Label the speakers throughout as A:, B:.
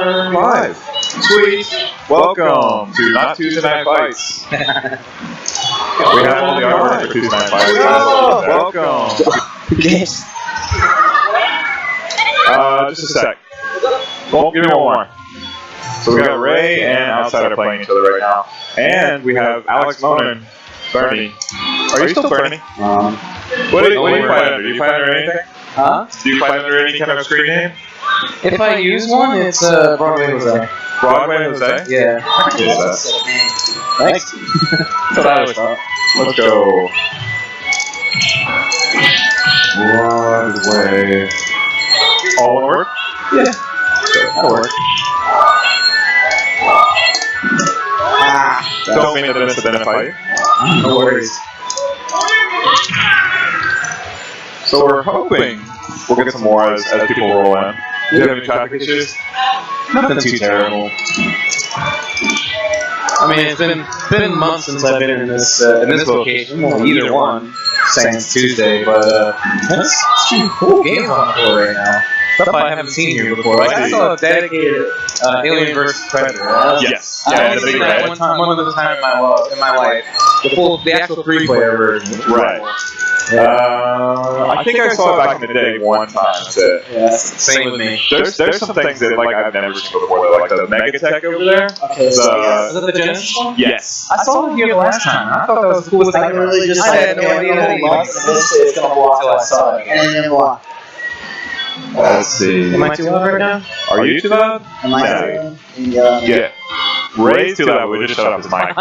A: are live. Sweet. Welcome to Not Tuesday Night Fights. We have all the artwork for Tuesday Night Fights. Welcome.
B: Yes.
A: Just a sec. Well, give me one more. So we got Ray and Outsider playing each other right now. And we have Alex Monin, Bernie. Are you still Bernie? What do you fight under? Do you fight under anything?
B: Huh?
A: Do you fight under any kind of screen name?
B: If I use one, it's Broadway Jose.
A: Broadway Jose?
B: Yeah. Thanks. That's what I always thought.
A: Let's go. Broadway. All one word?
B: Yeah. That'll work.
A: Don't mean to misidentify you.
B: No worries.
A: So we're hoping we'll get some more as people roll in. Do you have any traffic issues?
B: Nothing too terrible. I mean, it's been months since I've been in this location. Well, either one, saying it's Tuesday, but it's some cool games on the floor right now. Stuff I haven't seen here before. Like I saw a dedicated Alien vs. Predator.
A: Yes.
B: I
A: Yeah,
B: only
A: the big
B: seen that
A: red.
B: one of the time in my life. The actual 3-player version.
A: Right. I think I saw it back in the day one time. That's it.
B: Yeah, same with me.
A: There's some things that like I've never seen before, though, like the Megatech over there.
B: Okay,
A: Is
B: that the Genesis one?
A: Yes.
B: I saw it here the last time. I thought that was the coolest thing.
C: I really just
B: I had no idea that he was.
C: it's gonna block till I saw it again. And then block.
A: Let's see.
B: Am I too loud right now?
A: Are you too loud?
C: Am I
A: Yeah. Ray's too loud. We just shut off his mic.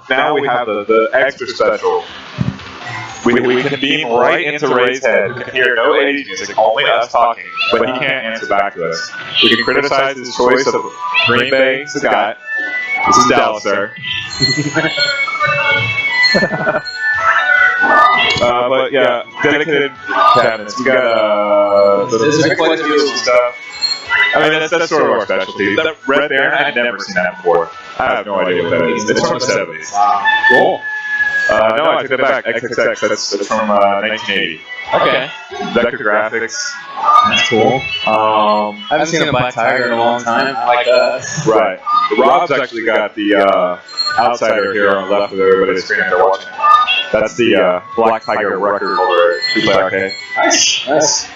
A: Now we have the extra special. We can beam right into Ray's head. We can hear no 80s music, only us talking, but he can't answer back to us. We can criticize his choice of Green Bay Scott. This is Dallas, sir. But yeah, dedicated cabinets. We got the quite beautiful stuff. I mean, that's sort of our specialty. That red there, I've never seen that before. I have no idea what that is. It's from the 70s.
B: Cool.
A: No, I took that back. XXX, that's from 1980.
B: Okay.
A: Vector graphics.
B: That's cool. I haven't seen a Black Tiger in a long time. I like that.
A: Right. Rob's actually got the Outsider here on the left of everybody's screen if they're watching. That's the Black Tiger record holder at 2-Play Arcade.
B: Nice.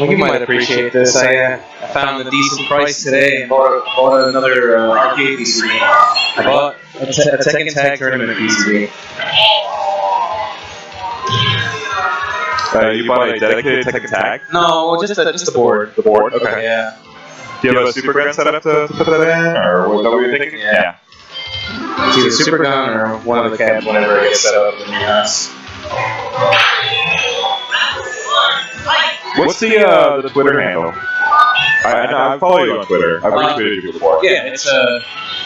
B: Well, you might appreciate this. I found a decent price today and bought another arcade PCB. I bought a Tekken Tag Tournament PCB.
A: You bought a dedicated Tekken Tag?
B: No, just a board.
A: The board? Okay.
B: Yeah.
A: Do you have a Super Gun set up to put that in? Or was that what you were thinking?
B: Yeah. It's either Super Gun or one of the cabs whenever it gets set up in the house.
A: What's the Twitter handle? I follow you on Twitter. I've retweeted you before.
B: Yeah, it's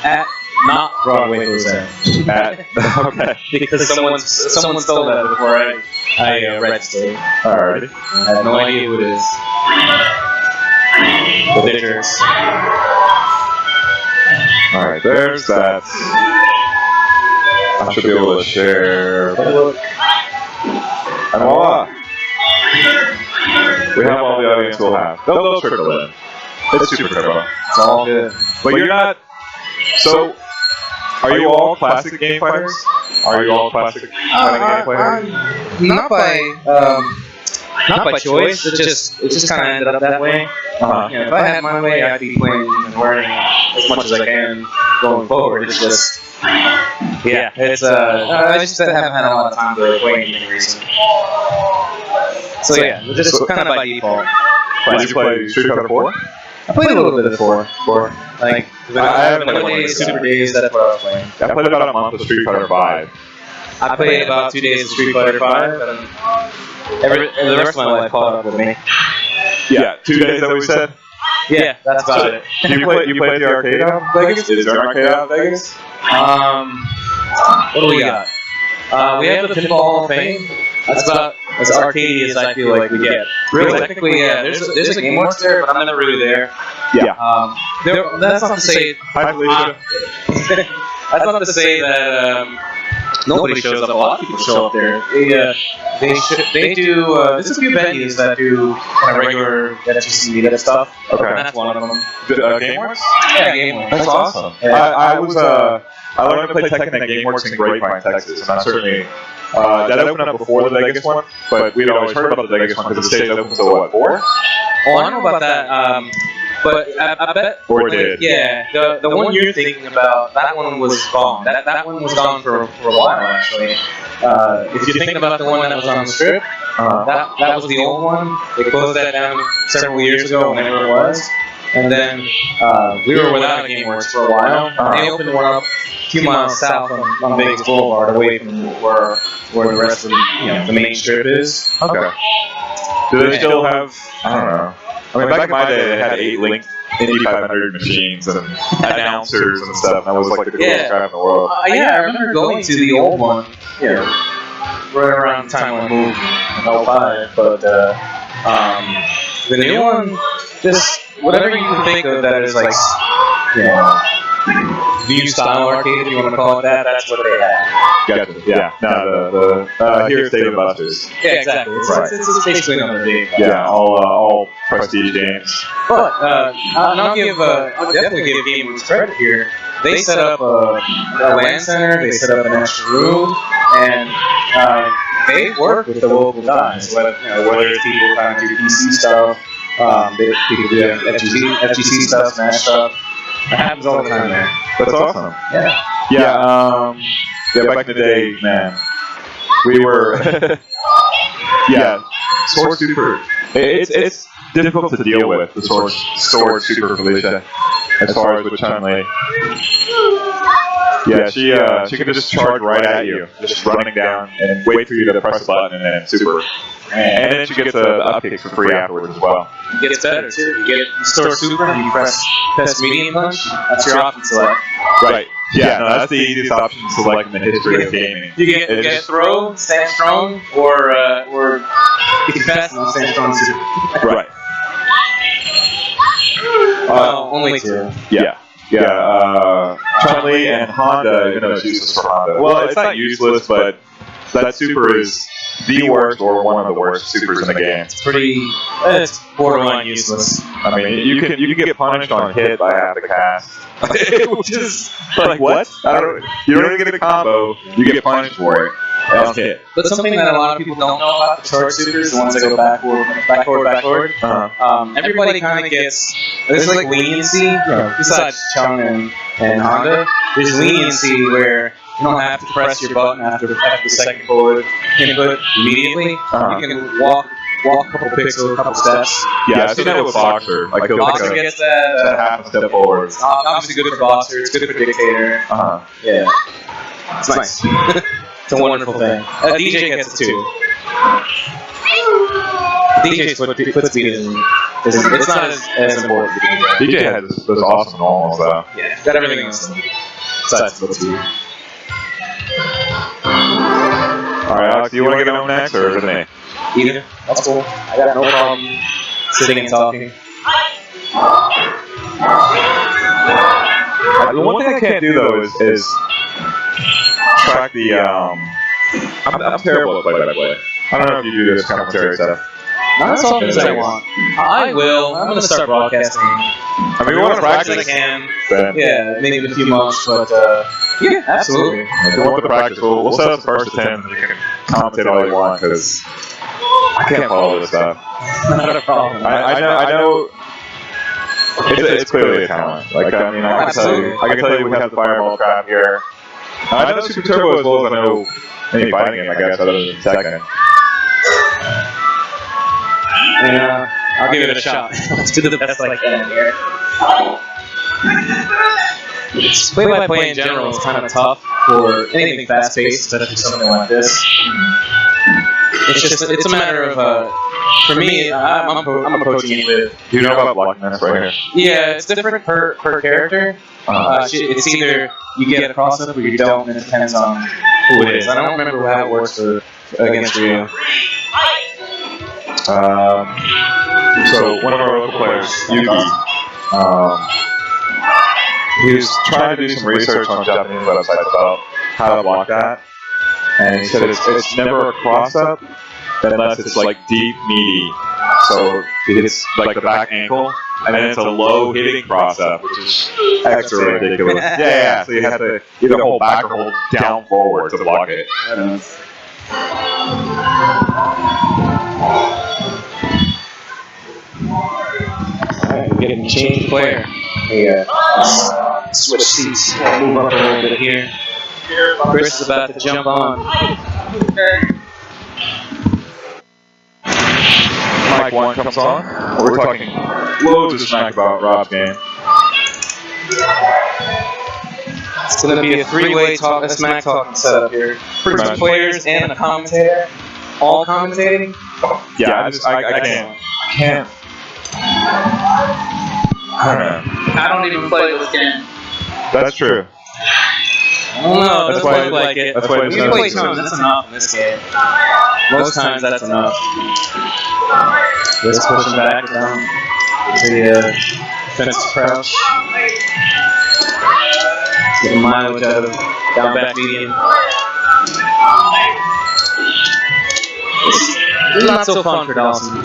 B: at not Broadway Jose.
A: Okay.
B: Because someone stole that before I registered.
A: Alrighty.
B: I have no idea who it is. The pictures. Alright,
A: there's that. I should be able to share. And voila! We have all the audience we'll have. They'll trickle in. It's super trickle.
B: It's all good.
A: But you're not. So, are you all classic game fighters? Are you all classic fighting game players?
B: Not by choice. It just kind of ended up that way.
A: Uh-huh.
B: You know, if I had my way, I'd be playing and learning as much as I can going forward. It's just, yeah. It's I just haven't had a lot of time to play anything recently. So yeah, just kind of by default.
A: Did you play Street Fighter 4?
B: I played a little bit of 4. Like, I haven't played days, Super Days, that's what I was playing.
A: I played about a month of Street Fighter 5.
B: I played about 2 days of Street Fighter 5, and the rest of my life caught up with me.
A: Yeah, 2 days that we said?
B: Yeah, that's about it.
A: You played the arcade out in Vegas? Is there an arcade out in Vegas?
B: What do we got? We have the Pinball Hall of Fame. That's about as arcadey as I feel like we get. Really, technically, yeah. There's a GameWorks there, but I'm never really there.
A: Yeah.
B: That's not to say.
A: Hi, Felicia.
B: that's not to say that nobody shows up. A lot of people show up there. They do. There's a few venues that do kind of regular FGC meetup stuff.
A: Okay.
B: And that's one of them.
A: GameWorks?
B: Yeah, GameWorks.
A: That's awesome.
B: Yeah.
A: I learned to play Tekken at GameWorks in Grapevine, Texas, and I'm certainly that opened up before the Vegas one, but we'd always heard about the Vegas one because the stage opened until what, 4?
B: Oh, I know about that. But I bet.
A: Or did?
B: Yeah, the one you're thinking about, that one was gone. That one was gone for a while actually. If you're thinking about the one that was on the strip, that was the old one. They closed that down several years ago, whenever it was. And then we were without a GameWorks for a while. They opened one up a few miles south on Vegas Boulevard, away from where the rest of the main strip is.
A: Okay. Do they still have? I don't know. I mean, back in my day, they had 8 linked Indy 500 machines and announcers and stuff. And that was like the coolest crap in the world.
B: Yeah, I remember going to the old one. Yeah. Right around the time I moved in 05. But the new one, just whatever you can think of that is like, view style arcade, if you want to call it that, that's what they have.
A: Gotcha. Yeah. No, the here's Dave Buster's.
B: Yeah, exactly. It's basically another game.
A: Yeah, all prestige games.
B: But I'll definitely give GameWorks credit here. They set up a LAN center. They set up an extra room, and they work with the local guys. Whether it's people trying to do PC stuff, people do FGC stuff, Smash stuff. That happens all the time there.
A: That's awesome.
B: Yeah.
A: Yeah. Back in the day, man, we were. Sword Super. It's difficult to deal with the Sword Super Felicia, as far as with Chun-Li. Yeah, she can just charge right at you, just running down and wait for you to press a button and then super. And then she gets the upkick for free afterwards as well.
B: It gets better too. You store super and you press medium punch. That's your option select.
A: Right. Yeah, no, that's the easiest option to select in the history of gaming.
B: You get throw, stand strong, or if you fast enough, stand strong super.
A: Right.
B: Only 2.
A: Yeah. Chun-Li and Honda, even though it's useless for Honda. Well, it's not useless, but that super is the worst or one of the worst supers in the game.
B: It's borderline useless.
A: I mean, you can get punished on hit by half the cast, which is like what? You don't even get a combo. You get punished for it. That's hit.
B: But something that a lot of people don't know about the charge supers, the ones that go backward. Everybody kind of gets. There's like leniency besides Chung and Honda. There's leniency where you don't have to press your button after the second forward input immediately. You can walk a couple pixels, a couple steps.
A: Yeah, I've seen that with Boxer. Like
B: Boxer gets that
A: half a step forward.
B: It's obviously good for Boxer. It's good for Dictator. Yeah, it's nice. It's a wonderful thing. DJ gets it too. DJ's foot speed isn't it's not as important.
A: DJ has those awesome normals though.
B: Yeah, got everything else besides foot speed.
A: Alright, Alex, do you want to get on next or is it me?
B: Either. That's cool. I got no problem sitting and talking.
A: The one thing I can't do though is track the I'm terrible at play-by-play. I don't know if you do this commentary stuff.
B: Not as often as I want. I will. I'm going to start broadcasting.
A: I mean, we want to practice.
B: As I can. Yeah, maybe in a few months, but yeah, absolutely.
A: If you want the practice, we'll set up the first attempt and you can commentate all you want because I can't follow this stuff.
B: Not a problem.
A: I know. It's clearly a talent. Like I mean, I can tell you, we have the fireball trap here. I know Super Turbo as well as I know any fighting game, I guess, other than Tekken.
B: Yeah, I'll give it a shot. Let's do the best I can here. Play-by-play in general is kind of tough for anything fast-paced, especially something like this. It's a matter of, for me, I'm approaching it with...
A: Do you know about blocking this right here?
B: Yeah, it's different per character. It's either you get a cross-up or you don't, and it depends on who it is. I don't remember how it works against Ryu. So
A: one of our local players, Yugi, he was trying to do some research on Japanese websites about how to block that, and he said it's never a cross-up unless it's like deep meaty. So it's like the back ankle, and then it's a low hitting cross-up, which is extra ridiculous. Yeah, so you have to either hold back or hold down forward to block it.
B: Alright, we're getting change player. Yeah. Switch seats. Move up a little bit here. Chris is about to jump on.
A: Mic 1 comes on. We're talking loads of smack about Rob's game.
B: It's going to be a three-way smack talking setup here.
A: Pretty
B: Two
A: much.
B: players and a commentator. All commentating.
A: Yeah, I can't. I don't know.
C: I don't even play this game.
A: That's true.
B: I don't know. It
A: That's
B: doesn't
A: why-
B: look like it.
A: that's why it's
B: You
A: not-
B: play tons. That's enough in this game. Most times that's enough. Just push him back down to the defensive crouch. Get mileage out of down back medium. This is not so fun for Dawson.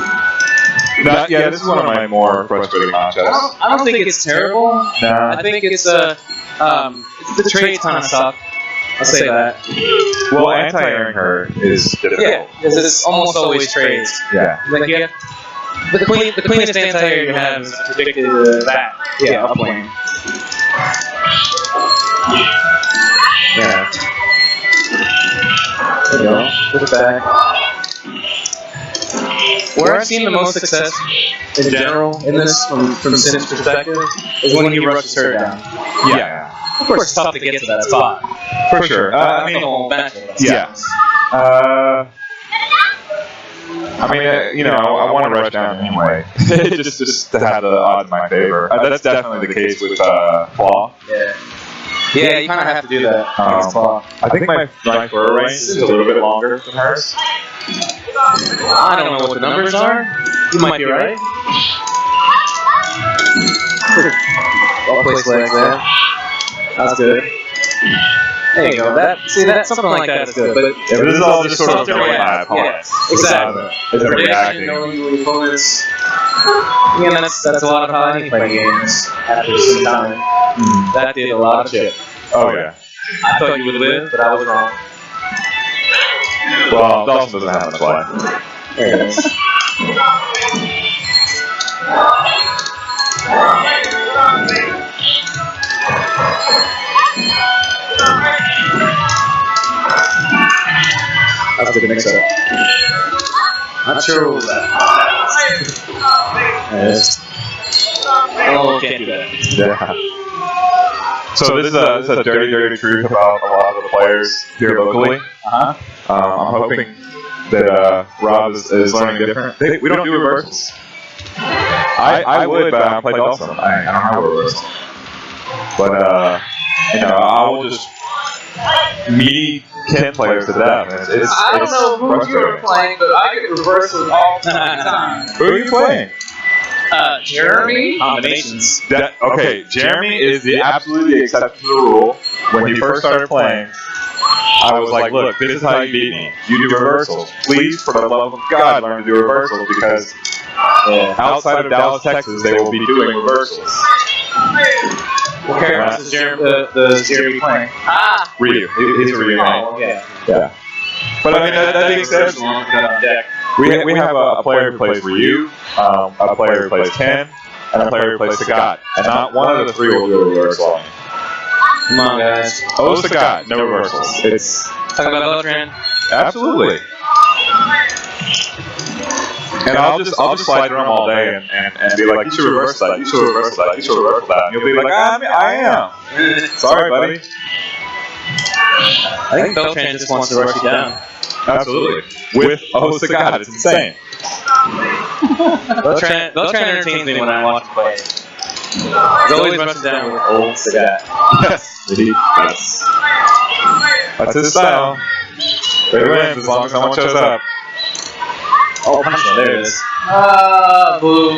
A: Yeah, this is one of my more frustrating matchups.
B: I don't think it's terrible.
A: Nah.
B: I think it's the trades kind of suck. I'll say that.
A: Well, anti-airing her is difficult.
B: Yeah, because it's almost always trades.
A: Yeah.
B: Like yeah, the cleanest anti-air you have is predicted that. Yeah, uplane. Yeah. There you go. Put it back. Where I've seen the most success in general in this, from Sin's perspective, is when he rushes her down.
A: Yeah.
B: Of course, it's tough to get to that spot.
A: For sure. I mean,
B: the whole match.
A: yeah. I want to rush down anyway, just to have the odds in my favor. That's definitely the case with Claw.
B: Yeah, you kind of have to do that. against Claw.
A: I think my throw range is a little bit longer than hers.
B: I don't know what the numbers are. You might be right. Well placed legs there. That's good. There you go. That's something like that is good. But
A: Yeah, but this is all just sort of knowing my opponent.
B: Yeah, exactly.
A: It's a
B: Prediction,
A: reacting.
B: knowing your opponents. Again, that's a lot of how any fighting games after some time. That did a lot of shit.
A: Oh, yeah.
B: I thought you would live, but I was wrong.
A: Well, Dawson doesn't have much life.
B: There it is. That's a good mix-up. Not sure what was that. There it is. Oh, can't do that.
A: Yeah. So this is a dirty truth about a lot of the players here locally.
B: Uh-huh.
A: I'm hoping that Rob is learning different. We don't do reversals. I would, but I don't play Dawson. I don't have a reversal. But I will just meet 10 players to death.
C: I don't know who you were playing, but I get reversals all the time.
A: Who are you playing?
C: Jeremy?
B: Combinations.
A: Okay, Jeremy is the absolutely exception to the rule. When he first started playing, I was like, look, this is how you beat me. You do reversals. Please, for the love of God, learn to do reversals because outside of Dallas, Texas, they will be doing reversals.
B: What character is the Jeremy playing?
A: Ryu. He's a Ryu.
B: Oh, yeah.
A: Yeah. But I mean, that being said, we have a player who plays Ryu, a player who plays Ken, and a player who plays Sagat. And not one of the three will do a reversal on me.
B: Come on, guys.
A: Oh, Sagat, no reversals. It's
B: Talk about Beltran.
A: absolutely. And I'll just slide around all day and be like, you should reverse that, you should reverse that, you should reverse that. And you'll be like, I am. Sorry, buddy.
B: I think Beltran just wants to rush you down.
A: Absolutely. With Sagat, it's insane.
B: Beltran entertains me when I watch him play. He's always rushing down with old Sagat.
A: Yes. That's his style. But he wins as long as someone shows up.
B: Oh, punch him. There it is. Boo.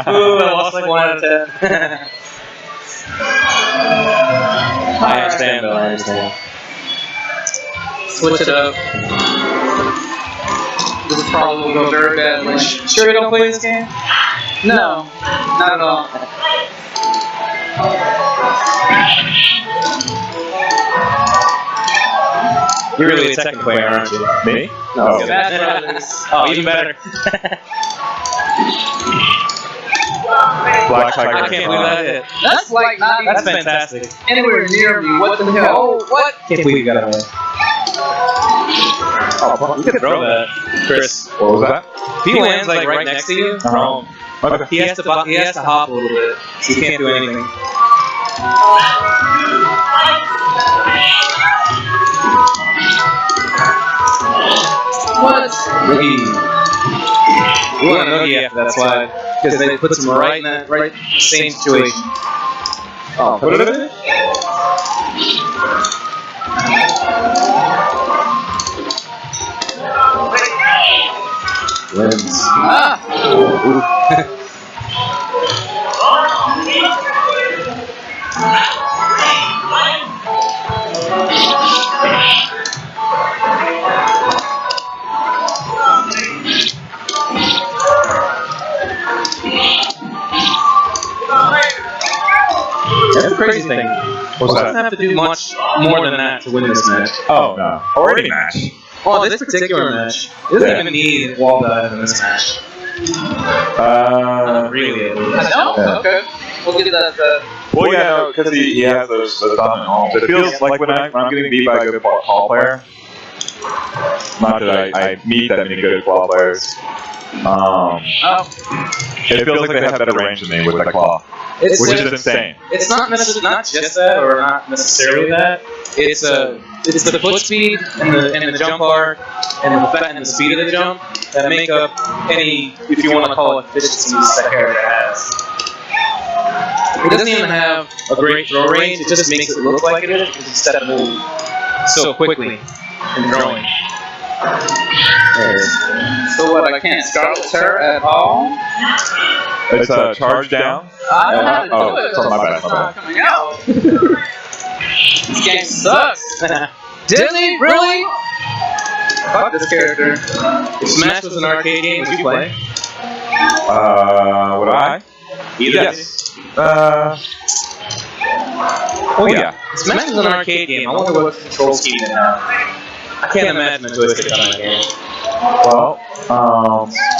B: Boo, I lost like 1 out of 10. I understand, though. I understand. Switch it up. This probably will go very badly. Sure you don't play this game? No, not at all. You're really a second player, aren't you?
A: Me?
B: No. Smash Brothers. Oh, even better.
A: Black Tiger.
B: I can't believe that hit.
C: That's like not even
B: That's fantastic.
C: anywhere near me. What the hell? Oh, what?
B: Can't believe you got away. Oh, you can throw that, Chris.
A: What was that?
B: If he lands like right next to you,
A: Okay.
B: he has to hop a little bit, so he can't do anything.
C: What?
B: Noogie. We want a noogie after that's why, because they put him right in that same situation. Oh, put it in? Wins.
C: Ah!
B: That's a crazy thing.
A: What's
B: Doesn't
A: that?
B: have to do much more than that to win this match.
A: Oh, no. Or any match.
B: Oh, this particular match doesn't even need wall dive in this match. Really?
C: I don't?
A: Yeah.
C: Okay. We'll get that.
A: Well, yeah, because he has those dominant homes. It feels like when I'm getting beat by a good ball player, not that I meet that many good claw players, it feels like they have better range than me with the claw, which is insane.
B: It's not just that, or not necessarily that. It's the foot speed and the jump arc and the speed of the jump that make up any, if you want to call it, efficiencies that character has. It doesn't even have a great throw range. It just makes it look like it is because it's set move so quickly in throwing. There it is.
C: So what? I can't Scarlet Terror at all?
A: It's a charge down.
C: I don't know how to do it.
A: Sorry, my bad,
C: It's not coming out. This game sucks. Disney, really? Fuck this character.
B: If Smash was an arcade game, would you play?
A: Would I? Yes. Oh yeah.
B: If Smash was an arcade game, I wonder what control scheme it had. I can't imagine a joystick on that game.
A: Well,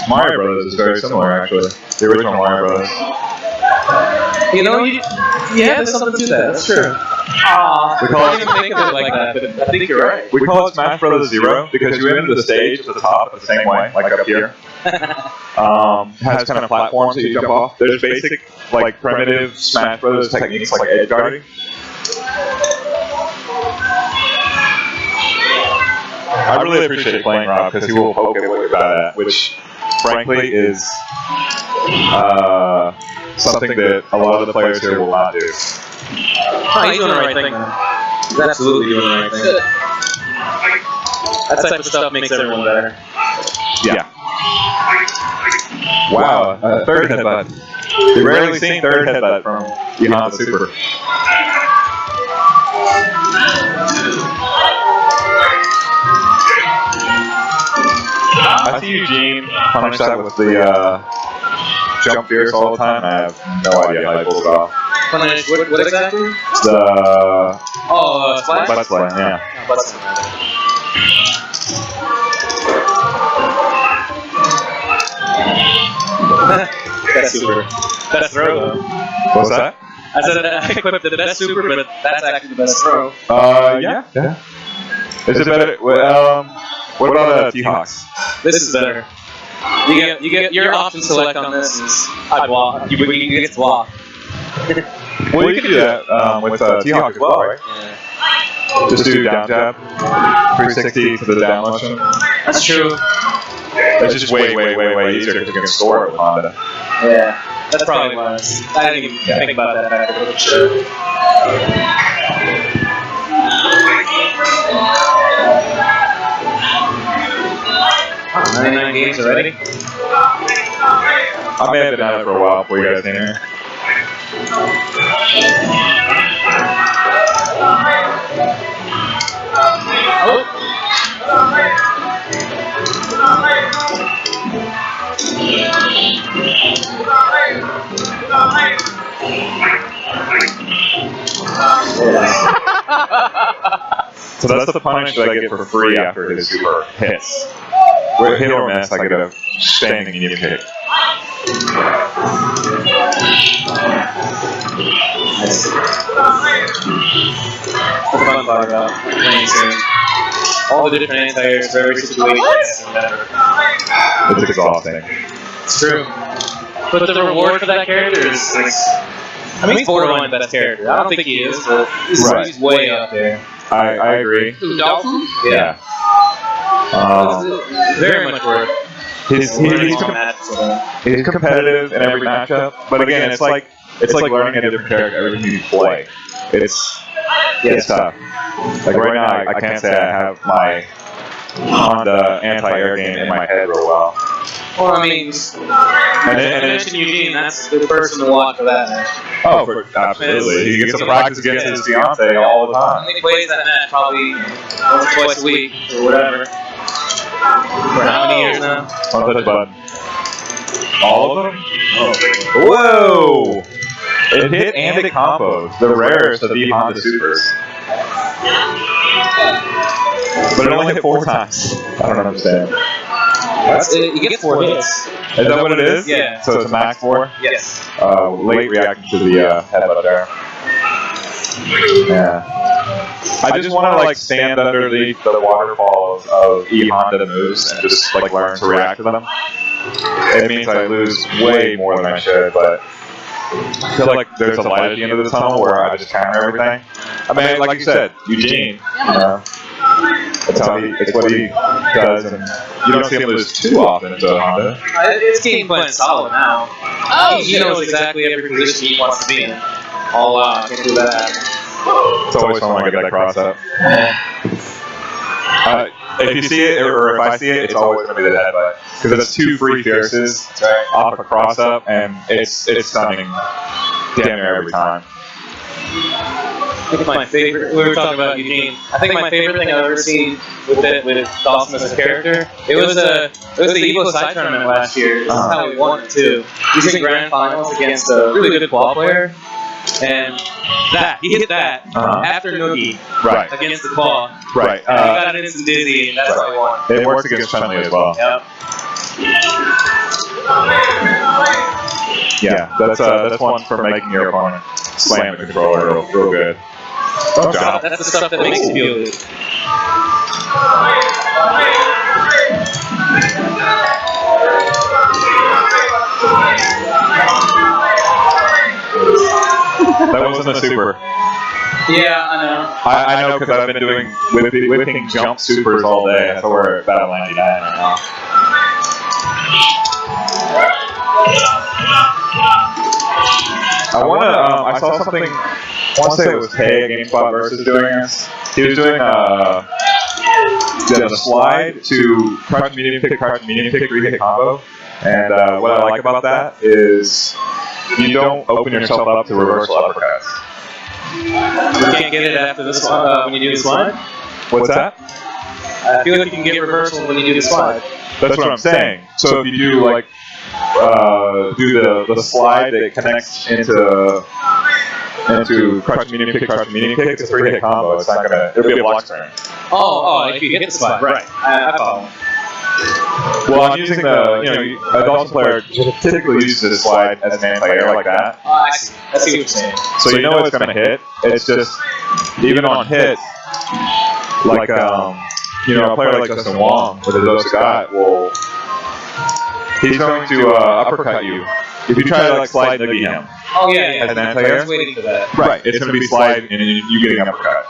A: Mario Brothers is very similar, actually. The original Mario Brothers.
B: You know, yeah, there's something to that. That's true.
A: We
B: I
A: call
B: didn't even think of it like that, but I think you're right.
A: We call it Smash Brothers Zero because you enter the stage at the top the same way, like up here. Has kind of platforms that you jump off. There's basic, like primitive Smash Brothers techniques like edge guarding. I really appreciate playing Rob because he will poke at what you're bad at, which frankly is something that a lot of the players here will not do.
B: Oh, he's doing the right thing, man. He's absolutely doing the right thing. That type of stuff makes everyone better.
A: Yeah. Wow, third headbutt. You've rarely seen third headbutt from Behind the Super. I see Eugene punish that with the jump fierce all the time. I have no idea how he pulls it off.
B: Punish, what exactly?
A: The
B: Splash?
A: butt slam, yeah.
B: Butt slam. That's super. Best throw, though.
A: What's that?
B: I said I equipped the best super, but that's actually the best throw.
A: Yeah. Is it better? What about T-Hawks?
B: This is better. You get your option select on this is I block. You get to block.
A: Well, you can do that with T-Hawk as well, right?
B: Yeah.
A: Just do down jab, 360 to the down motion.
B: That's true.
A: It's just way easier because you can score it with Honda.
B: Yeah, that's probably why. I didn't even think about that back there, but sure. Oh, 99 games already?
A: I may have been out for a while before you guys came here. So that's the punishment I get for free after his super hits. With hit or miss, I get a standing medium kick.
B: That's the fun part about playing soon. All the different anti-airs for every situation you have to remember.
A: It's exhausting.
B: It's true. But the reward for that character is I mean, he's borderline the best character. I don't think he is, but he's way up there.
A: I agree.
C: Who, Dolphin?
B: Yeah. Very much worth.
A: He's competitive in every matchup, but again, it's like learning a different character every time you play. It's tough. Like right now, I can't say I have my Honda anti-air game in my head real well.
B: Well, I mean,
A: And
B: mention Eugene, that's the person to watch for that match.
A: oh, absolutely. He gets to practice against his fiance all the time.
B: He plays that match probably once or twice a week or whatever. For how many years now?
A: One touch button. All of them? Oh. Whoa! It hit and it comboed. The rarest of the Honda Supers. But it only hit 4 times. I don't understand.
B: That's it. You get 4 hits.
A: Is that what it is?
B: Yeah.
A: So it's a max 4?
B: Yes.
A: Late reaction to the headbutt there. Yeah. I just want to stand underneath the waterfalls of E-Honda moves and just learn to react to them. It means I lose way more than I should, but I feel like there's a light at the end of the tunnel where I just counter everything. I mean, like you said, Eugene, it's what he does, and you don't see him lose too often to Honda.
B: His game plan's solid now.
C: Oh,
B: he knows exactly every position he wants to be in. Oh wow, I can't do that.
A: It's always fun when I get that cross up. If you see it, or if I see it, it's always going to be the headbutt. Because it's 2 free fierces off a cross up, and it's stunning damn near every time.
B: I think my favorite, we were talking about Eugene, I think my favorite thing I've ever seen with Dawson as a character, it was the Evo Side Tournament last year. This is how we won it too. He was in grand finals against a really good ball player, and he hit that after Noogie against the claw.
A: Right.
B: He got an instant dizzy, and that's how we won.
A: It works against Chun-Li as well.
B: Yep.
A: Yeah, that's one for making your opponent slam the controller real good. Oh, God.
B: That's the stuff that makes you feel good.
A: That wasn't a super.
C: Yeah, I know.
A: I know because I've been doing whipping jump supers all day. So we're at Battle 99 right now. I saw something. I want to say it was Tay at GameSpot versus doing this. He was doing the slide to crouch medium kick 3-hit combo. And what I like about that is you don't open yourself up to reversal uppercuts.
B: You can't get it after this one when you do the slide?
A: What's that?
B: I feel like you can get reversal when you do the slide.
A: That's what I'm saying. So if you do the slide that connects into crouch medium kick, it's a 3-hit combo. It's not gonna. It'll be a block turn.
B: Oh, if you hit the slide, right? I follow.
A: Well, I'm using a Dawson player typically uses this slide as an anti-air like that.
B: Oh, I see what you're saying.
A: So you know it's gonna hit. It's just even on hits, a player like Justin Wong with his Osagat will. He's going to uppercut you if you try to slide noogie him.
B: Oh yeah.
A: As an anti-air.
B: I was waiting for that.
A: Right. It's going to be slide and you getting uppercut.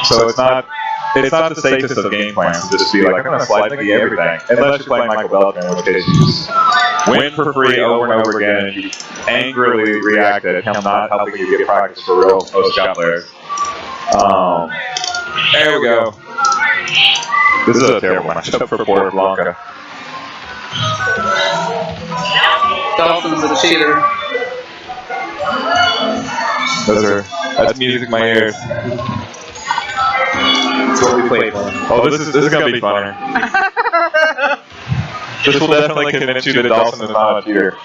A: So it's not the safest of game plans to just be like, I'm going to slide noogie everything. Unless you're playing Michael Bellican, in which case you just win for free over and over again and you angrily react at him not helping you get practice for real Osagat players. There we go. This is a terrible matchup for Puerto Blanca.
C: Dolphin's a cheater.
A: That's music in my ears.
B: That's what we played for.
A: Oh, this is gonna be funner. This will definitely convince you that Dawson is not a cheater.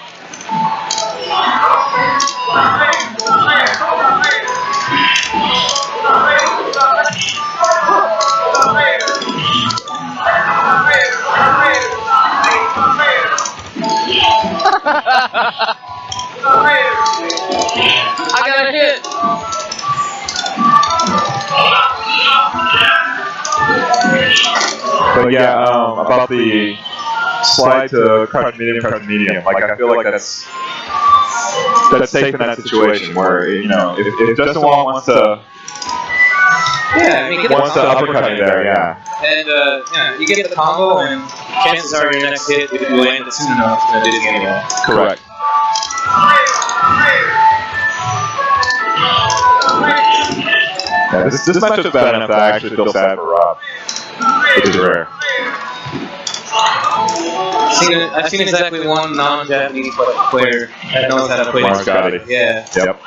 C: I got a hit.
A: But yeah, about the slide to crouch medium. Like I feel like that's safe in that situation where if Justin Wall wants to uppercut you there, yeah.
B: And you get the combo, and chances are your next hit, if you land it soon enough, is going to do it anyway.
A: Correct. Yeah, this matchup's bad enough that I actually feel sad for Rob, which is rare.
B: I've seen exactly one non-Japanese player that knows how to play this.
A: Scotty.
B: Yeah.
A: Yep.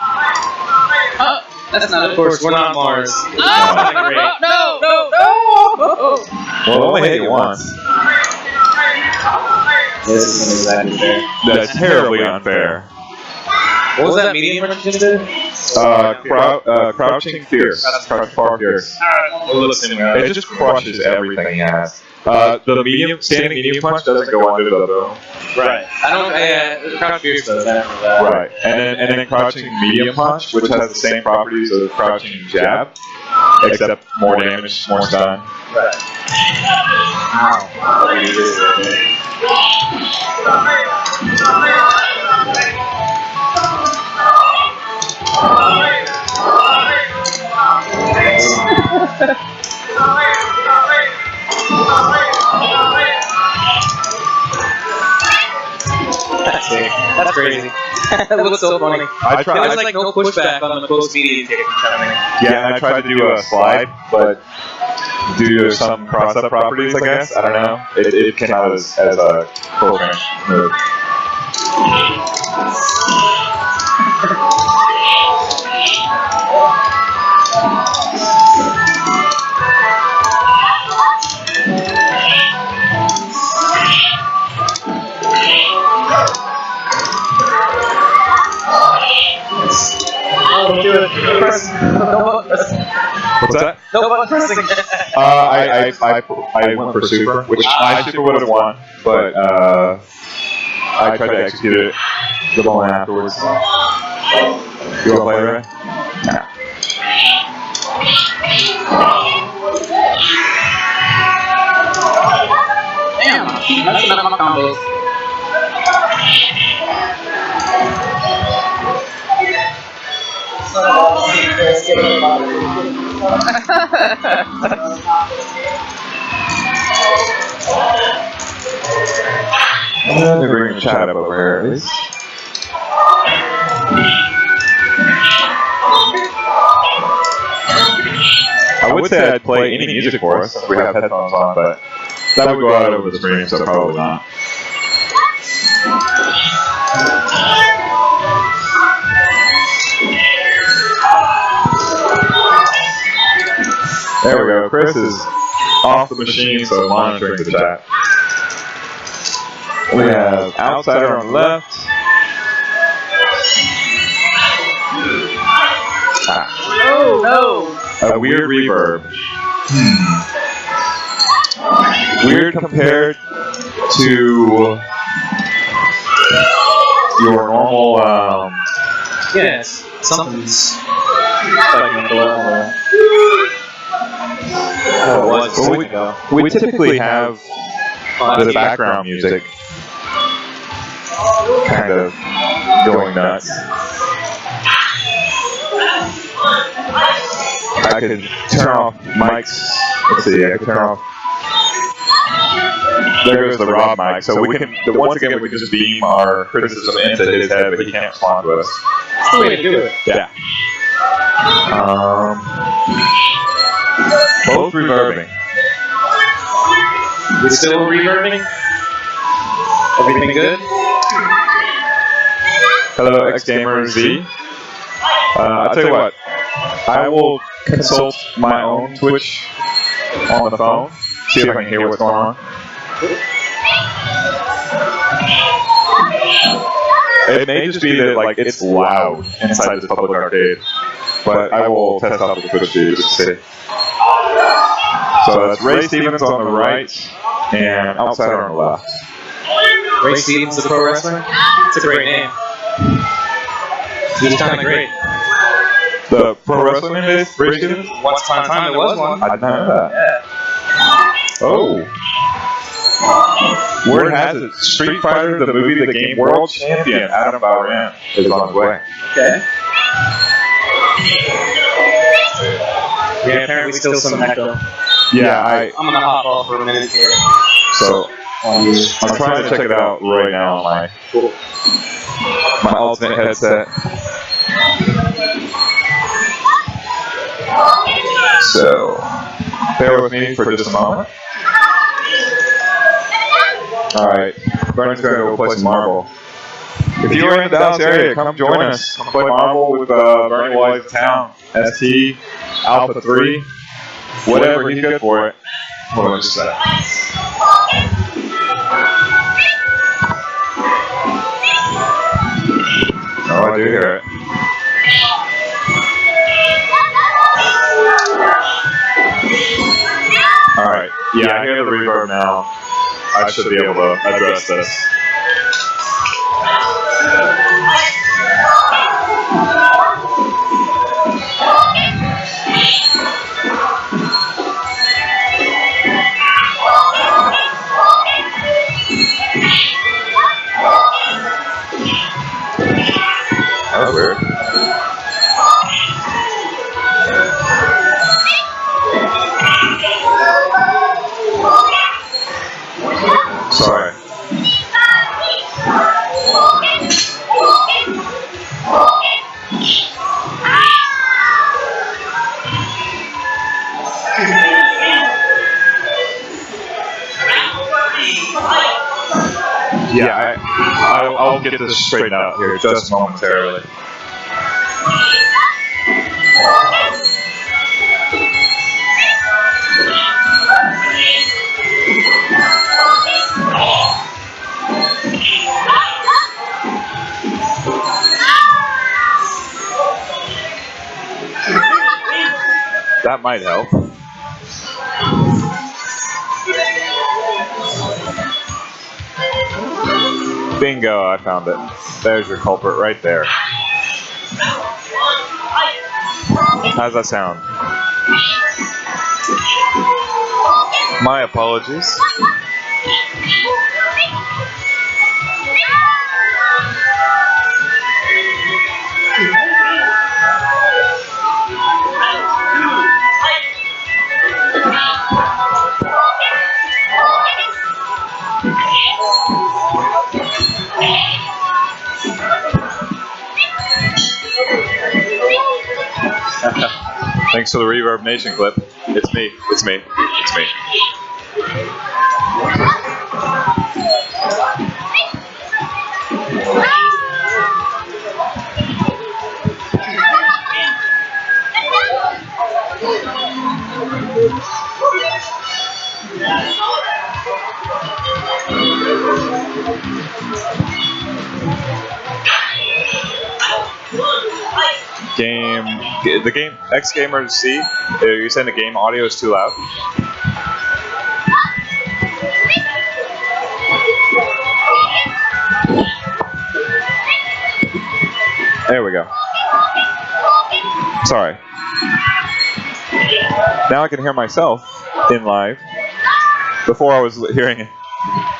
B: That's not, of course, we're not Mars.
C: No!
A: Well, only hit you once.
B: This isn't exactly fair.
A: That's terribly unfair.
B: What was that medium run you just did?
A: Crouching Fierce. Crouch Far Fierce. It just crushes everything he has. The standing medium punch doesn't go under the boom.
B: Right. Crouch Fierce does that.
A: Right. And then crouching medium punch, which has the same properties as crouching jab, except more damage, more stun.
B: Right. Ow. That's crazy. That looks so funny. There's like no pushback on the close medium kick.
A: Yeah, and I tried to do a slide, but due to some cross-up properties, I guess, I don't know, it came out as a full range move.
B: Don't do it. Press.
A: What's that?
B: No button pressing.
A: I went for super, which my super would have won, but I tried to execute it the moment afterwards. You want to play it, Ray? Nah.
C: Damn, that's enough of my combos.
A: Let me bring the chat up over here at least. I would say I'd play any music for us if we have headphones on, but that would go out over the stream, so probably not. There we go. Chris is off the machine, so monitoring the chat. We have Outsider on the left.
C: No!
A: A weird reverb. Weird compared to your normal.
B: Yes, something's spiking at the level there. Oh, it was a week ago.
A: We typically have the background music kind of going nuts. I could turn off mics. Let's see, I could turn off. There goes the Rob mic. So we can, once again, we can just beam our criticism into his head, but he can't respond to us.
B: That's the way to do it.
A: Yeah. Both reverbing.
B: We're still reverbing? Everything good?
A: Hello, X-Gamer Z. I'll tell you what. I will consult my own Twitch on the phone, see if I can hear what's going on. It may just be that like it's loud inside this public arcade, but I will test out the Twitch feed just to see. So that's Ray Stevens on the right and Outsider on the left.
B: Ray Stevens, the pro wrestler? It's a great name. He's kind of great.
A: The pro wrestling name is Ray Stevens?
B: Once upon a time, there was one.
A: I didn't know that.
B: Yeah.
A: Oh. Word has it, Street Fighter, the movie, the game, world champion Adam Bauran is on his way.
B: Okay. Yeah, apparently still some echo.
A: Yeah,
B: I'm gonna hop off for a minute here.
A: So I'm trying to check it out right now on my ultimate headset. So bear with me for just a moment. Alright, Bernie's going to go play some Marvel. If you're in the Dallas area, come join us. Come play Marvel with Bernie while he's in town. ST, Alpha 3, whatever, he's good for it. Hold on just a second. Oh, I do hear it. Alright, yeah, I hear the reverb now. I should be able to address this. That was weird. Sorry. Yeah, I'll get this straightened out here just momentarily. That might help. Bingo, I found it. There's your culprit right there. How's that sound? My apologies. Thanks for the Reverb Nation clip. It's me. It's me. It's me. The game X Gamer C. You're saying the game audio is too loud? There we go. Sorry. Now I can hear myself in live. Before I was hearing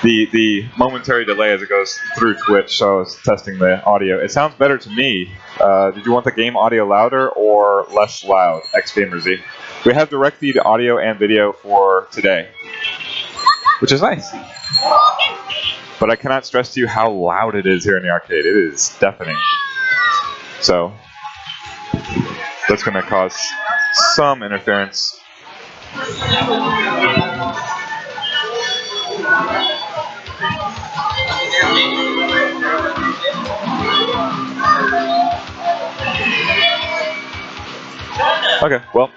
A: the momentary delay as it goes through Twitch, so I was testing the audio. It sounds better to me. Did you want the game audio louder or less loud? XGamerZ. We have direct feed audio and video for today, which is nice. But I cannot stress to you how loud it is here in the arcade. It is deafening. So that's going to cause some interference. Okay, well.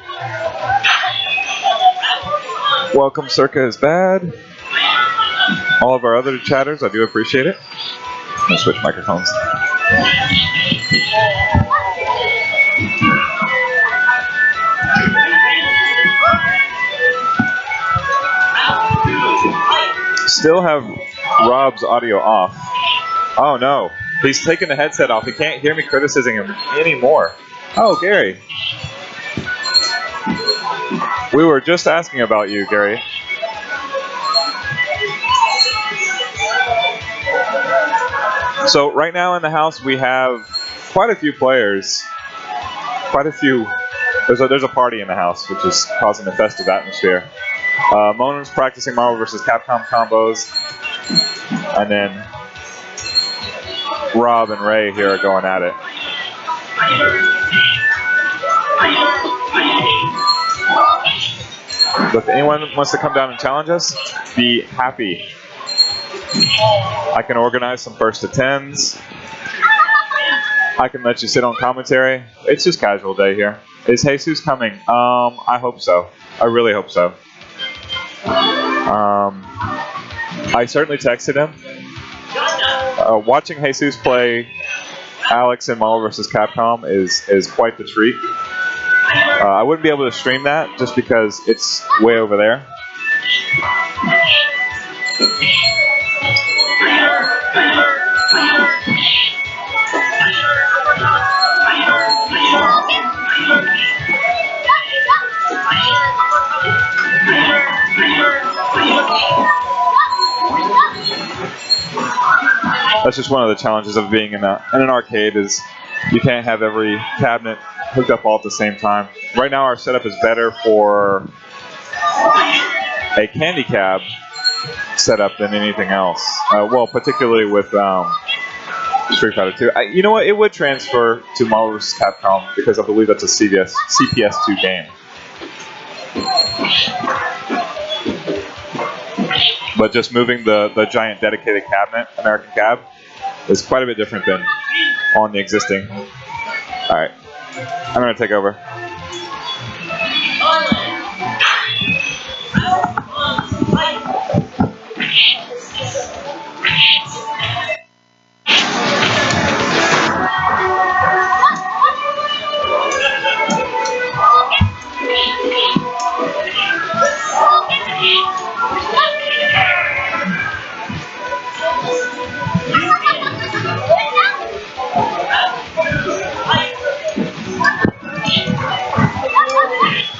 A: Welcome, Circa is bad. All of our other chatters, I do appreciate it. I'm gonna switch microphones. Still have Rob's audio off. Oh no, he's taking the headset off. He can't hear me criticizing him anymore. Oh, Gary. We were just asking about you, Gary. So right now in the house we have quite a few players. Quite a few. There's a party in the house, which is causing a festive atmosphere. Monan's practicing Marvel vs. Capcom combos, and then Rob and Ray here are going at it. So if anyone wants to come down and challenge us, be happy. I can organize some first to 10s. I can let you sit on commentary. It's just casual day here. Is Jesus coming? I hope so. I really hope so. I certainly texted him. Watching Jesus play Alex in Marvel vs. Capcom is quite the treat. I wouldn't be able to stream that just because it's way over there. That's just one of the challenges of being in an arcade is you can't have every cabinet hooked up all at the same time. Right now our setup is better for a candy cab setup than anything else. Well, particularly with Street Fighter 2. You know what? It would transfer to Marvel vs. Capcom because I believe that's a CPS2 game. But just moving the giant dedicated cabinet, American Cab, is quite a bit different than on the existing. Alright, I'm going to take over.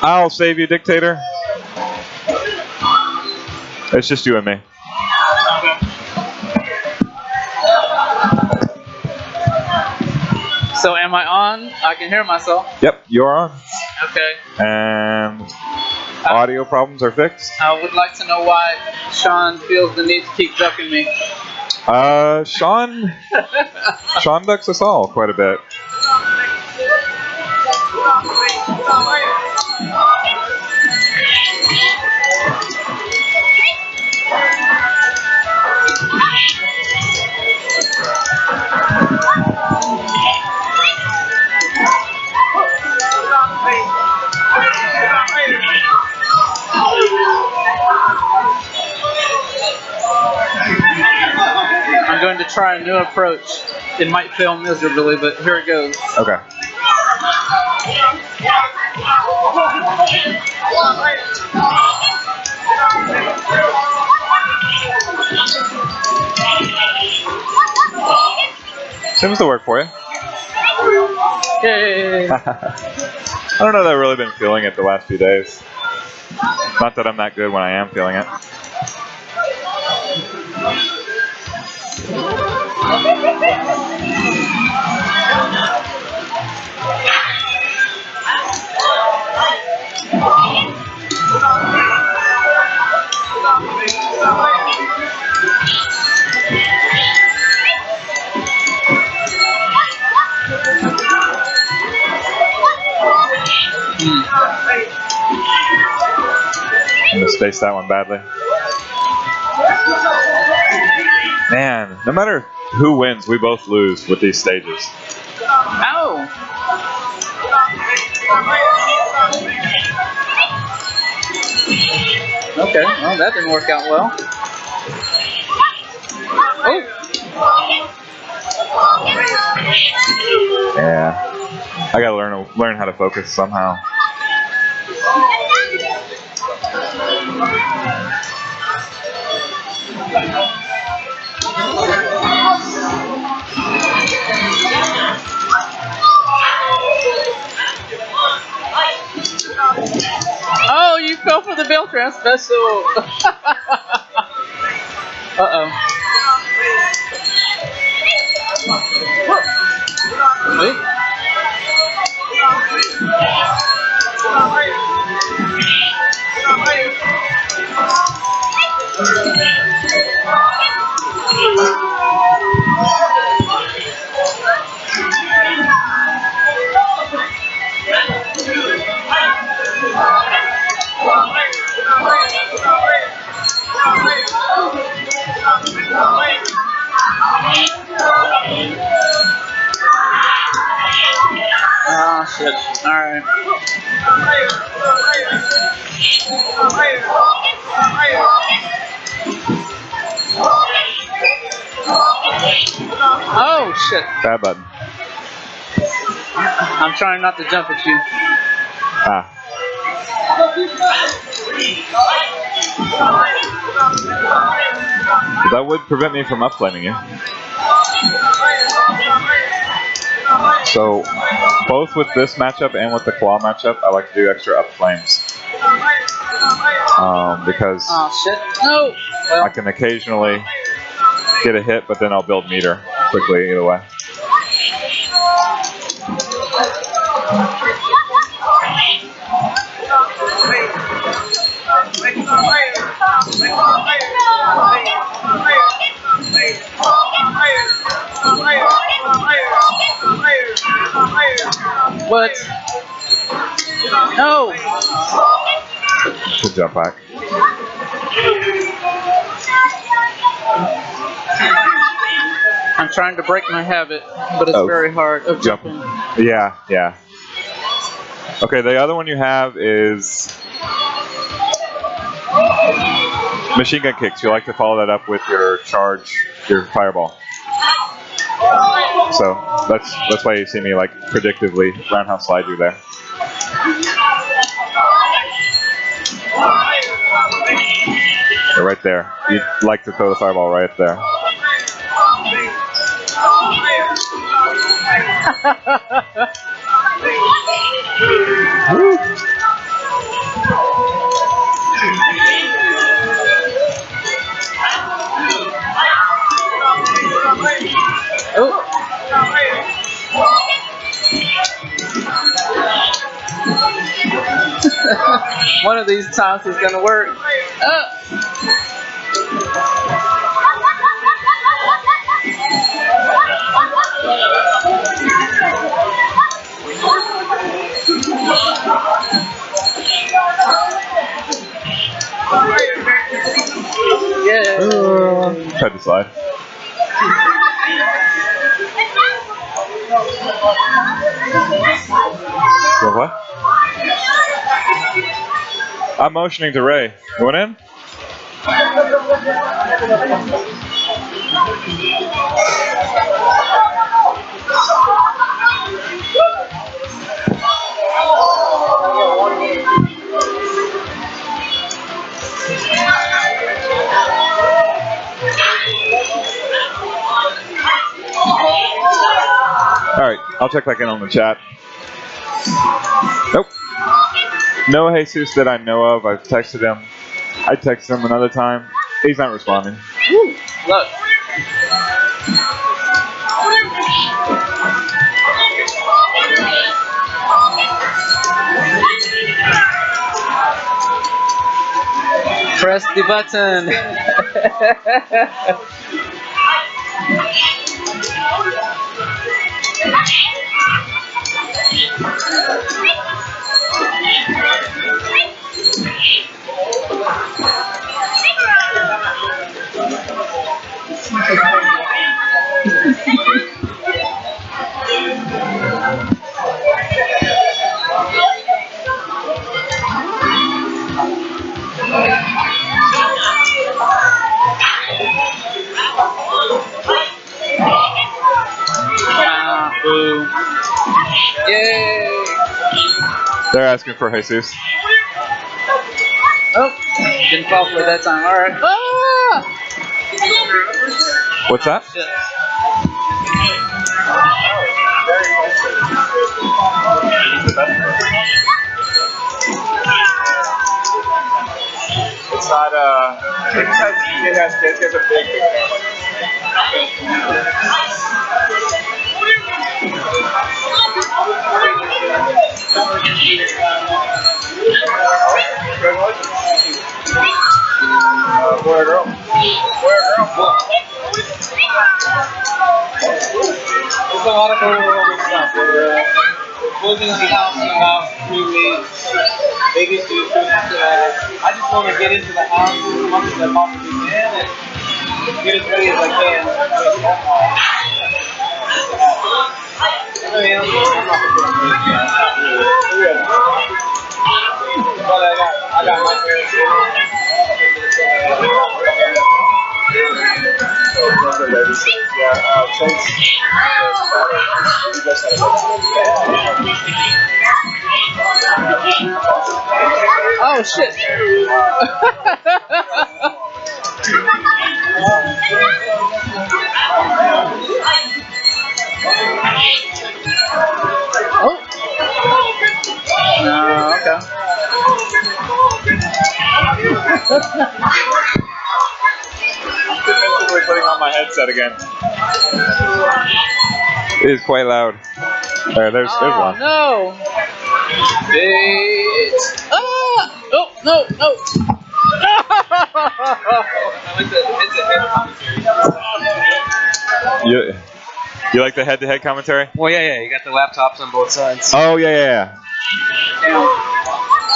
A: I'll save you, Dictator. It's just you and me.
C: So am I on? I can hear myself.
A: Yep, you're on.
C: Okay.
A: And audio problems are fixed.
C: I would like to know why Sean feels the need to keep ducking me.
A: Sean ducks us all quite a bit.
C: I'm going to try a new approach. It might fail miserably, but here it goes.
A: Okay. Seems to work for you.
C: Yay!
A: I don't know that I've really been feeling it the last few days. Not that I'm that good when I am feeling it. I'm gonna space that one badly. Man, no matter who wins, we both lose with these stages.
C: Ow! Okay, well, that didn't work out well. Oh!
A: Yeah. I gotta learn how to focus somehow.
C: Oh, you fell for the bell trap special. Uh-oh. Wait. Oh, shit. Alright. Oh, shit.
A: Bad button.
C: I'm trying not to jump at you.
A: Ah. That would prevent me from upflaming you. So, both with this matchup and with the claw matchup, I like to do extra up flames. Because
C: Oh, shit. No! Well,
A: I can occasionally get a hit, but then I'll build meter quickly either way.
C: what? No!
A: Good jump back.
C: I'm trying to break my habit, but it's very hard of jumping.
A: Yeah, yeah. Okay, the other one you have is machine gun kicks. You like to follow that up with your charge, your fireball. So that's why you see me like predictively roundhouse slide you there. You're right there. You'd like to throw the fireball right there.
C: Oh. One of these times is gonna work. Yeah.
A: Tried to slide. So what? I'm motioning to Ray. Going in? Alright, I'll check back in on the chat. Nope. No Jesus that I know of. I've texted him. I texted him another time. He's not responding.
C: Woo, look. Press the button.
A: asking for Jesus.
C: Oh, didn't fall for it that time. All right. Ah!
A: What's that?
C: Shit.
A: It's not, it has a big family. Boy or girl? Boy or girl?
C: There's a lot of going on stuff. We're closing the house in about 3 weeks. Biggest issue after that. I just want to get into the house as much as I possibly can and get as ready as I can. I'm not but I got my parents here. Oh shit! Oh. Okay.
A: I'm defensively putting on my headset again. It is quite loud. There's one.
C: No! Bitch! Ah! Oh, no, no!
A: You like the head-to-head commentary?
B: Well, yeah. You got the laptops on both sides.
A: Oh yeah.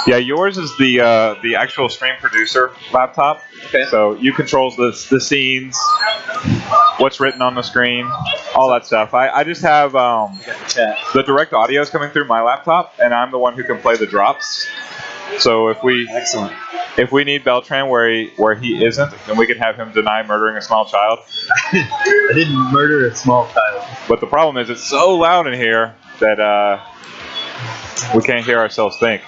A: Yeah, yours is the actual stream producer laptop.
B: Okay.
A: So you controls the scenes, what's written on the screen, all that stuff. I just have
B: Got the chat.
A: the direct audio is coming through my laptop, and I'm the one who can play the drops. So if we need Beltran where he isn't, then we can have him deny murdering a small child.
B: I didn't murder a small child.
A: But the problem is it's so loud in here that we can't hear ourselves think.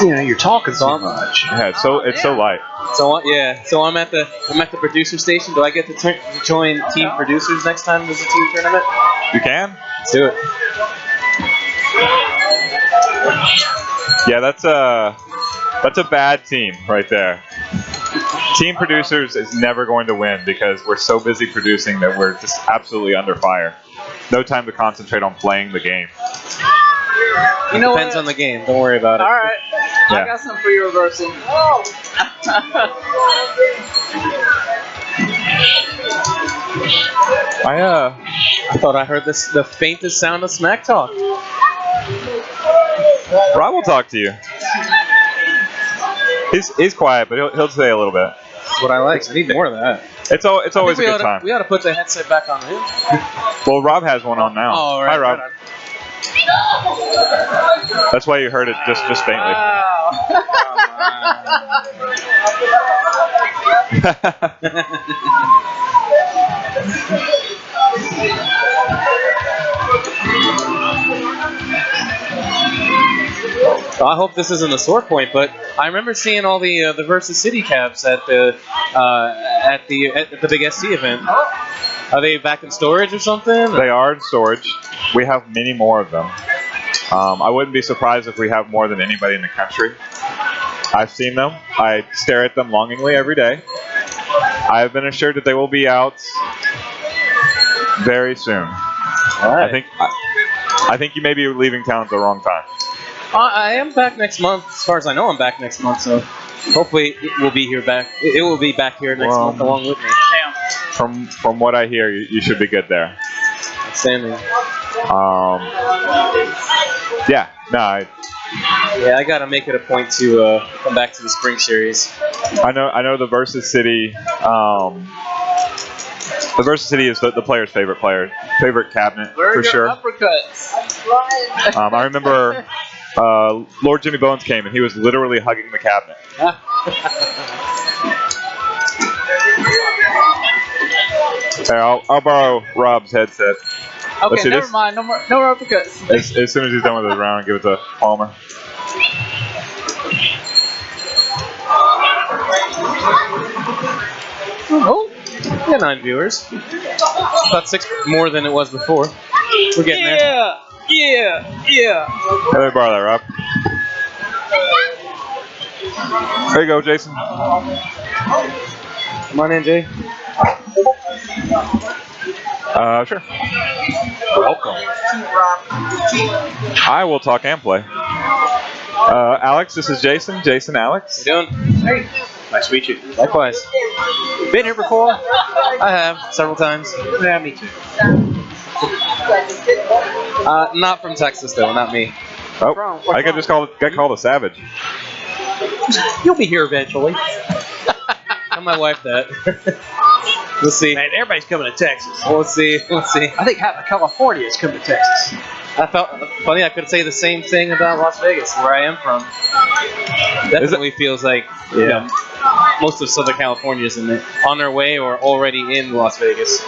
B: You know, you're talking so much.
A: Yeah, it's so light.
B: So I'm at the producer station. Do I get to join team producers next time there's a team tournament?
A: You can?
B: Let's do it.
A: Yeah, that's a bad team right there. Team producers is never going to win because we're so busy producing that we're just absolutely under fire. No time to concentrate on playing the game.
C: You know
B: Depends
C: what?
B: on the game. Don't worry about it.
C: All right.
A: Yeah.
C: I got some for you, reversing.
B: I thought I heard the faintest sound of smack talk.
A: Rob will talk to you. He's quiet, but he'll say a little bit.
B: That's what I like. I need more of that.
A: It's always a good time.
B: We ought to put the headset back on him.
A: Well, Rob has one on now.
B: Oh, right,
A: Hi, Rob.
B: right on.
A: That's why you heard it just faintly.
C: Wow.
B: I hope this isn't a sore point, but I remember seeing all the Versus City cabs at the big ST event. Are they back in storage or something?
A: They are in storage. We have many more of them. I wouldn't be surprised if we have more than anybody in the country. I've seen them. I stare at them longingly every day. I have been assured that they will be out very soon.
B: All right.
A: I think you may be leaving town at the wrong time.
B: I am back next month. As far as I know, I'm back next month. So hopefully it will be here back. It will be back here next month along with me.
C: Damn.
A: From what I hear, you should be good there.
B: Outstanding.
A: Yeah. No.
B: I gotta make it a point to come back to the spring series.
A: I know the Versus City. The Versus City is the player's favorite cabinet
C: Where are
A: for
C: your
A: sure.
C: uppercuts?
A: I remember Lord Jimmy Bones came and he was literally hugging the cabinet. Hey, I'll borrow Rob's headset. Let's see
C: never
A: this.
C: mind. No more uppercuts.
A: As soon as he's done with his round, give it to Palmer.
B: Oh, we got 9 viewers. About 6 more than it was before. We're getting there.
C: Yeah.
A: Let me borrow that, Rob. There you go, Jason.
B: Come on in, Jay.
A: Sure.
B: Welcome.
A: I will talk and play. Alex, this is Jason. Jason, Alex.
B: How you doing?
C: Hey.
B: Nice to meet you. Likewise.
C: Been here before?
B: I have, several times.
C: Yeah, me too.
B: Not from Texas, though, not me.
A: Oh, I got called a savage.
C: You'll be here eventually.
B: Tell my wife that. We'll see.
C: Man, everybody's coming to Texas.
B: We'll see.
C: I think half of California is coming to Texas.
B: I felt funny. I could say the same thing about Las Vegas, where I am from. Definitely feels like you know, most of Southern California is on their way or already in Las Vegas.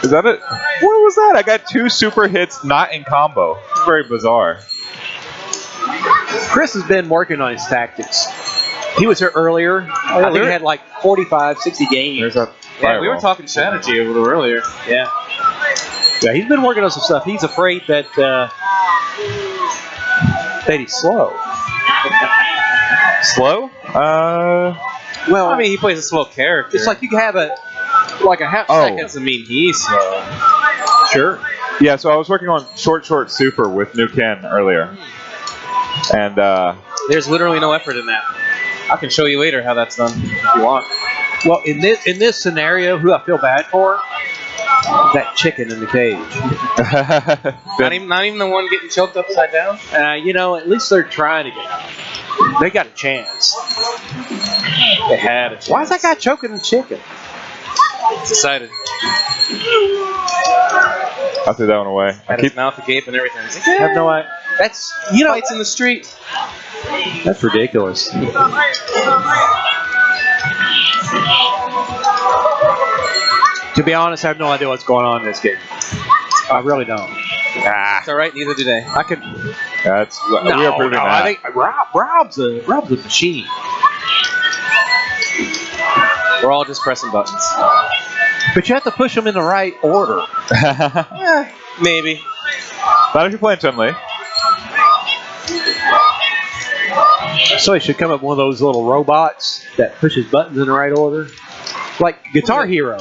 A: Is that it? What was that? I got 2 super hits not in combo. It's very bizarre.
C: Chris has been working on his tactics. He was here earlier. I think he had like 45, 60 games.
A: There's a
B: Yeah, we were talking strategy a little earlier.
C: Yeah. Yeah, he's been working on some stuff. He's afraid that he's slow.
A: Slow?
C: Well,
B: I mean, he plays a slow character.
C: it's like you can have a half
A: Oh.
C: second.
B: doesn't mean he's slow.
C: Sure.
A: Yeah, so I was working on short super with New Ken earlier. And,
B: There's literally no effort in that. I can show you later how that's done if you want.
C: Well, in this scenario, who I feel bad for, that chicken in the cage.
B: Not even the one getting choked upside down?
C: At least they're trying to get out. They got a chance.
B: They had a chance.
C: Why is that guy choking the chicken?
B: Decided.
A: I threw that one away. I
B: Had his mouth agape and everything. He's like,
C: I have no idea. That's
B: fights in the street.
C: that's ridiculous. To be honest, I have no idea what's going on in this game. I really don't.
B: It's all right. Neither do they.
C: I could.
A: we are proving that.
C: I think Rob's a machine.
B: We're all just pressing buttons.
C: But you have to push them in the right order.
B: Maybe.
A: Not if you're playing Chun-Li.
C: So he should come up with one of those little robots that pushes buttons in the right order. Like Guitar Hero.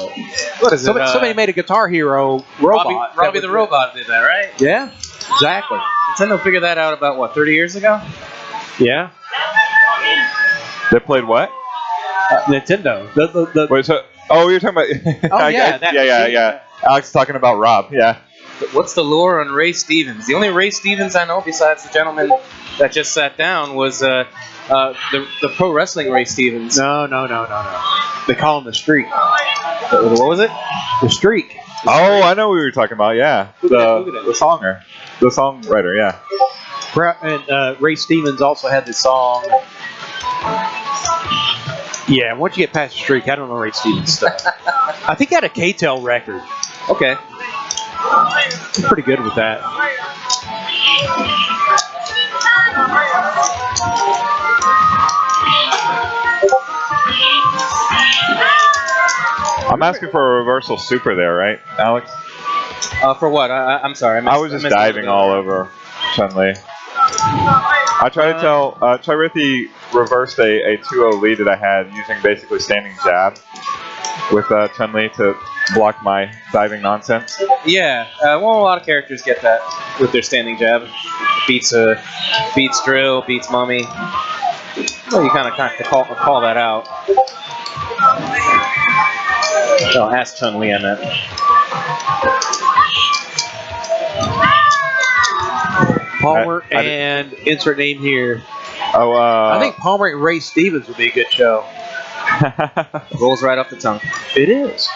B: What is it?
C: Somebody made a Guitar Hero robot.
B: Robbie the Robot did that, right?
C: Yeah, exactly.
B: Nintendo figured that out about, what, 30 years ago?
C: Yeah.
A: They played what?
C: Nintendo.
A: Wait, so, you're talking about...
C: Oh, yeah.
A: Yeah. Alex is talking about Rob, yeah.
B: What's the lure on Ray Stevens? The only Ray Stevens I know besides the gentleman that just sat down was the pro wrestling Ray Stevens.
C: No. They call him the Streak.
B: What was it?
C: The Streak.
A: Oh, I know what we were talking about, yeah.
B: Look at it.
A: The songer. The songwriter, yeah.
C: And Ray Stevens also had this song. Yeah, once you get past the Streak, I don't know Ray Stevens stuff. I think he had a K-Tel record.
B: Okay.
C: I'm pretty good with that.
A: I'm asking for a reversal super there, right, Alex?
B: For what? I'm sorry.
A: I was just diving all over Chun-Li. I tried to tell Charithi reversed a 2-0 lead that I had using basically standing jab with Chun-Li to block my diving nonsense.
B: Yeah. A lot of characters get that with their standing jab. Beats drill, beats mummy. Well, you kind of call that out. Oh, ask Chun-Li on that.
C: Palmer and insert name here.
A: Oh,
C: I think Palmer and Ray Stevens would be a good show.
B: Rolls right off the tongue.
C: It is.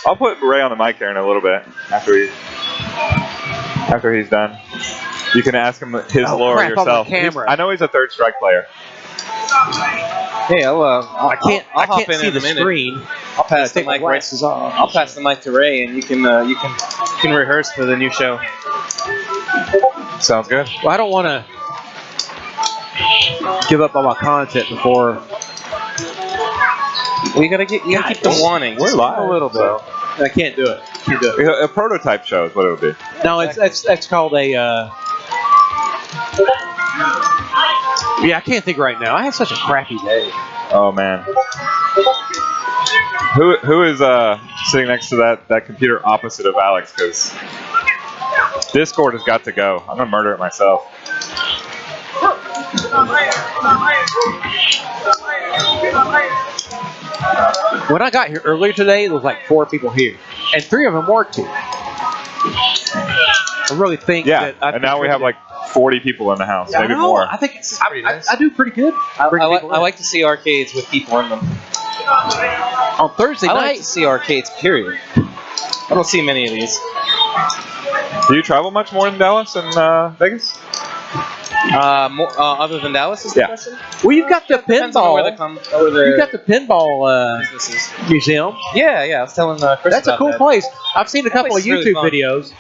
A: I'll put Ray on the mic there in a little bit after he's done. You can ask him his lore
C: crap, on the
A: yourself.
C: camera.
A: I know he's a third strike player.
B: Hey,
D: I can't
B: hop in
D: see
B: in
D: the
B: a minute.
D: screen.
B: I'll pass the
D: Take my
B: mic right.
D: glasses off.
B: I'll pass the mic to Ray, and you can rehearse for the new show.
A: Sounds good.
D: Well, I don't want to give up on my content before.
B: Well, you gotta keep them wanting.
A: We're live
B: a little bit.
A: so-
D: I can't do it. Can't do it.
A: A prototype show is what it would be.
D: No, that's called a. Yeah, I can't think right now. I had such a crappy day.
A: Oh man. Who is sitting next to that computer opposite of Alex? Because Discord has got to go. I'm gonna murder it myself.
D: When I got here earlier today, there was like 4 people here, and 3 of them worked here. I really think
A: Yeah,
D: that
A: and now we have like 40 people in the house,
D: Yeah,
A: maybe
D: I know.
A: more.
D: I think it's
B: pretty nice.
D: I do pretty good.
B: I
D: Bringing people in.
B: like to see arcades with people in them.
D: On Thursday
B: I
D: night.
B: like to see arcades, period. I don't see many of these.
A: Do you travel much more in Dallas and Vegas?
B: More, other than Dallas is the
A: Yeah.
B: question?
D: Well, you've got the
B: Depends on
D: pinball.
B: where they come. Where
D: You've
B: the
D: got the pinball
B: businesses.
D: museum.
B: Yeah, I was telling Chris
D: That's a
B: about
D: cool
B: that.
D: place. I've seen a couple of
B: place is really
D: YouTube
B: fun.
D: videos,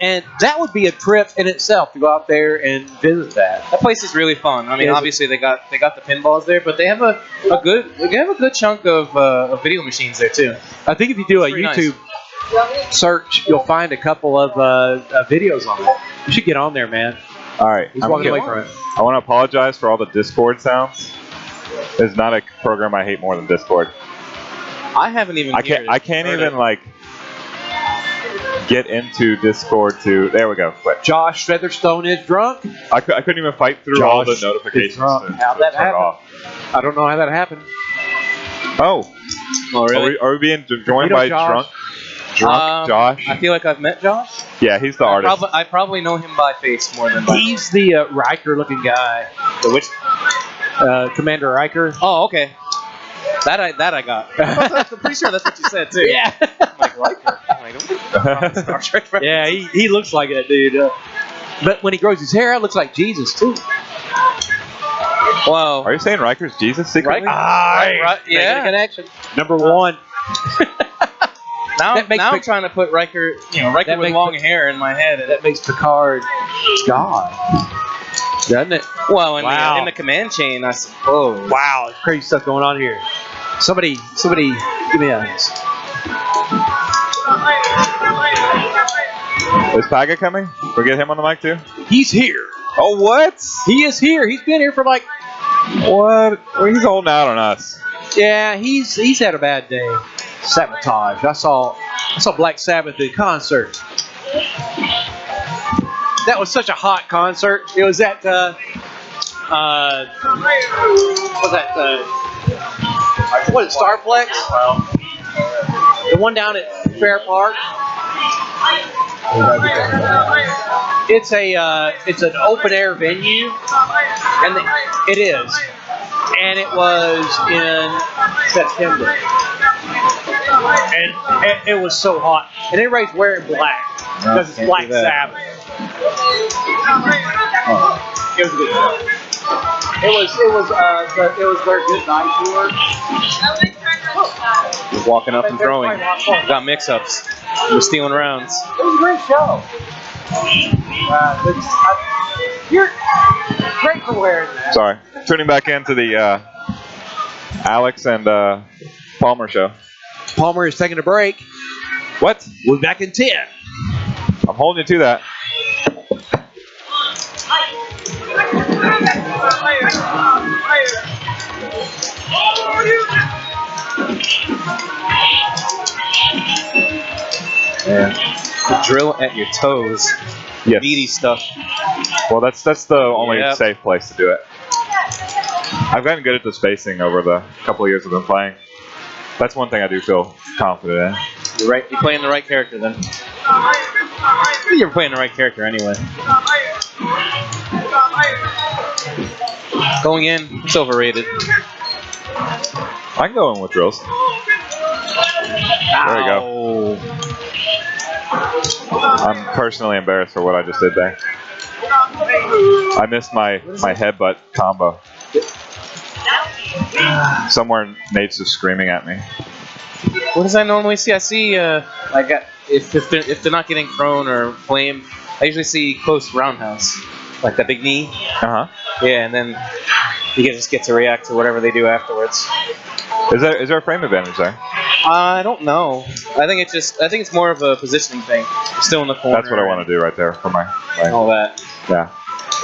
D: and that would be a trip in itself to go out there and visit that.
B: That place is really fun. I mean,
D: Is it?
B: obviously they got the pinballs there, but they have a good chunk of video machines there too.
D: I think if you do a
B: It's pretty
D: YouTube search, you'll find a couple of videos on it. You should get on there, man.
A: All right.
D: He's
A: I'm
D: walking
A: gonna-
D: away from it.
A: I want to apologize for all the Discord sounds. There's not a program I hate more than Discord.
B: I haven't even.
A: I can't even like get into Discord to. There we go. Quit.
D: Josh Featherstone is drunk.
A: I couldn't even fight through all the
D: Josh
A: notifications.
D: is drunk.
A: to
D: How'd that
A: turn it
D: happen?
A: off.
D: I don't know how that happened.
A: Oh,
B: Oh, really?
A: are we being joined
D: You know
A: by
D: Josh?
A: drunk Josh?
B: I feel like I've met Josh.
A: Yeah, he's the artist.
B: I probably know him by face more than by.
D: He's the Riker-looking guy.
B: The which?
D: Commander Riker.
B: Oh, okay. That I got. I'm pretty sure that's what you said too.
D: Yeah.
B: I'm like, Riker. I'm like, Star Trek reference.
D: Yeah, he looks like that dude. But when he grows his hair out, it looks like Jesus too.
B: Wow.
A: Are you saying Riker's Jesus secretly?
B: Right,
D: Making a
B: yeah.
D: connection. Number one.
B: Now
D: That makes
B: I'm
D: Pic-
B: trying to put Riker, Riker
D: That
B: with
D: makes
B: long
D: Pic-
B: hair in my head.
D: That makes Picard God, doesn't it?
B: Well, in,
D: Wow.
B: in the command chain, I suppose.
D: Wow, there's crazy stuff going on here. Somebody, give me a.
A: Is Paga coming? We get him on the mic too.
D: He's here.
A: Oh, what?
D: He is here. He's been here for like.
A: What? Well, he's holding out on us.
D: Yeah, he's had a bad day. Sabotage. I saw Black Sabbath at a concert. That was such a hot concert. It was at what was that? What is Starplex? The one down at Fair Park. It's an open air venue, and it is, and it was in September, and it was so hot, and everybody's wearing black because it's
B: can't
D: Black
B: do that.
D: Sabbath. It was a good show. It was their good night tour.
B: Just walking up and throwing. Got mix-ups. We're stealing rounds.
D: It was a great show. You're great for wearing that.
A: Sorry. Tuning back into the Alex and Palmer show.
D: Palmer is taking a break.
A: What?
D: We'll be back in 10.
A: I'm holding you to that.
B: Yeah. Drill at your toes.
A: Yes.
B: Meaty stuff.
A: Well, that's the only
B: Yep.
A: safe place to do it. I've gotten good at the spacing over the couple of years I've been playing. That's one thing I do feel confident in.
B: You're playing the right character then. You're playing the right character anyway. Going in, it's overrated.
A: I can go in with drills. There you go. I'm personally embarrassed for what I just did there. I missed my headbutt combo. Somewhere Nate's just screaming at me.
B: What does I normally see? I see if they're not getting thrown or flamed, I usually see close roundhouse, like the big knee.
A: Uh huh.
B: Yeah, and then you just get to react to whatever they do afterwards.
A: Is there a frame advantage there?
B: I don't know. I think it's more of a positioning thing. You're still in the corner.
A: That's what I want to do right there for my
B: all that.
A: Yeah.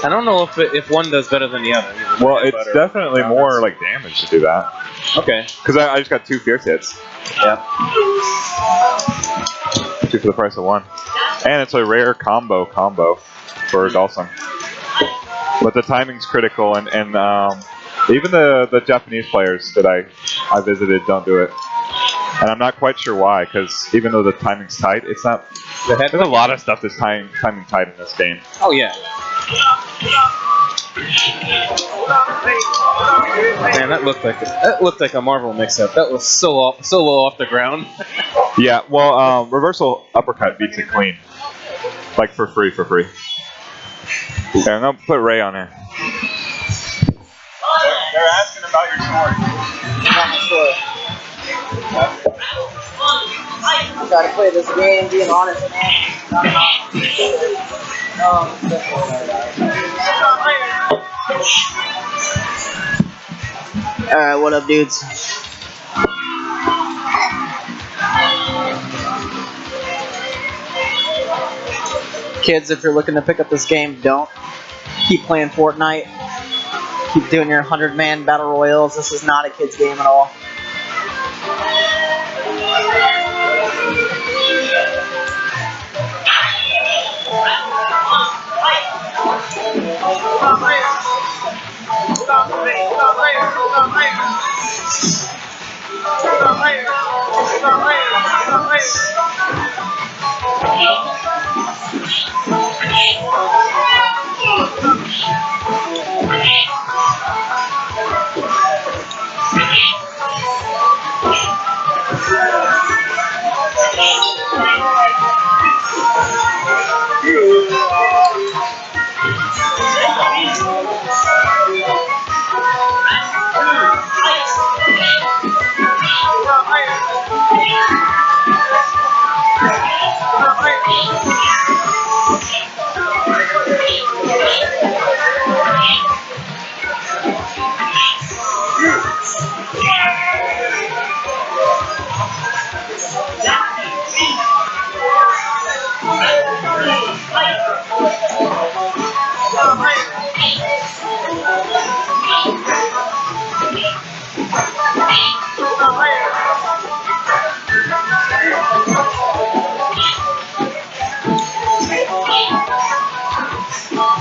B: I don't know if one does better than the other.
A: Well, it's definitely more like damage to do that.
B: Okay.
A: Because I just got 2 fierce hits.
B: Yeah.
A: 2 for the price of 1. And it's a rare combo for Dawson. But the timing's critical, and even the Japanese players that I visited don't do it. And I'm not quite sure why, because even though the timing's tight, it's not. There's a lot of stuff that's timing tight in this game.
B: Oh yeah. Man, that looked like a Marvel mix-up. That was so low off the ground.
A: Yeah, well, reversal uppercut beats it clean, like for free. Okay, I'm gonna put Ray on here. They're asking about your story.
C: Not my story. Try to play this game, being honest. Alright, what up, dudes? Kids, if you're looking to pick up this game, don't. Keep playing Fortnite. Keep doing your 100-man battle royals. This is not a kid's game at all.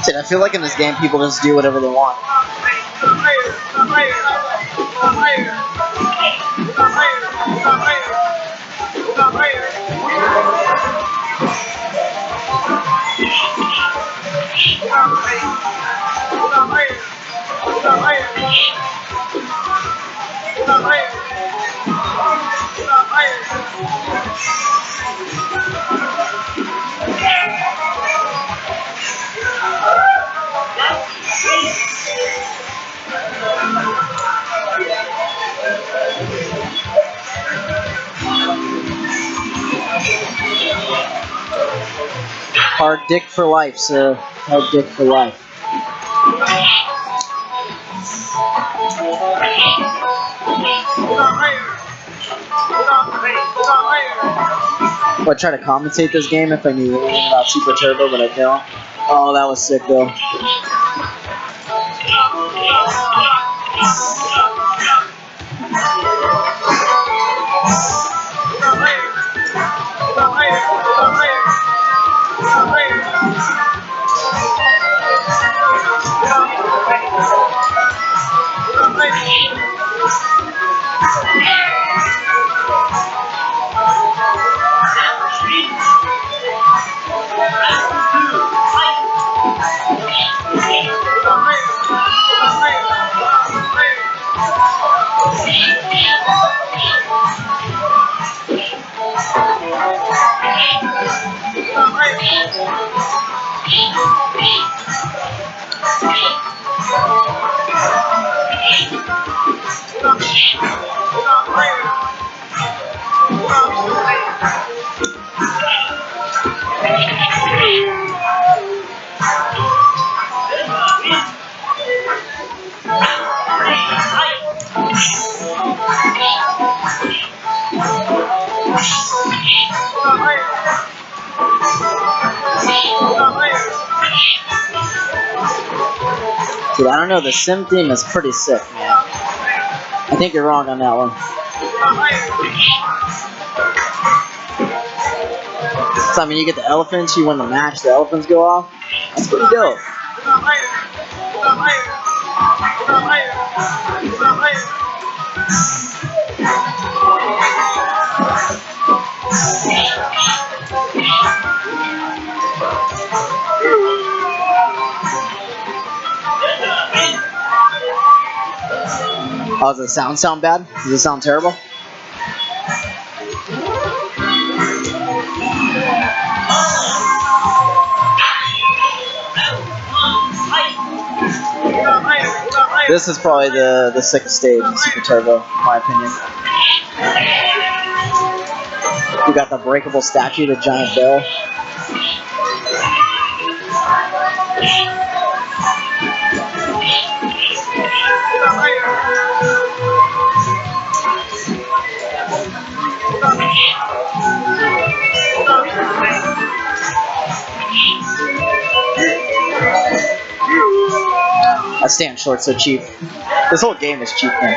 C: I feel like in this game, people just do whatever they want. Hard dick for life, sir. Hard dick for life. Would I try to commentate this game if I knew anything about Super Turbo, but I don't? Oh, that was sick, though.
E: don't know. The sim theme is pretty sick, man. I think you're wrong on that one. So, I mean, you get the elephants, you win the match, the elephants go off. That's pretty dope. Oh, does the sound bad? Does it sound terrible? This is probably the sickest stage in Super Turbo, in my opinion. We got the breakable statue, the giant bell. I stand short so cheap. This whole game is cheap, man.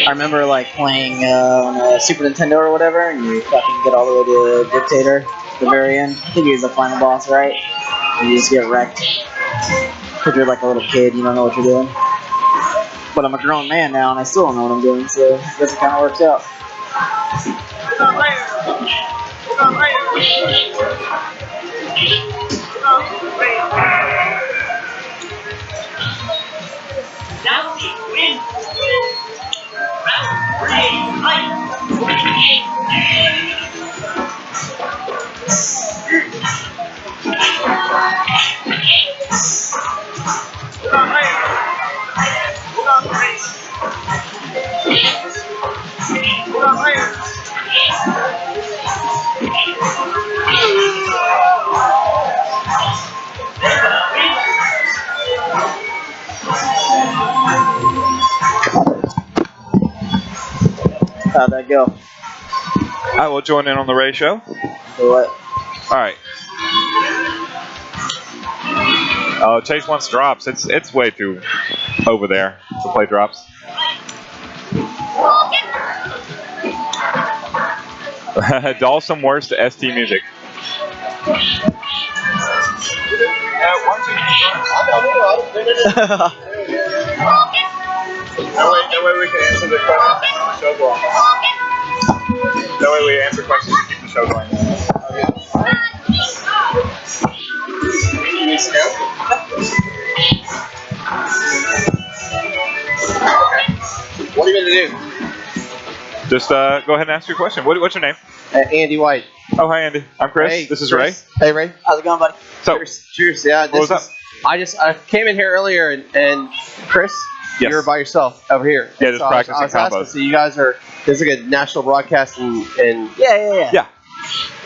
E: I remember like playing on a Super Nintendo or whatever, and you fucking get all the way to Dictator at the very end. I think he's the final boss, right? And you just get wrecked. Because you're like a little kid, you don't know what you're doing. But I'm a grown man now, and I still don't know what I'm doing, so I guess it kind of works out.
F: Now he wins. Round 3, fight.
E: How'd that go?
A: I will join in on the Ray show.
E: Do what?
A: All right. Oh, Chase wants drops. It's way too over there to play drops. Dawson worst ST music.
G: That way we can answer the questions and keep the show going. That way we answer questions and keep the show going.
B: What are you going to do?
A: Just go ahead and ask your question. What's your name?
B: Andy White.
A: Oh, hi, Andy. I'm Chris.
B: Hey,
A: this is
B: Chris.
A: Ray.
B: Hey, Ray.
E: How's it going, buddy?
A: So,
B: Cheers. Yeah,
A: what was up?
B: I came in here earlier and Chris,
A: Yes.
B: you were by yourself over here.
A: Yeah,
B: And
A: just practicing
B: I was asking,
A: combos.
B: so you guys are, this is like a national broadcast and
E: Yeah.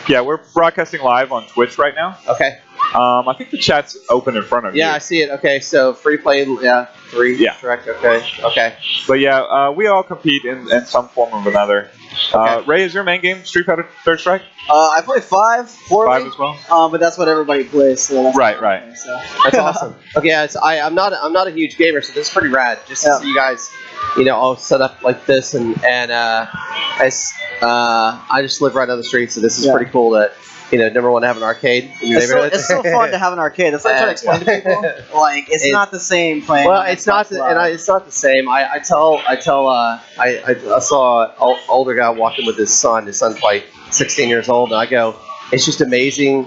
A: Yeah, we're broadcasting live on Twitch right now.
B: okay.
A: I think the chat's open in front of you.
B: Yeah, I see it. Okay, so free play, yeah, 3.
A: Yeah.
B: Correct. Okay.
A: But yeah, we all compete in some form or another.
B: Okay.
A: Ray, is your main game Street Fighter Third Strike?
E: I play 5, 4.
A: 5 as well?
E: But that's what everybody plays. So that's
A: Right.
E: So.
B: That's awesome. Okay, yeah, I'm not a huge gamer, so this is pretty rad. Just to see you guys, all set up like this, and I just live right down the street, so this is pretty cool that number one, to have an arcade in your neighborhood.
E: It's so fun to have an arcade. That's what I try to explain to people. Like, it's not the same playing.
B: Well, it's not, it's not the same. I saw an older guy walking with his son. His son's like 16 years old, and I go, it's just amazing.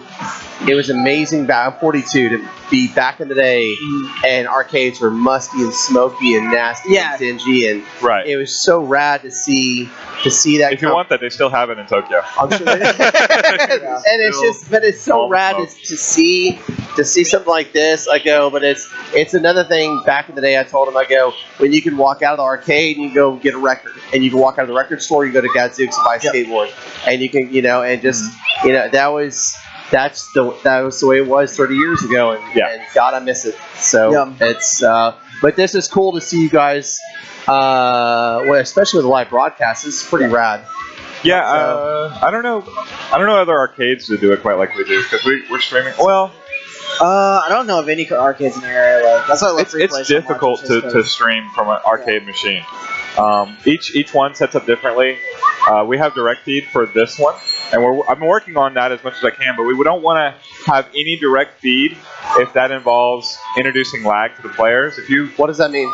B: It was amazing. I'm 42 to be back in the day, and arcades were musty and smoky and nasty and dingy, and
A: Right.
B: it was so rad to see that.
A: If you want that, they still have it in Tokyo.
B: I'm sure they and it's so rad to see something like this. I go, but it's another thing. Back in the day, I told him, I go, when you can walk out of the arcade and you go get a record, and you can walk out of the record store, you go to Gadzooks and buy a skateboard, and you can, and just, that was the way it was 30 years ago, and God, I miss it. So it's, but this is cool to see you guys. Especially with the live broadcast, this is pretty rad.
A: Yeah, I don't know other arcades that do it quite like we do, because we're streaming. Well,
E: I don't know of any arcades in the area. Like, that's why I love free play
A: It's
E: so much,
A: difficult
E: just 'cause-
A: to stream from an arcade machine. Each one sets up differently. We have direct feed for this one, and I'm working on that as much as I can. But we don't want to have any direct feed if that involves introducing lag to the players. If you
H: What does that mean?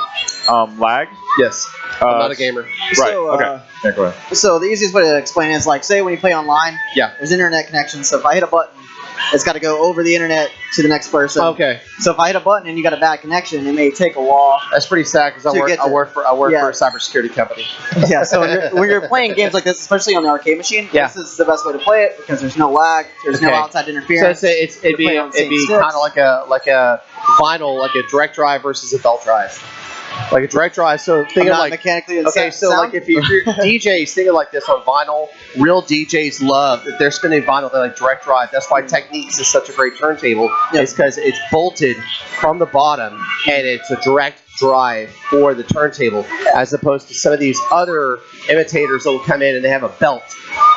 A: lag,
H: Yes. I'm not a gamer.
A: right?
E: So,
A: Okay. Yeah, go ahead.
E: So the easiest way to explain it is like, say when you play online,
H: Yeah.
E: there's internet connection. So if I hit a button, it's got to go over the internet to the next person.
H: Okay.
E: So if I hit a button and you got a bad connection, it may take a while.
H: That's pretty sad because
E: To get
H: I
E: to-
H: work for
E: Yeah.
H: a cybersecurity company.
E: Yeah. So when you're playing games like this, especially on the arcade machine,
H: Yeah.
E: this is the best way to play it because there's no lag, there's no
H: Okay.
E: outside
H: So
E: interference.
H: it'd
E: You're playing on the same sticks.
H: kind of like a vinyl, like a direct drive versus a belt drive. Like a direct drive. So
E: I'm
H: think of
E: not
H: like
E: mechanically
H: okay, so
E: sound.
H: like if you're DJs thinking like this on vinyl, real DJs love if they're spinning vinyl, they like direct drive. That's why Techniques is such a great turntable.
E: Yeah.
H: It's because it's bolted from the bottom and it's a direct drive for the turntable, as opposed to some of these other imitators that will come in and they have a belt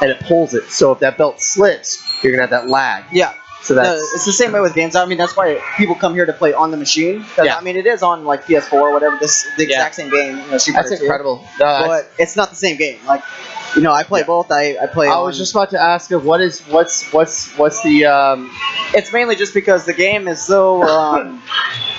H: and it pulls it. So if that belt slips, you're gonna have that lag.
E: Yeah.
H: So
E: No,
H: that's
E: it's the same way with games. I mean, that's why people come here to play on the machine. 'Cause,
H: Yeah.
E: I mean, it is on like PS4 or whatever. The
H: Yeah.
E: exact same game. You know, Super
H: that's
E: 2.
H: incredible. No, that's-
E: But it's not the same game. Like, you know, I play
H: Yeah.
E: both. I play.
H: I
E: on-
H: was just about to ask him what's the
E: It's mainly just because the game is so.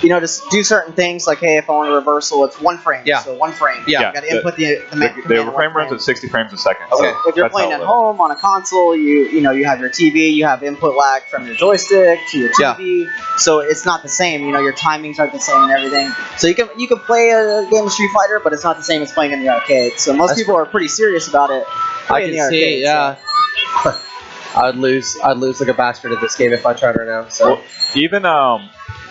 E: You know, just do certain things. Like, hey, if I want a reversal, it's one frame.
H: Yeah.
E: So one frame.
H: Yeah.
E: You got to input the
A: The frame runs at 60 frames a second.
E: So
A: So
E: if you're
A: that's
E: playing
A: how
E: at
A: it
E: home on a console, you know you have your TV, you have input lag from your joystick to your TV, so it's not the same. You know your timings aren't the same and everything. So you can play a game of Street Fighter, but it's not the same as playing in the arcade. So most people are pretty serious about it.
H: I
E: playing in
H: can
E: the
H: see,
E: arcade,
H: yeah. I'd lose like a bastard at this game if I tried right now. So
A: Well, even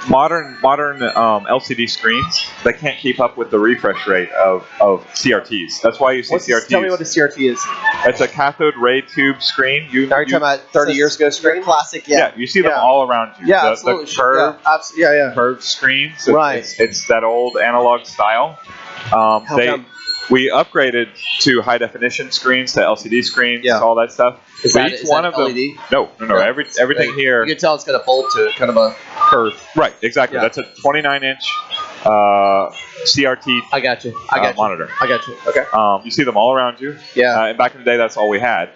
A: modern LCD screens, they can't keep up with the refresh rate of CRTs. That's why you see CRTs.
H: tell me what a CRT is.
A: It's a cathode ray tube screen.
H: Are you talking about 30 years ago
E: Your
H: screen?
E: classic,
A: Yeah, you see them
H: Yeah.
A: all around you.
H: Yeah,
A: the
H: absolutely.
A: curved,
H: Yeah.
A: curved screens.
H: Right.
A: It's that old analog style.
H: How come?
A: We upgraded to high definition screens, to LCD screens,
H: Yeah.
A: all that stuff.
H: Is
A: But
H: that,
A: each
H: is
A: one
H: that
A: of them.
H: LED?
A: No. Everything here.
H: You can tell it's got a bolt to it, kind of a curve.
A: Right, exactly.
H: Yeah.
A: That's a 29-inch CRT
H: I got you. I got you.
A: monitor.
H: I got you. Okay.
A: You see them all around you.
H: Yeah.
A: And back in the day, that's all we had.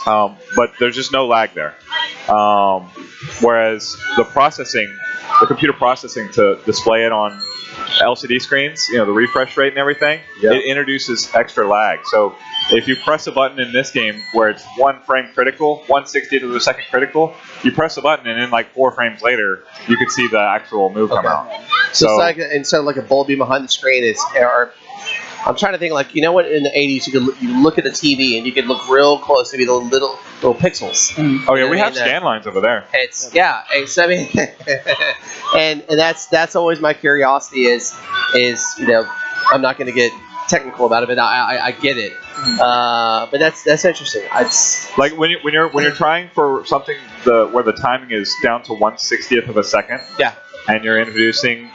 A: But there's just no lag there. Whereas the computer processing to display it on LCD screens, you know, the refresh rate and everything,
H: Yeah.
A: it introduces extra lag. So if you press a button in this game where it's 1 frame critical, 1/60th of a second critical, you press a button and then like 4 frames later, you can see the actual move come
H: Okay.
A: out.
H: So
A: So
H: it's like instead of like a bulb beam behind the screen, I'm trying to think like, you know what, in the 80s you look at the TV and you could look real close, maybe the little pixels.
A: oh yeah, we
H: I
A: have
H: mean,
A: scan lines over there.
H: It's I mean, and that's always my curiosity is you know, I'm not going to get technical about it, but I get it. But that's interesting.
A: Like when you're trying for something where the timing is down to 1/60th of a second.
H: Yeah.
A: And you're introducing,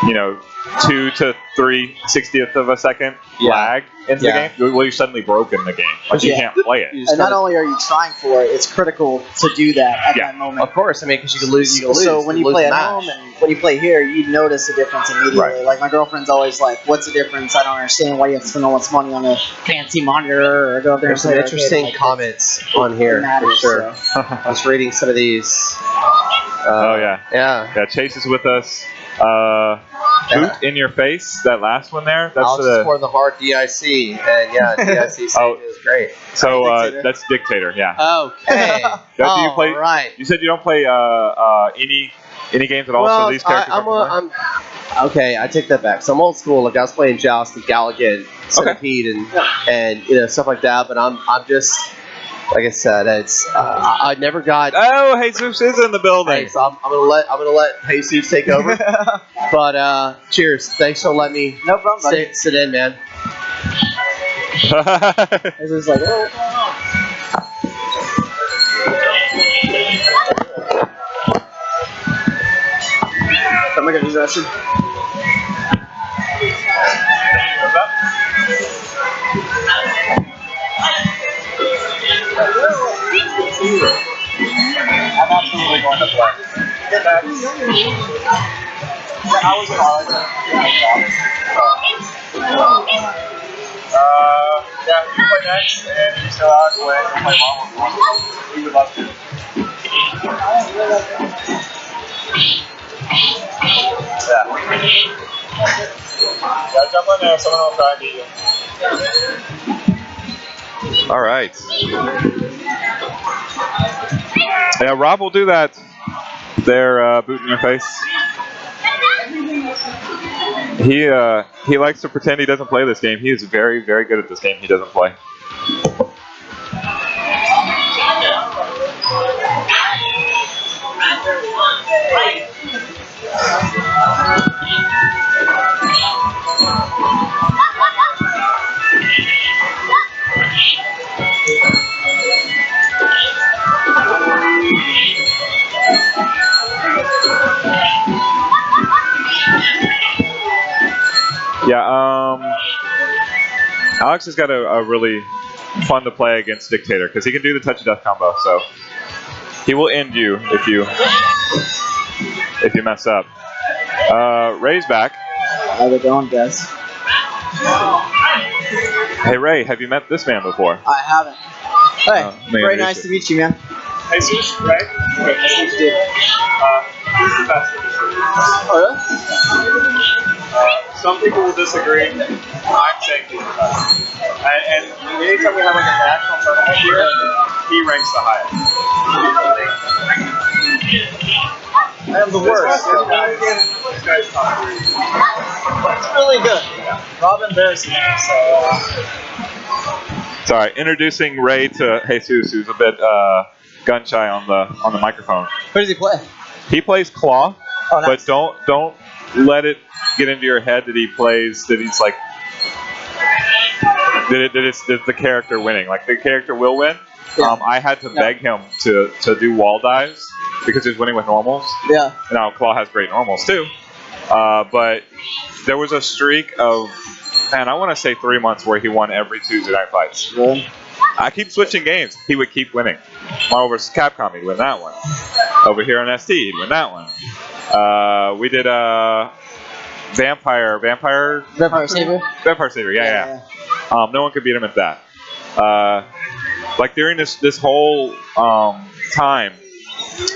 A: you know, 2 to 3/60th of a second lag into
H: Yeah.
A: the game. Well, you're suddenly broken the game. Like you
E: Yeah.
A: can't play it.
H: You just
E: And not
H: gotta-
E: only are you trying for it, it's critical to do that at
A: Yeah.
E: that moment.
H: of course, I mean, because you can lose.
E: So when you
H: lose
E: play
H: the
E: at
H: match.
E: home and when you play here, you notice the difference immediately.
A: Right.
E: Like my girlfriend's always like, "What's the difference? I don't understand why you have to spend all this money on a fancy monitor or go up there."
H: There's some
E: and play
H: interesting
E: arcade." Like,
H: comments on here
E: it matters,
H: for sure.
E: so.
H: I was reading some of these.
A: Oh yeah.
H: Yeah.
A: Yeah, Chase is with us. Boot in your face. That last one there. That's
H: Alex is for the hard DIC, and yeah, DIC
A: Oh.
H: is great.
A: so
E: Dictator.
A: that's Dictator. Yeah.
H: Okay.
A: Do you play?
H: Right.
A: You said you don't play any games at all. So these characters. are familiar?
H: Okay, I take that back. So I'm old school. Like I was playing Joust and Gallagher, Centipede, and you know stuff like that. But I'm just like I said, it's I never got.
A: Oh, Jesus is in the building.
H: Hey, so I'm gonna let Jesus take over. But cheers. Thanks for letting me
E: No problem, buddy.
H: sit in, man.
E: It's just like, oh, what's going on? I'm gonna get distracted.
G: I'm absolutely going to play. I was in college. Yeah, you play next, and you still out away and play Marvel. We would love to. Yeah, jump on there. Someone will try and beat you.
A: All right. Yeah, Rob will do that. They're booting your face. He likes to pretend he doesn't play this game. He is very, very good at this game he doesn't play. Yeah, Alex has got a really fun to play against Dictator because he can do the touch of death combo, so he will end you if you mess up. Ray's back.
E: How's it going, guys?
A: Hey Ray, have you met this man before?
E: I haven't. Hey, very nice to meet you, man.
G: Hey, Zeus, right?
E: Nice to meet you.
G: He's the best in the series.
E: Oh, really?
G: Some people will disagree. I'm saying he's the best. And anytime we have like a national tournament here, he ranks the highest.
E: I am the worst.
G: This guy's top 3.
E: It's really good. Rob embarrassing me, so...
A: Sorry, introducing Ray to Jesus, who's a bit gun shy on the microphone.
E: Who does he play?
A: He plays Claw,
E: Oh, nice.
A: but don't let it get into your head that he's like that it's the character winning. Like the character will win.
E: Yeah.
A: I had to beg him to do wall dives because he was winning with normals.
E: Yeah.
A: Now Claw has great normals too, but there was a streak of, man, I want to say 3 months where he won every Tuesday night fights.
E: Really?
A: I keep switching games. He would keep winning. Marvel vs. Capcom, he'd win that one. Over here on ST, he'd win that one. We did Vampire
E: Saber?
A: Vampire Saber, yeah. No one could beat him at that. Like during this whole time,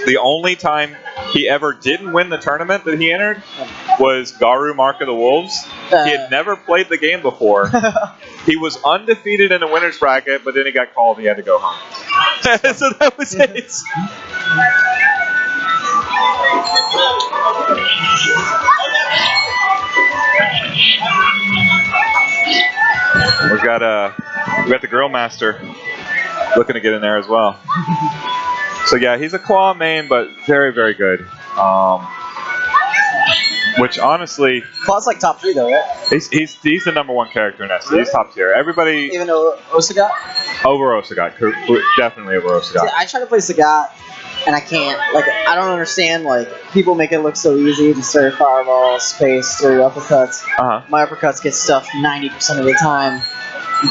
A: the only time he ever didn't win the tournament that he entered was Garu Mark of the Wolves. He had never played the game before. He was undefeated in the winner's bracket, but then he got called and he had to go home. So that was it. We got the Grill Master looking to get in there as well. So yeah, he's a Claw main, but very, very good. Which honestly,
E: Claw's like top 3 though, right?
A: he's the #1 character in SC. He's top tier. Everybody
E: Even though Osagat?
A: over Osagat, definitely over Osagat.
E: See, I try to play Sagat, and I can't. Like, I don't understand. Like, people make it look so easy to serve fireball, space, through uppercuts. My uppercuts get stuffed 90% of the time.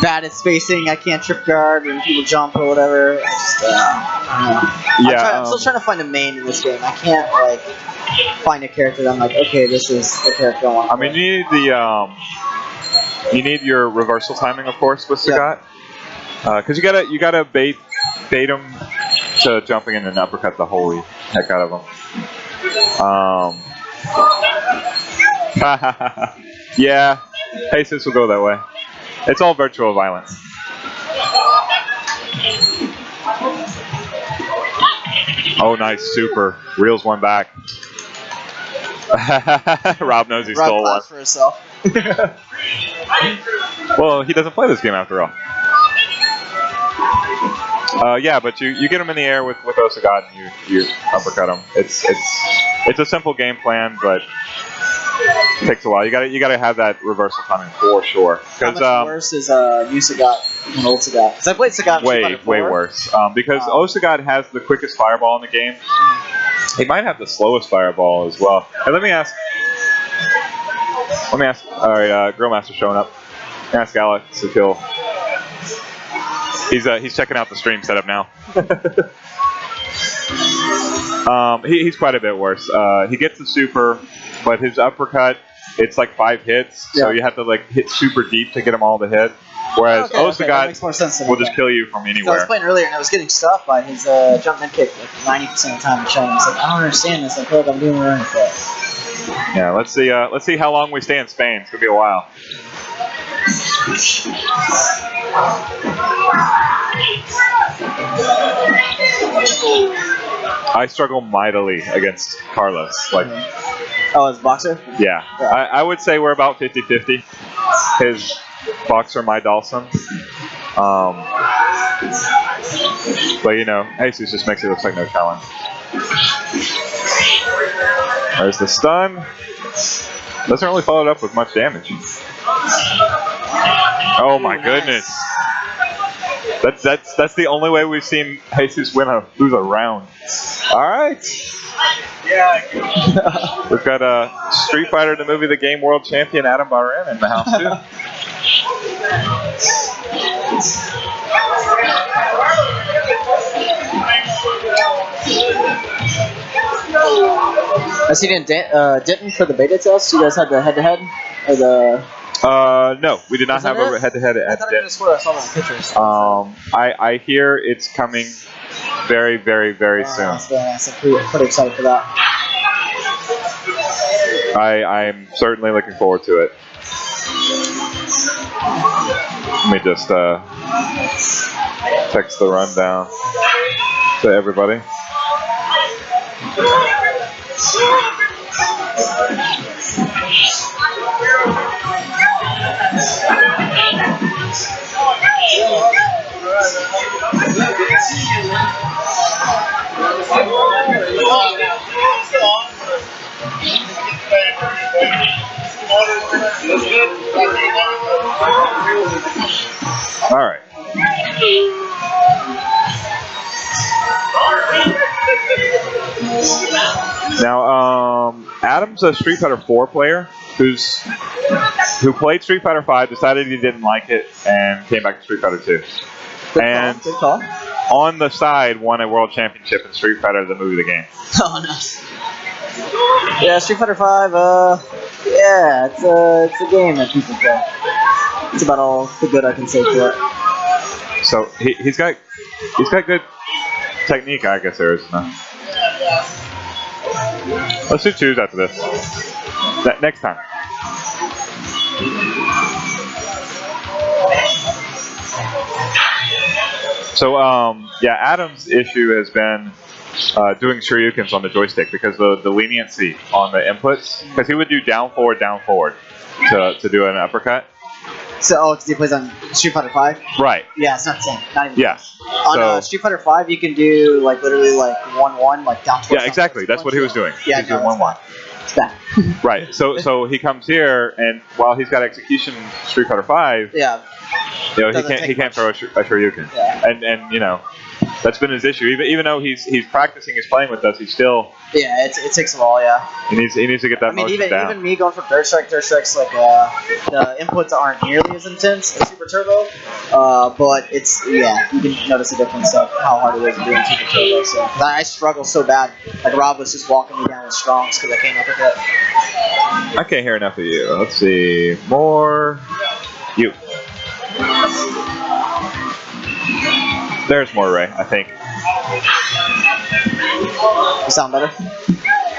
E: Bad at spacing. I can't trip guard when people jump or whatever. I just, I don't know. I'm still trying to find a main in this game. I can't like find a character that I'm like, okay, this is the character I want.
A: I mean, you need your reversal timing, of course, with Sagat, because you gotta bait him to jumping in and uppercut the holy heck out of him. Yeah, Jesus will go that way. It's all virtual violence. Oh, nice, super. Reels one back. Rob knows he stole one.
E: For himself.
A: Well, he doesn't play this game after all. Yeah, but you get him in the air with Osagat and you uppercut him. It's a simple game plan, but it takes a while. You gotta have that reversal timing for sure.
E: How much worse is you Sagat than old Sagat? Because I played Sagat.
A: Way worse. Because Osagat has the quickest fireball in the game. He might have the slowest fireball as well. And let me ask. All right, Grillmaster showing up. Ask Alex if he'll. He's checking out the stream setup now. He's quite a bit worse. He gets the super, but his uppercut, it's like 5 hits, so
E: Yeah.
A: you have to like hit super deep to get them all to hit. Whereas
E: that
A: Osagat
E: makes more sense to me.
A: will just kill you from
E: So I was
A: anywhere.
E: playing earlier and I was getting stuffed by his jump mid kick like 90% of the time. I was like, I don't understand this. I feel like I'm doing it right. But
A: Yeah, let's see how long we stay in Spain. It's gonna be a while. I struggle mightily against Carlos. Like,
E: oh, as a boxer?
A: yeah, I would say we're about 50-50. His boxer, my Dawson. But you know, Jesus just makes it look like no challenge. There's the stun. Doesn't really follow it up with much damage. Oh my goodness. That's the only way we've seen Jesus lose a round. All right. We've got a Street Fighter the movie, the game world champion Adam Bahrain in the house too.
E: I see you didn't Denton for the beta test. You guys had the head-to-head or the?
A: No, we did not have a head-to-head
E: I
A: at
E: thought I
A: Denton.
E: could have swore I saw that in pictures.
A: I hear it's coming very, very, very soon.
E: So I'm pretty excited for that.
A: I'm certainly looking forward to it. Let me just text the rundown to everybody. All right. Now, Adam's a Street Fighter 4 player who played Street Fighter 5, decided he didn't like it, and came back to Street Fighter 2. And
E: Good call.
A: on the side, won a world championship in Street Fighter, the movie, the game.
E: Oh, nice. Yeah, Street Fighter 5. Yeah, it's a game that people play. It's about all the good I can say for it.
A: So he's got good technique, I guess there is. No? Let's do 2s after this. Next time. So yeah, Adam's issue has been doing Shoryukens on the joystick because the leniency on the inputs. Because he would do down forward to do an uppercut.
E: So, because he plays on Street Fighter 5?
A: Right.
E: Yeah, it's not the same. Not even.
A: Yeah.
E: On Street Fighter 5, you can do like literally like 1-1, like down towards.
A: Yeah, exactly. That's what he was doing.
E: Yeah,
A: he was doing 1-1.
E: It's bad.
A: Right. So he comes here, and while he's got execution Street Fighter 5,
E: Yeah.
A: you know,
E: Doesn't
A: he
E: take
A: can't throw a Shoryuken.
E: Yeah.
A: And you know, that's been his issue. Even though he's practicing, he's playing with us, he's still
E: Yeah, it takes a while. Yeah.
A: he needs to get that
E: I mean,
A: motion down.
E: even me going from Dirt Strike's like the inputs aren't nearly as intense as Super Turbo, but it's you can notice a difference of how hard it is doing Super Turbo. So 'cause I struggle so bad. Like Rob was just walking me down with Strongs because I came up with it.
A: I can't hear enough of you. Let's see more. You. There's more Ray, I think.
E: You sound better.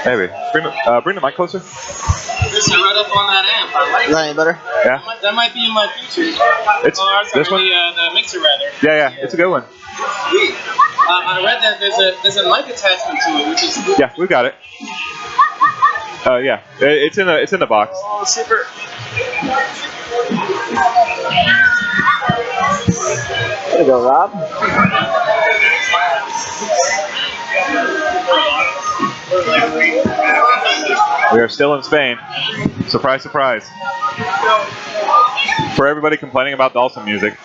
A: Maybe. Bring the mic closer.
C: This is right up on that amp. I like
E: Is that any better?
A: Yeah.
C: That might be in my future.
A: It's this one.
C: The mixer rather.
A: Yeah, it's a good one.
C: Sweet. I read that there's a mic attachment to it, which is cool.
A: Yeah, we got it. Yeah, it's in the box.
C: Oh, super.
E: There you go, Rob.
A: We are still in Spain. Surprise, surprise. For everybody complaining about Dawson music,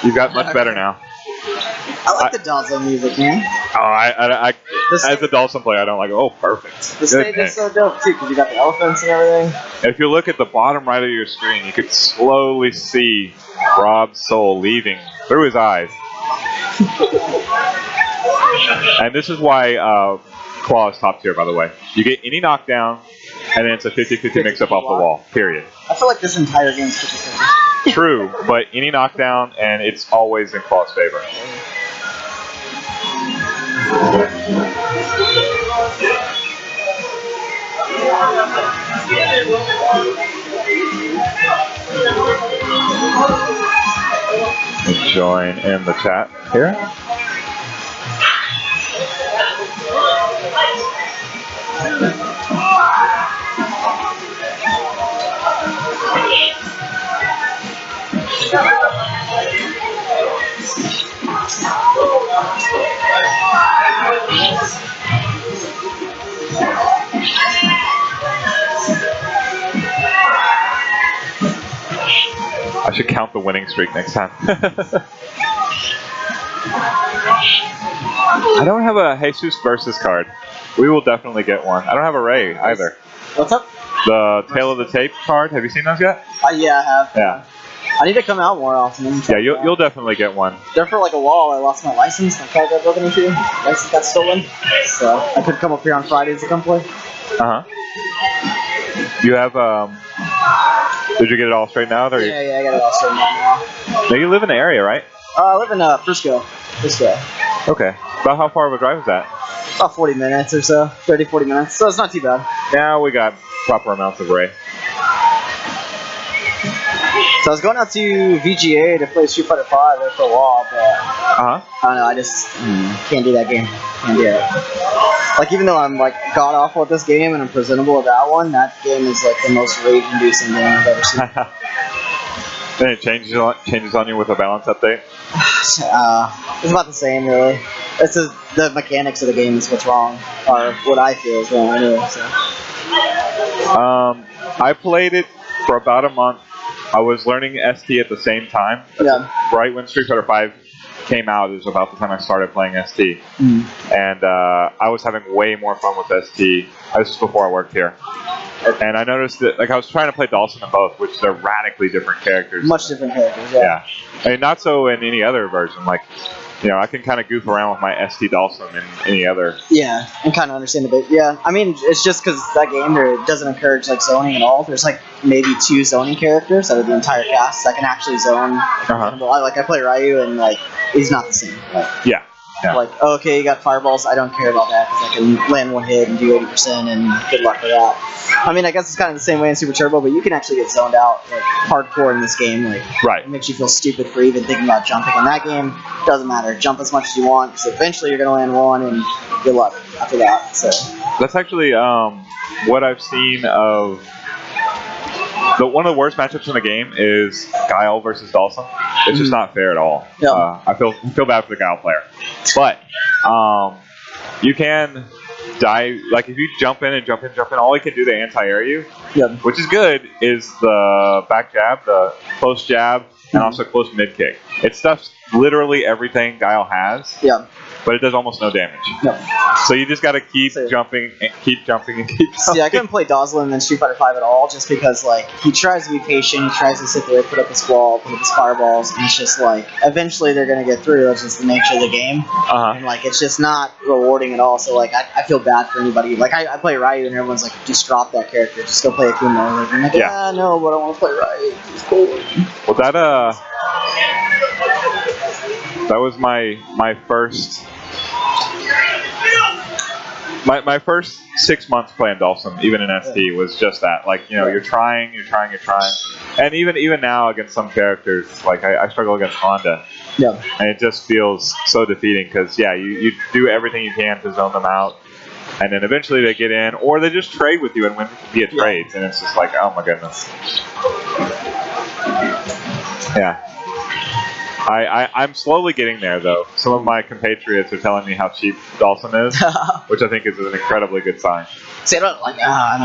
A: you've got much better now.
E: I like the Dawson music, man.
A: Oh, I as a Dawson player, I don't like it. Oh, perfect.
E: The stage is so dope too, because you got the elephants and everything.
A: If you look at the bottom right of your screen, you can slowly see Rob's soul leaving through his eyes. And this is why Claw is top tier, by the way. You get any knockdown, and then it's a 50-50 mix-up off the wall, period.
E: I feel like this entire game's 50-50.
A: True, but any knockdown, and it's always in Claw's favor. Join in the chat here. I should count the winning streak next time. I don't have a Jesus Versus card. We will definitely get one. I don't have a Ray either.
E: What's up?
A: The Tale of the Tape card. Have you seen those yet?
E: Yeah, I have.
A: Yeah.
E: I need to come out more often.
A: Yeah, you'll definitely get one.
E: There for like a while, I lost my license. My car got broken into. License got stolen. So I could come up here on Fridays to come play.
A: Uh-huh. You have, did you get it all straightened out? Or
E: Yeah, I got it all straightened out now.
A: Now you live in the area, right?
E: I live in Frisco.
A: Okay. About how far of a drive is that?
E: About 40 minutes or so. 30, 40 minutes. So it's not too bad.
A: Now we got proper amounts of Ray.
E: So I was going out to VGA to play Street Fighter 5 there for a while, but
A: Uh-huh.
E: I don't know, I just can't do that game. Can't do it. Like, even though I'm like god awful at this game and I'm presentable at that one, that game is like the most rage-inducing game I've ever seen.
A: Then it changes on you with a balance update?
E: It's about the same, really. It's just the mechanics of the game is what's wrong, or what I feel is wrong anyway. So.
A: I played it for about a month. I was learning ST at the same time.
E: Yeah.
A: Right when Street Fighter 5 came out, it was about the time I started playing ST. And I was having way more fun with ST. This was before I worked here. And I noticed that, like, I was trying to play Dawson in both, which they're radically different characters.
E: Much different characters, yeah.
A: I mean, not so in any other version. Like, you know, I can kind of goof around with my ST Dawson in any other.
E: Yeah, I kind of understand a bit. Yeah, I mean, it's just because that game there doesn't encourage like zoning at all. There's like maybe 2 zoning characters out of the entire cast that can actually zone. Like I play Ryu and like he's not the same. Like,
A: yeah.
E: Like, oh, okay, you got fireballs. I don't care about that because I can land one hit and do 80%, and good luck with that. I mean, I guess it's kind of the same way in Super Turbo, but you can actually get zoned out like hardcore in this game. Like, it makes you feel stupid for even thinking about jumping. In that game, doesn't matter. Jump as much as you want, because eventually you're gonna land one, and good luck after that. So
A: that's actually what I've seen of. One of the worst matchups in the game is Guile versus Dawson. It's just not fair at all.
E: Yeah.
A: I feel bad for the Guile player. But you can die. Like, if you jump in, all he can do to anti-air you, which is good, is the back jab, the close jab, and also close mid kick. It stuffs literally everything Guile has. But it does almost no damage. So you just got to keep jumping and keep jumping and keep jumping.
E: See, I couldn't play Dawson in Street Fighter 5 at all, just because like he tries to be patient, he tries to sit there, put up his wall, put up his fireballs, and it's just like eventually they're gonna get through. That's just the nature of the game, and like it's just not rewarding at all. So like I feel bad for anybody. Like I play Ryu and everyone's like, just drop that character, just go play Akuma. And I'm like, no, but I want to play Ryu. It's cool.
A: Well, that was my first. My first 6 months playing Dawson, even in ST, was just that. Like, you know, you're trying. And even now against some characters, like I struggle against Honda. And it just feels so defeating because, you do everything you can to zone them out. And then eventually they get in, or they just trade with you and win via trades. And it's just like, oh my goodness. I'm slowly getting there, though. Some of my compatriots are telling me how cheap Dawson is, which I think is an incredibly good sign.
E: See, I don't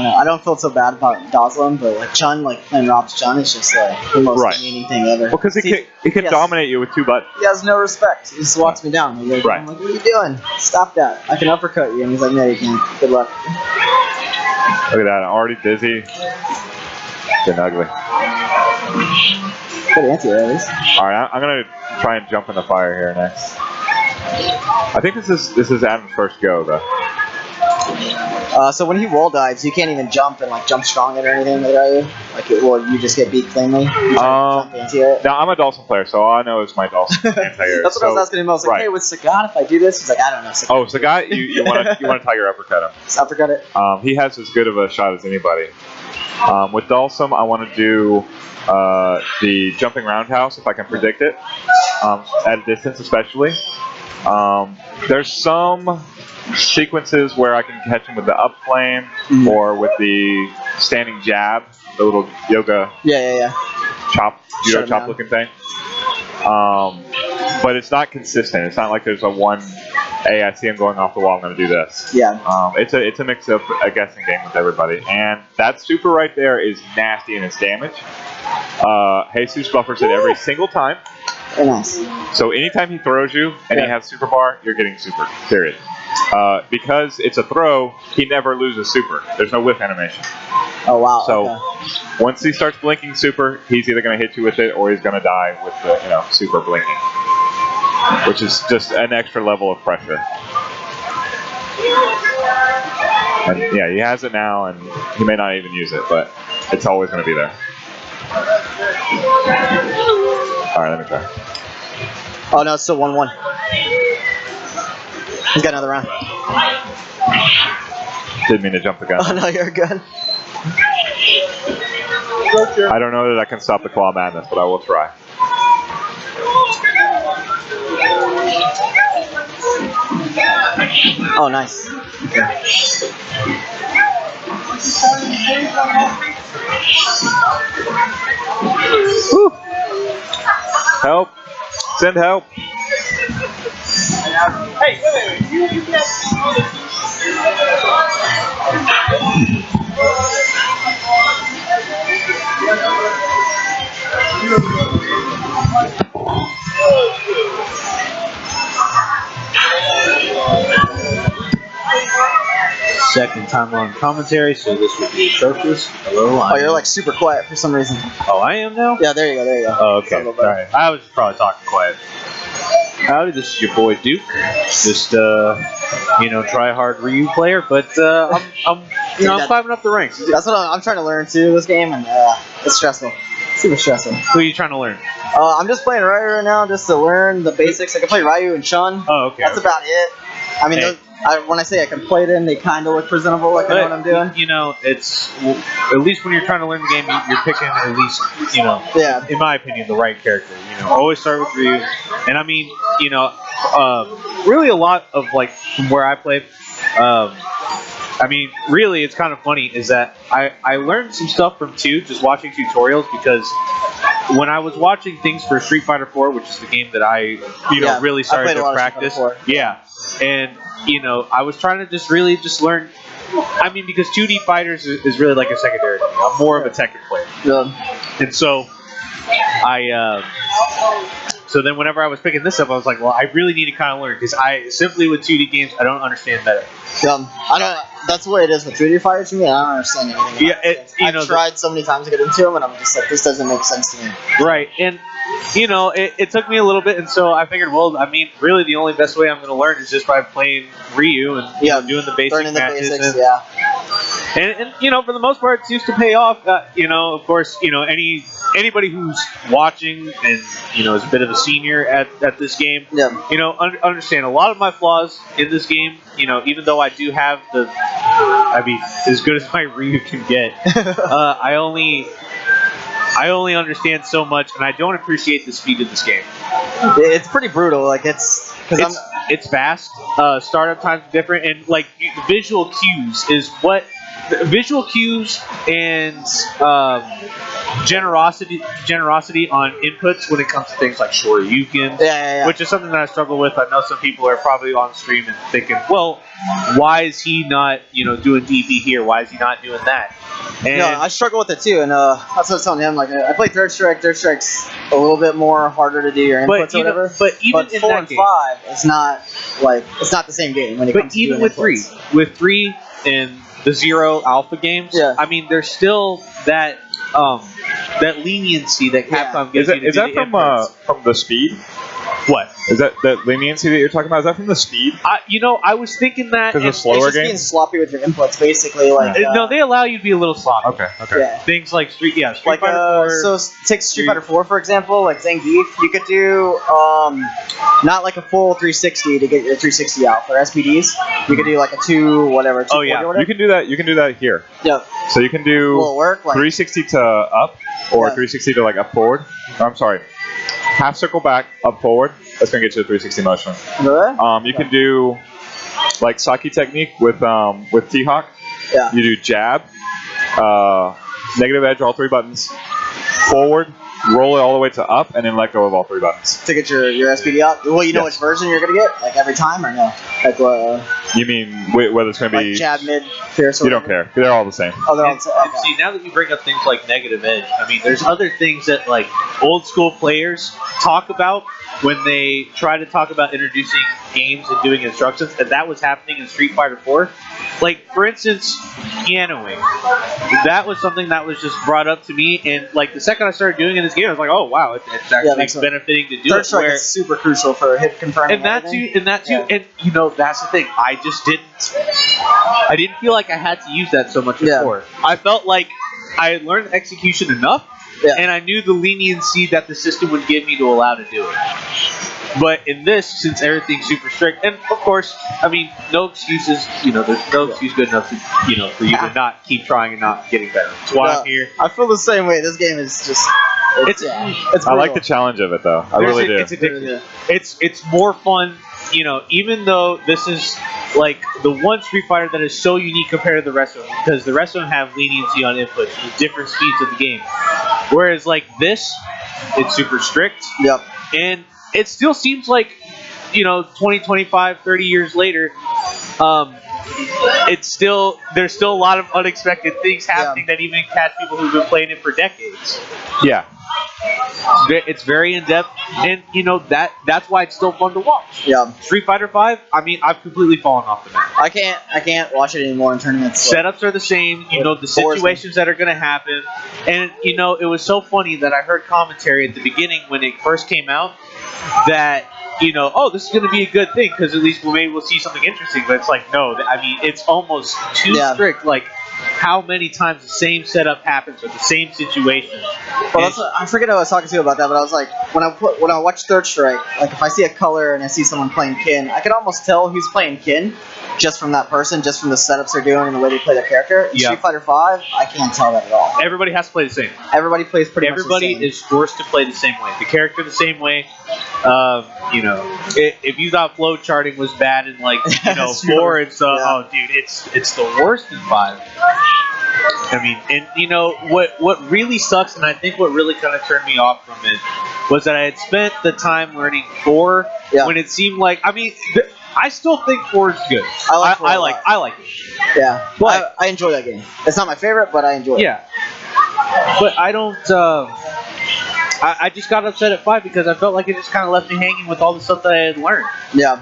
E: know. I don't feel so bad about Dawson, but like Chun, like playing Rob's Chun is just like the most demeaning thing ever.
A: Well, because he can dominate you with 2 buttons.
E: He has no respect. He just walks me down. I'm like, what are you doing? Stop that. I can uppercut you. And he's like, no, you can't. Good luck.
A: Look at that. I'm already dizzy. Getting ugly.
E: Good anti-air, at least.
A: Alright, I'm going to try and jump in the fire here next. I think this is Adam's first go though.
E: So when he wall dives, you can't even jump and like jump strong or anything with Ryu. Like, you just get beat cleanly. You jump into it.
A: Now I'm a Dawson player, so all I know is my Dawson anti-air.
E: That's what I was asking him. I was like,
A: right.
E: hey, with Sagat, if I do this, he's like, I don't know. Sagat.
A: Oh, Sagat, you want to Tiger uppercut him?
E: Just uppercut it.
A: He has as good of a shot as anybody. With Dawson, I want to do the jumping roundhouse if I can predict it, at a distance especially. There's some sequences where I can catch him with the up flame or with the standing jab, the little yoga chop, judo chop looking thing. But it's not consistent. It's not like there's a one, hey, I see him going off the wall, I'm going to do this.
E: Yeah.
A: It's a mix of a guessing game with everybody. And that super right there is nasty in its damage. Jesus buffers it every single time.
E: Very nice.
A: So anytime he throws you and he has super bar, you're getting super, period. Because it's a throw, he never loses super. There's no whiff animation.
E: Oh, wow.
A: So once he starts blinking super, he's either going to hit you with it or he's going to die with the super blinking, which is just an extra level of pressure. And yeah, he has it now, and he may not even use it, but it's always going to be there. All right, let me try.
E: Oh, no, it's still 1-1. He's got another round.
A: Didn't mean to jump the gun.
E: Oh, no, you're good.
A: I don't know that I can stop the claw madness, but I will try.
E: Oh, nice.
A: Woo. Help! Send help!
C: Hey, wait. You can't all the
D: Second time on commentary, so this would be atrocious. Hello,
E: Oh, you're like super quiet for some reason.
D: Oh, I am now?
E: Yeah, there you go.
D: Oh, okay. All right. I was probably talking quiet. Howdy, this is your boy Duke. Just try hard Ryu player, but I'm climbing up the ranks.
E: That's what I'm trying to learn too this game, and it's stressful. Super stressful.
D: Who are you trying to learn?
E: I'm just playing Ryu right now just to learn the basics. I can play Ryu and Chun.
D: Oh, okay.
E: That's about it. I mean, when I say I can play them, they kind of look presentable, like I know what I'm doing.
D: It's at least when you're trying to learn the game, you're picking at least, in my opinion, the right character. Always start with Ryu, and I mean, really a lot of from where I played. I mean, really, it's kind of funny is that I learned some stuff from 2 just watching tutorials because when I was watching things for Street Fighter 4, which is the game that I really started to practice. Yeah, and I was trying to just learn. I mean, because 2D fighters is really like a secondary to me. I'm more of a Tekken player. Yeah. And so so then whenever I was picking this up, I was like, well, I really need to kind of learn because simply with 2D games, I don't understand meta.
E: That's the way it is with 3D fighters to me. I don't understand anything. I've tried so many times to get into them, and I'm just like, this doesn't make sense to me.
D: Right, and it took me a little bit, and so I figured, well, I mean, really the only best way I'm going to learn is just by playing Ryu and doing the basic matches.
E: Basics,
D: and for the most part, it seems to pay off. Of course, anybody who's watching and is a bit of a senior at this game, understand a lot of my flaws in this game. Even though I do have as good as my Ryu can get, I only understand so much, and I don't appreciate the speed of this game.
E: It's pretty brutal. It's
D: fast. Startup times are different, and visual cues is what. Visual cues and generosity on inputs when it comes to things like Shoryuken, which is something that I struggle with. I know some people are probably on stream and thinking, well, why is he not doing DP here? Why is he not doing that? And
E: I struggle with it too, and that's what I was telling him. I play Third Strike. Third Strike's a little bit more harder to do your inputs or whatever.
D: But even in
E: 4 and 5, it's not the same game when it comes to
D: even with inputs. With 3 and the 0 alpha games, I mean, there's still that leniency that Capcom gives you to
A: Is that from the speed?
D: What?
A: Is that leniency that you're talking about? Is that from the speed?
D: I was thinking that.
A: Because
D: and-
A: of slower
E: It's just being
A: games?
E: sloppy with your inputs, basically. Like
D: no, they allow you to be a little sloppy.
A: Okay.
E: yeah.
D: Things like Street
E: Like
D: Fighter 4.
E: so take Street Fighter 4 for example, like Zangief, you could do not like a full 360 to get your 360 out for SPDs. You could do like a 240
D: Oh, yeah.
E: or whatever.
A: You can do that. You can do that here.
E: Yeah.
A: So you can do
E: Will it work? Like
A: 360 to up, or
E: Yeah.
A: 360 to like up forward. Oh, I'm sorry. Half circle back, up forward. That's gonna get you a 360 motion.
E: really?
A: You can do like Saki technique with T-Hawk.
E: Yeah.
A: You do jab, negative edge, all 3 buttons, forward, roll it all the way to up, and then let go of all 3 buttons.
E: To get your SPD out. Well, you know
A: Yes.
E: which version you're gonna get, like every time, or no? Like
A: You mean whether it's gonna
E: like
A: be?
E: jab, mid, fierce. Or
A: You don't
E: whatever?
A: care. They're all the same.
E: Oh, they're all
D: And,
E: the same.
D: and
E: Okay.
D: see, now that you bring up things like negative edge, I mean, there's other things that like old school players talk about when they try to talk about introducing games and doing instructions, and that was happening in Street Fighter 4. Like, for instance, pianoing. That was something that was just brought up to me, and like the second I started doing it in this game, I was like, oh wow, it's actually
E: that's right.
D: benefiting to do
E: Third
D: it.
E: strike
D: Where,
E: is super crucial for hit confirming.
D: and that
E: everything.
D: too, and that's the thing. I didn't feel like I had to use that so much
E: Yeah.
D: before. I felt like I had learned execution enough,
E: Yeah.
D: and I knew the leniency that the system would give me to allow to do it. But in this, since everything's super strict, and of course, I mean, no excuses. There's no excuse good enough to, for you to not keep trying and not getting better. That's why I'm here.
E: I feel the same way. This game is just. It's
A: I like the
E: brutal.
A: challenge of it though. I really do.
D: It's addictive. It's more fun. Even though this is like the one Street Fighter that is so unique compared to the rest of them, because the rest of them have leniency on inputs with different speeds of the game. Whereas like this, it's super strict,
E: Yep.
D: and it still seems like 20, 25, 30 years later, there's still a lot of unexpected things happening that even catch people who've been playing it for decades.
A: Yeah.
D: It's very in depth, and that's why it's still fun to watch.
E: Yeah.
D: Street Fighter 5. I mean, I've completely fallen off the map.
E: I can't watch it anymore in tournaments.
D: Setups are the same. The situations that are going to happen, and it was so funny that I heard commentary at the beginning when it first came out that. Oh, this is going to be a good thing because at least maybe we'll see something interesting. But it's like, no, I mean, it's almost too strict. Like, how many times the same setup happens with the same situation?
E: Well, I forget who I was talking to about that, but I was like, when I watch Third Strike, like if I see a color and I see someone playing Kin, I can almost tell who's playing Kin just from that person, just from the setups they're doing and the way they play their character. In Street Fighter 5, I can't tell that at all.
D: Everybody has to play the same.
E: Everybody plays pretty much the
D: Everybody
E: same.
D: is forced to play the same way. The character the same way. If you thought flow charting was bad in like 4 and stuff, oh dude, it's the worst in 5. I mean, and what really sucks, and I think what really kind of turned me off from it was that I had spent the time learning 4 when it seemed like, I mean, I still think 4 is good. I like it.
E: Yeah,
D: But
E: I enjoy that game. It's not my favorite, but I enjoy it.
D: yeah, but I don't. I just got upset at 5 because I felt like it just kind of left me hanging with all the stuff that I had learned.
E: Yeah.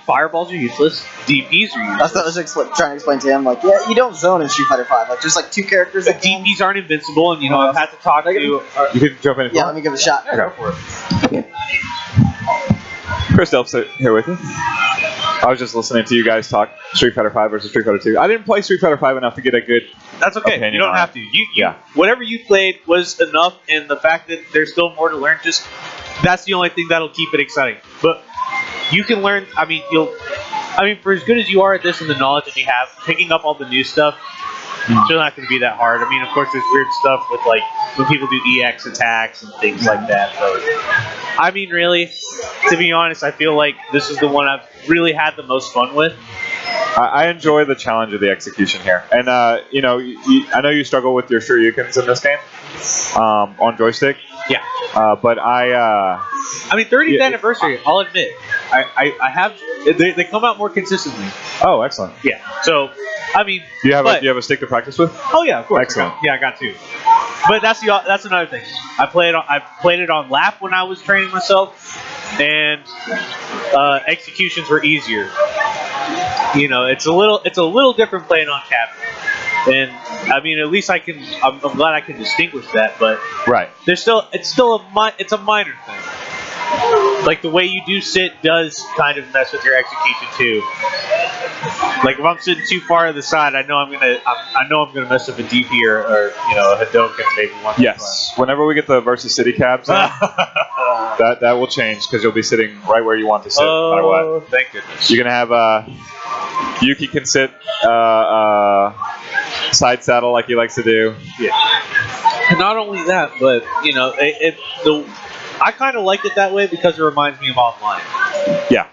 D: Fireballs are useless. DPs are useless.
E: That's what I was trying to explain to him. Like, yeah, you don't zone in Street Fighter 5. Like, there's like 2 characters that can.
D: DPs aren't invincible, and I've had to talk to.
A: You can jump in.
E: Yeah, let me give it a shot.
A: Go for it. Chris Delp's here with you. I was just listening to you guys talk Street Fighter 5 versus Street Fighter 2. I didn't play Street Fighter 5 enough to get a good.
D: That's okay.
A: opinion
D: You don't
A: on
D: have
A: it.
D: to. Whatever you played was enough, and the fact that there's still more to learn, that's the only thing that'll keep it exciting. But you can learn. I mean, for as good as you are at this and the knowledge that you have, picking up all the new stuff, it's really not going to be that hard. I mean, of course, there's weird stuff with like when people do EX attacks and things like that. But I mean, really, to be honest, I feel like this is the one I've really had the most fun with.
A: I enjoy the challenge of the execution here, and I know you struggle with your Shoryukens in this game on joystick.
D: Yeah.
A: But I
D: mean, 30th anniversary. I'll admit, I have. They come out more consistently.
A: Oh, excellent.
D: Yeah. So, I mean,
A: Do you have a stick to practice with?
D: Oh yeah, of course.
A: Excellent.
D: I got two. But that's another thing. I played it on lap when I was training myself, and executions were easier. It's a little different playing on cap. And I mean, at least I'm glad I can distinguish that. But
A: right,
D: it's a minor thing. like the way you do sit does kind of mess with your execution too. Like if I'm sitting too far to the side, I know I'm gonna mess up a DP or a Hadoken maybe once.
A: Yes. Whenever we get the versus city cabs, in, that will change because you'll be sitting right where you want to sit, no matter what.
D: Thank goodness.
A: You're gonna have Yuki can sit side saddle like he likes to do.
D: Yeah. And not only that, but I kind of like it that way because it reminds me of online.
A: Yeah.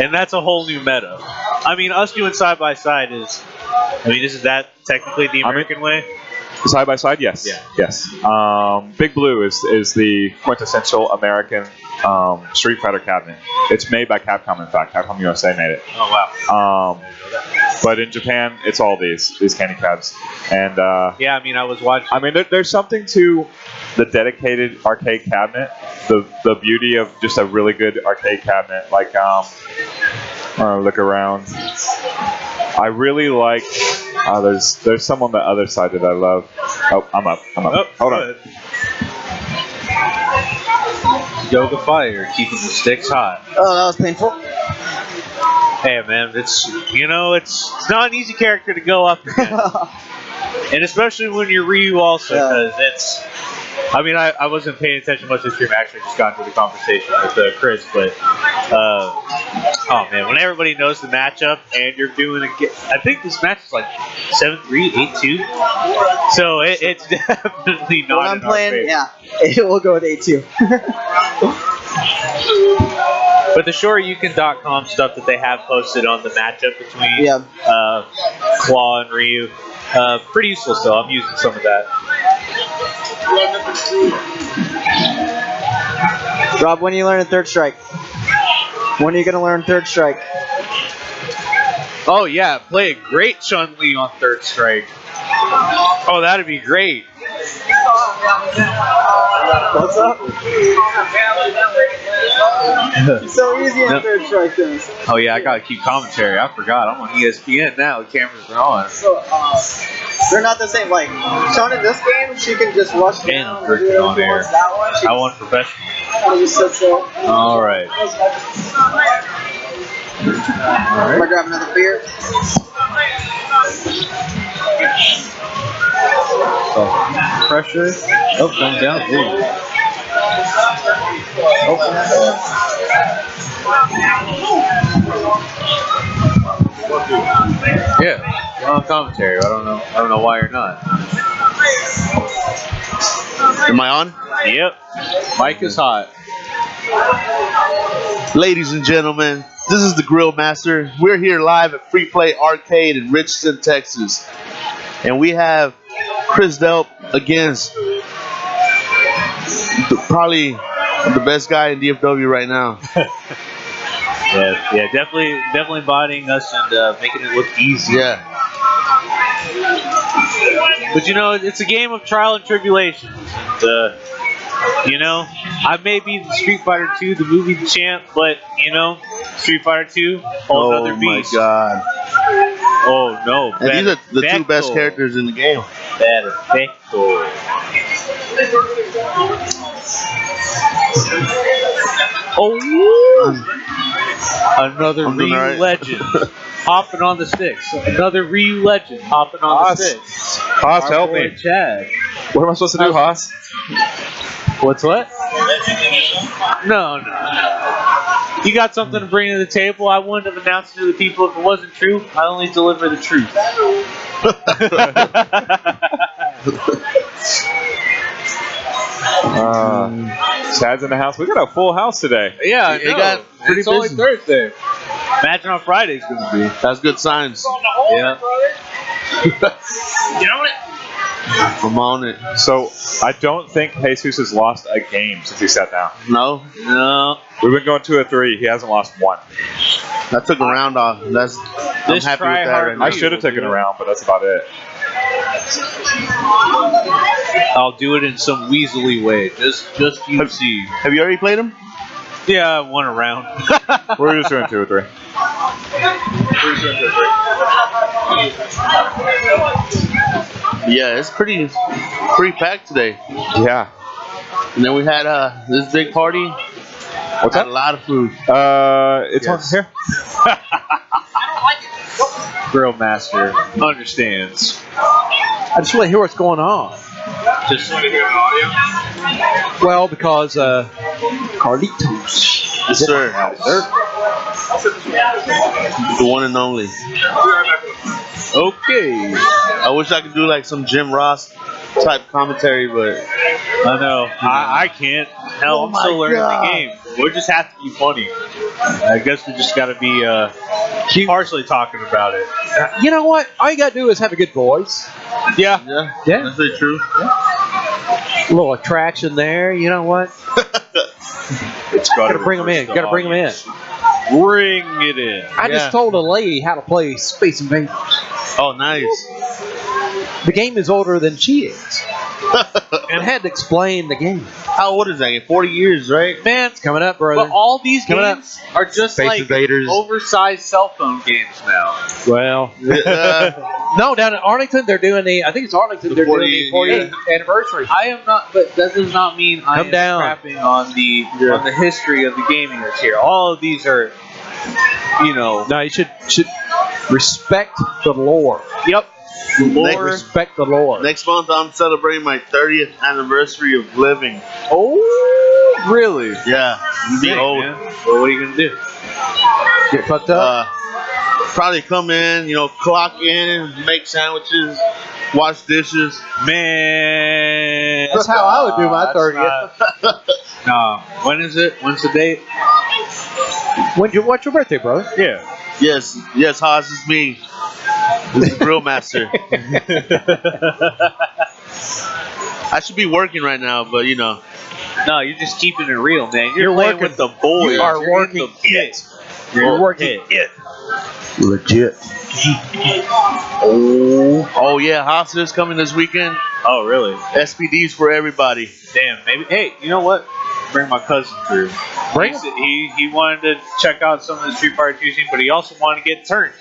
D: And that's a whole new meta. I mean, us doing side by side isn't that technically the American way?
A: Side by side, yes.
D: Yeah.
A: Yes. Big Blue is the quintessential American Street Fighter cabinet. It's made by Capcom, in fact. Capcom USA made it.
D: Oh wow.
A: But in Japan, it's all these candy cabs. And
D: I was watching.
A: I mean, there's something to the dedicated arcade cabinet. The beauty of just a really good arcade cabinet. Like, look around. I really like. There's some on the other side that I love. Oh, I'm up. Hold on.
D: Yoga Fire, keeping the sticks hot.
E: Oh, that was painful.
D: Hey man, it's not an easy character to go up against. And especially when you're Ryu also, because it's. I wasn't paying attention much this stream. I actually just got into the conversation with Chris, but oh man, when everybody knows the matchup and you're doing I think this match is like 7-3, 8-2. So it's definitely not.
E: When I'm playing, it will go with 8-2.
D: But the Shoryuken.com stuff that they have posted on the matchup between Claw and Ryu, pretty useful still. I'm using some of that.
E: Rob, when are you learning third strike? When are you going to learn third strike?
D: Oh yeah, play a great Chun-Li on third strike. Oh, that'd be great.
E: What's up? It's so easy on third strike things.
D: Oh yeah, I gotta keep commentary. I forgot. I'm on ESPN now. The cameras are on.
E: So they're not the same. Like Sean in this game, she can just rush down and do
D: on air.
E: That one,
D: I want professional.
E: Just sit still.
D: All right.
E: I'm gonna grab another beer.
D: Pressure. Oh, going down. Ooh. Yeah, you're on commentary. I don't know why you're not.
I: Am I on?
D: Yep. Mic is hot.
I: Ladies and gentlemen, this is the Grill Master. We're here live at Free Play Arcade in Richardson, Texas. And we have Chris Delp against probably the best guy in DFW right now.
D: Yeah, definitely bodying us and making it look easy.
I: Yeah.
D: But it's a game of trial and tribulation. And, I may be the Street Fighter 2, the movie champ, but Street Fighter 2, whole other beast.
I: Oh my god.
D: Oh no.
I: And these are the two best characters in the game.
D: Perfecto. Oh, another Ryu legend hopping on the sticks. Another Ryu legend hopping on the sticks.
A: Haas, help me.
D: Chad.
A: What am I supposed to do, Haas?
D: What? No. You got something to bring to the table. I wouldn't have announced it to the people if it wasn't true. I only deliver the truth.
A: Chad's in the house. We got a full house today.
D: Yeah,
I: it's
D: only Thursday. Imagine how Friday's going to be.
I: That's good signs.
D: Yeah.
I: I'm on it.
A: So, I don't think Jesus has lost a game since he sat down.
I: No.
A: We've been going 2 or 3. He hasn't lost one.
I: I took a round off. I'm happy with that right now.
A: I should have taken a round, but that's about it.
D: I'll do it in some weaselly way. Just you see.
I: Have you already played him?
D: Yeah, 1 round.
A: We're just doing 2 or 3.
I: Yeah, it's pretty packed today.
A: Yeah.
I: And then we had this big party
A: What's
I: Had
A: that?
I: a lot of food.
A: It's on
I: Yes.
A: here.
B: Grill Master understands.
D: I just want to hear what's going on.
B: Just
D: Well, because Carlitos.
I: Yes, sir. The one and only.
B: okay.
I: I wish I could do like some Jim Ross type commentary, but
B: I know. I can't. Hell, I'm still learning the game. We'll just have to be funny. I guess we just got to be partially talking about it.
D: You know what? All you got to do is have a good voice.
B: Yeah.
D: Yeah.
I: that's very true.
D: A little attraction there. You know what?
B: It's
D: Got to bring them in. Got to bring them in.
B: Bring it in.
D: I just told a lady how to play Space Invaders.
I: Oh, nice.
D: The game is older than she is, and had to explain the game.
I: How old is that game? 40 years, right?
D: Man, it's coming up, brother.
B: But all these
D: Coming up.
B: games are just
H: Space
B: like
H: Invaders.
B: oversized cell phone games now.
D: Well, no, down in Arlington, they're doing I think it's Arlington, they're doing the 40th anniversary.
B: I am not, but that does not mean I
D: Come
B: am
D: down.
B: crapping on the history of the gaming that's here. All of these are,
D: No, you should respect the lore.
B: Yep.
I: Next-
D: Respect the lore.
I: Next month, I'm celebrating my 30th anniversary of living.
B: Oh, really?
I: Yeah, be
B: Dang,
I: old.
B: man. Well, what are you gonna do?
D: Get fucked up.
I: Probably come in, clock in, make sandwiches, wash dishes.
B: Man,
H: That's how I would do my 30th.
B: Nah. When is it? When's the date?
D: What's your birthday, brother?
B: Yeah.
I: Yes, Haas, it's me. This is Grill Master. I should be working right now, but
B: No, you're just keeping it real, man. You're,
D: You're
B: playing
D: working-
B: with the boys.
D: you are
B: You're
D: working
B: in the pit.
D: You're working
B: it.
H: Legit.
I: oh yeah, Haas is coming this weekend.
B: Oh, really?
I: SPDs for everybody.
B: Damn, maybe. Hey, you know what? Bring my cousin through. He wanted to check out some of the Street Fighter 2 scene, but he also wanted to get turned.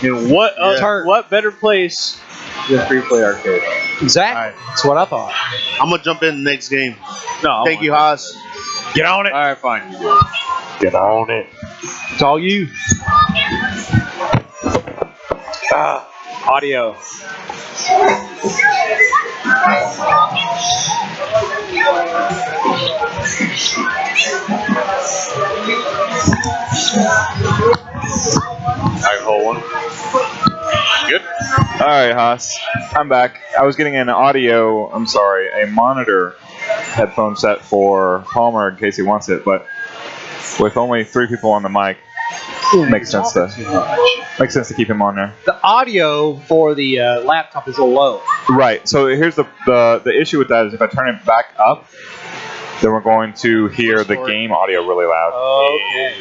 B: And what better place than Free Play Arcade?
D: Exactly.
B: All right.
D: That's what I thought.
I: I'm gonna jump in the next game.
B: No,
I: Thank you, Haas.
B: Get on it. All right, fine.
A: Get on it.
D: It's all you.
B: Audio. I hold one. Good.
A: All right, Haas. I'm back. I was getting a monitor headphone set for Palmer in case he wants it, but with only 3 people on the mic, makes sense to keep him on there.
D: The audio for the laptop is a little low.
A: Right. So here's the issue with that is if I turn it back up, then we're going to hear the game audio really loud.
D: Okay.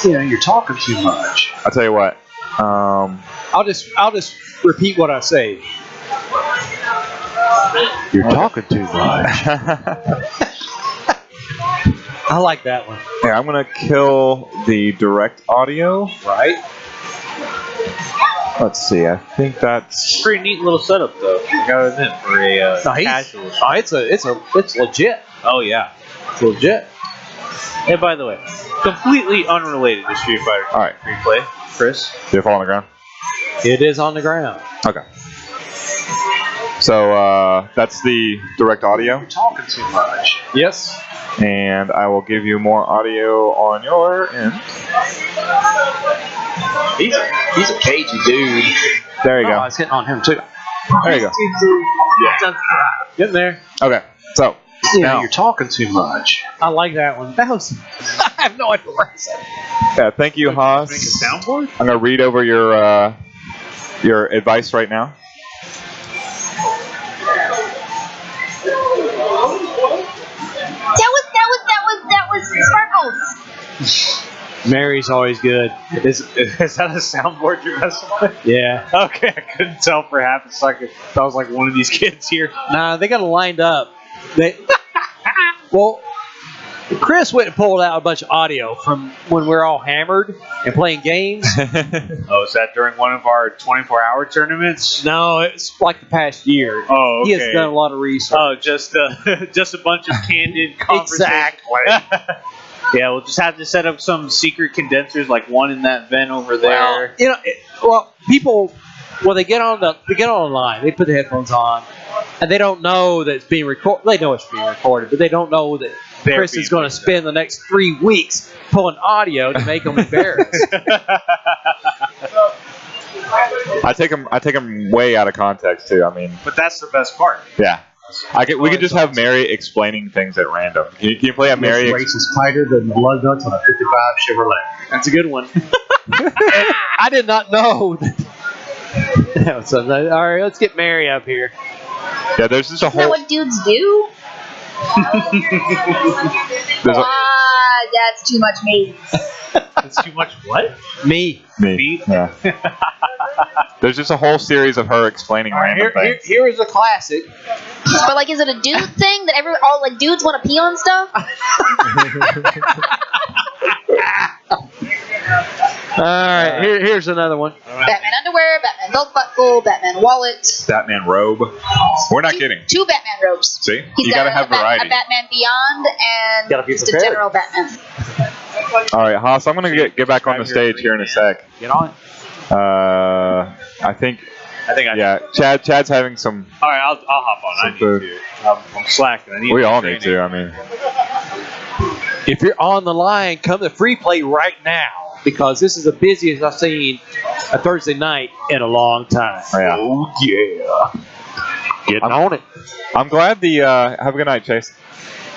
C: Yeah, you're talking too much.
A: I'll tell you what.
D: I'll just repeat what I say.
H: You're talking too much.
D: I like that one.
A: Here, I'm gonna kill the direct audio.
D: Right?
A: Let's see. I think that's
B: Pretty neat little setup, though. I gotta admit, for a casual.
D: It's legit.
B: Oh yeah.
D: It's legit.
B: And by the way, completely unrelated to Street Fighter.
A: all right.
B: Free Play, Chris.
A: Did it fall on the ground?
D: It is on the ground.
A: Okay. So that's the direct audio,
C: You're talking too much.
D: Yes.
A: and I will give you more audio on your end.
C: He's a cagey dude.
A: There you
C: Oh, I
A: go.
C: was hitting on him too.
A: There you go.
D: Getting there.
A: Okay. So
C: Yeah,
A: now,
C: you're talking too much.
D: I like that one. That was. I have no idea what I said.
A: yeah, thank you, Haas.
B: Make a soundboard.
A: I'm gonna read over your advice right now.
F: That was Sparkles.
D: Mary's always good.
B: Is that a soundboard you're messing with?
D: Yeah.
B: Okay, I couldn't tell for half a second. That was like one of these kids here.
D: Nah, they got it lined up. Well, Chris went and pulled out a bunch of audio from when we were all hammered and playing games.
B: Oh, is that during one of our 24-hour tournaments?
D: No, it's like the past year.
B: Oh, okay.
D: He has done a lot of research.
B: Oh, just a bunch of candid conversation.
D: Exactly. Yeah, we'll just have to set up some secret condensers, like one in that vent over there. People, they get online, they put the headphones on, and they don't know that it's being recorded. They know it's being recorded, but they don't know that Chris is going to spend the next 3 weeks pulling audio to make them embarrassed.
A: I take them way out of context too. I mean,
G: But that's the best part.
A: yeah. We could just have Mary explaining things at random. Can you play a Mary?
J: Race is tighter than blood nuts on a 55 Chevrolet.
D: That's a good one. I did not know. So, all right, let's get Mary up here.
A: Yeah, there's just a
F: Isn't that
A: whole.
F: what dudes do?
A: There's a,
F: That's too much meat.
D: That's too much what? Me.
A: yeah. There's just a whole series of her explaining random things.
D: Here is a classic.
F: But like, is it a dude thing that all like dudes want to pee on stuff?
D: All right, here's another one.
F: Batman underwear, Batman belt buckle, Batman wallet.
A: Batman robe. We're not kidding.
F: 2 Batman robes.
A: See,
F: He's
A: you
F: got
A: gotta have
F: a
A: variety.
F: Batman Beyond and
D: Gotta be
F: just a
D: prepared.
F: general Batman.
A: All right, Haas. I'm gonna get back on the stage here in a sec.
D: Get on it.
A: I think. Yeah, Chad's having some.
G: All right, I'll hop on. I need to. I'm slacking. I need
A: We
G: to
A: all
G: train
A: need to. I mean,
D: If you're on the line, come to Free Play right now, because this is the busiest I've seen a Thursday night in a long time.
A: yeah.
G: Oh yeah.
D: Getting on it.
A: I'm glad have a good night, Chase.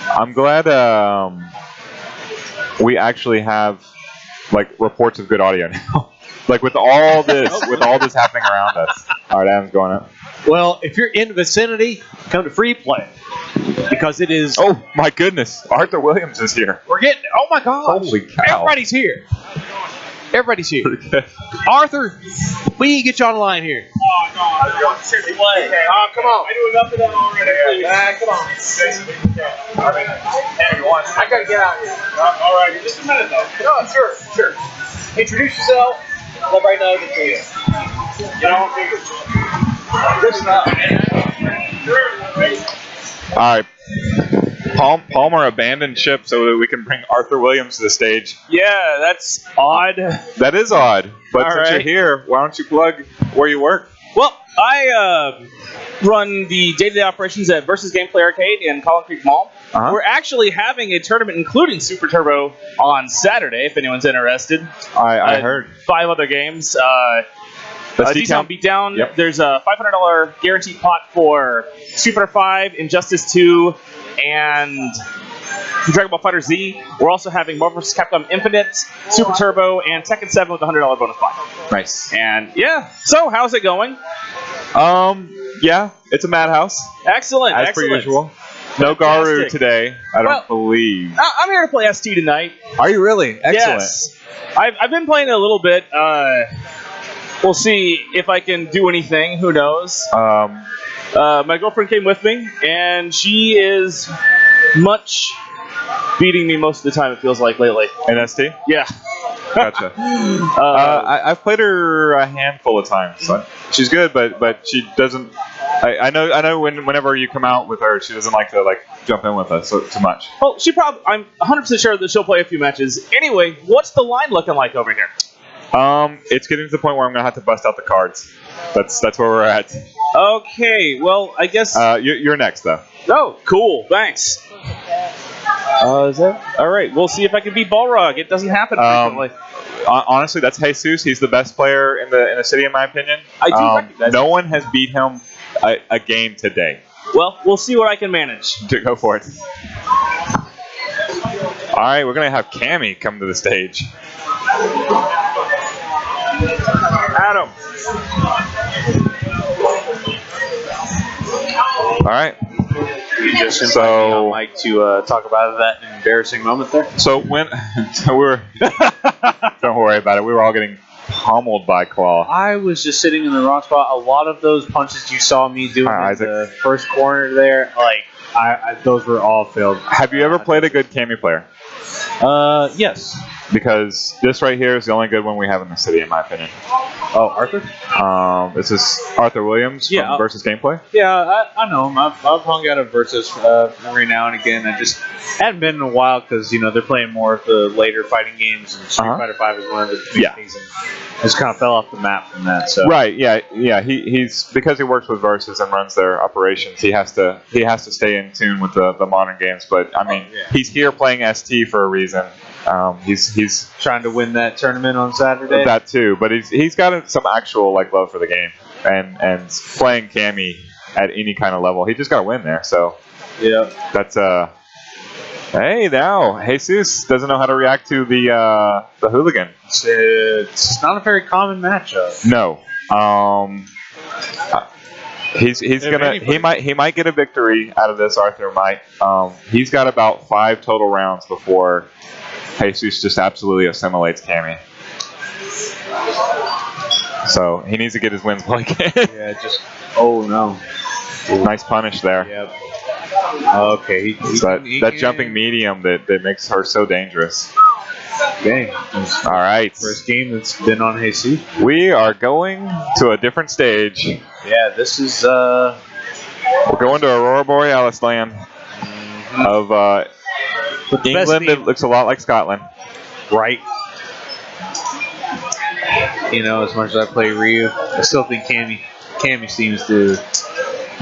A: I'm glad we actually have like reports of good audio now. Like with all this happening around us. All right, Adam's going up.
D: Well, if you're in the vicinity, come to Free Play, because it is.
A: Oh my goodness, Arthur Williams is here.
D: We're getting. Oh my gosh!
A: Holy cow!
D: Everybody's here. Everybody's here. Arthur, we need to get you on the line here.
G: Oh, come on. I do enough of that already. Come on. I gotta get out here. All right, just a minute though.
C: No, sure. Introduce yourself. Let everybody know that you're here.
A: All right. Palmer abandoned ship so that we can bring Arthur Williams to the stage.
G: Yeah, that's odd.
A: That is odd. But
G: All
A: since
G: right.
A: you're here, why don't you plug where you work?
G: Well, I run the day-to-day operations at Versus Gameplay Arcade in Collin Creek Mall.
A: Uh-huh.
G: We're actually having a tournament including Super Turbo on Saturday, if anyone's interested.
A: I heard.
G: 5 other games.
A: Let's
G: D-Town Beatdown.
A: Yep.
G: There's a $500 guaranteed pot for Street Fighter 5, Injustice 2, and Dragon Ball Fighter Z. We're also having Marvel vs. Capcom Infinite, Super Turbo, and Tekken 7 with a $100 bonus pot.
A: Nice.
G: And yeah, so how's it going?
A: Yeah, it's a madhouse
G: Excellent.
A: as
G: excellent.
A: per usual. No Garu
G: Fantastic.
A: today, I don't believe.
G: I'm here to play ST tonight.
A: Are you really? Excellent.
G: Yes. I've been playing a little bit. We'll see if I can do anything. Who knows? My girlfriend came with me, and she is much beating me most of the time, it feels like, lately.
A: In ST?
G: Yeah.
A: Gotcha. I've played her a handful of times. So she's good, but she doesn't. I know whenever you come out with her, she doesn't like to jump in with us too much.
G: Well, I'm 100% sure that she'll play a few matches. Anyway, what's the line looking like over here?
A: It's getting to the point where I'm gonna have to bust out the cards. That's where we're at.
G: Okay, well, I guess.
A: You're next though.
G: Oh, cool. Thanks. Is that? All right, we'll see if I can beat Balrog. It doesn't happen frequently.
A: Honestly, that's Jesus. He's the best player in the city, in my opinion.
G: I do recognize
A: no one has beat him a game today.
G: Well, we'll see what I can manage.
A: Go for it. All right, we're gonna have Cammy come to the stage. Adam. All right.
B: You just
A: So-
B: invited me on mic to talk about that embarrassing moment there.
A: So we're don't worry about it. We were all getting pummeled by Claw.
B: I was just sitting in the wrong spot. A lot of those punches you saw me doing
A: Hi,
B: in the first corner there, those were all failed.
A: Have you ever played a good Cammy player?
B: Yes.
A: because this right here is the only good one we have in the city, in my opinion.
G: Oh, Arthur?
A: This is Arthur Williams from Versus Gameplay.
G: Yeah, I know him. I've hung out at Versus every now and again. I just hadn't been in a while because, they're playing more of the later fighting games, and Street Fighter 5 is one of the big things, and just kind of fell off the map from that. So. Right,
A: yeah. He's because he works with Versus and runs their operations, he has to stay in tune with the modern games. But, I mean, he's here playing ST for a reason. He's
G: trying to win that tournament on Saturday.
A: That too, but he's got some actual love for the game, and playing Cammy at any kind of level, he just got to win there. So that's hey, now Jesus doesn't know how to react to the hooligan.
G: It's not a very common matchup.
A: No. He's gonna he might get a victory out of this. Arthur might. He's got about 5 total rounds before Jesus just absolutely assimilates Cammy. So he needs to get his wins while he can.
G: Oh no.
A: Nice punish there.
G: Yep. Okay.
A: That jumping medium that makes her so dangerous.
G: Dang.
A: All right.
G: First game that's been on Jesus.
A: We are going to a different stage.
G: Yeah, this is
A: we're going to Aurora Borealis land of England. It looks a lot like Scotland.
G: Right. As much as I play Ryu, I still think Cammy seems to.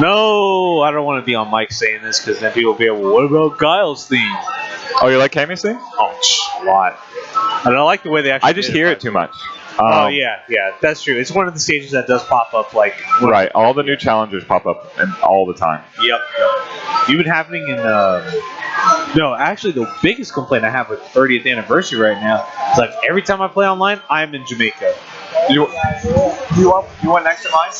G: No, I don't want to be on mic saying this because then people will be like, well, what about Guile's theme?
A: Oh, you like Cammy's theme?
G: Oh, a lot. I don't like the way they actually.
A: I just hear it too much.
G: Yeah, that's true. It's one of the stages that does pop up
A: right. All the new challengers pop up all the time.
G: Yep. Even happening in no, actually the biggest complaint I have with 30th anniversary right now is every time I play online, I'm in Jamaica.
A: You want next to mine?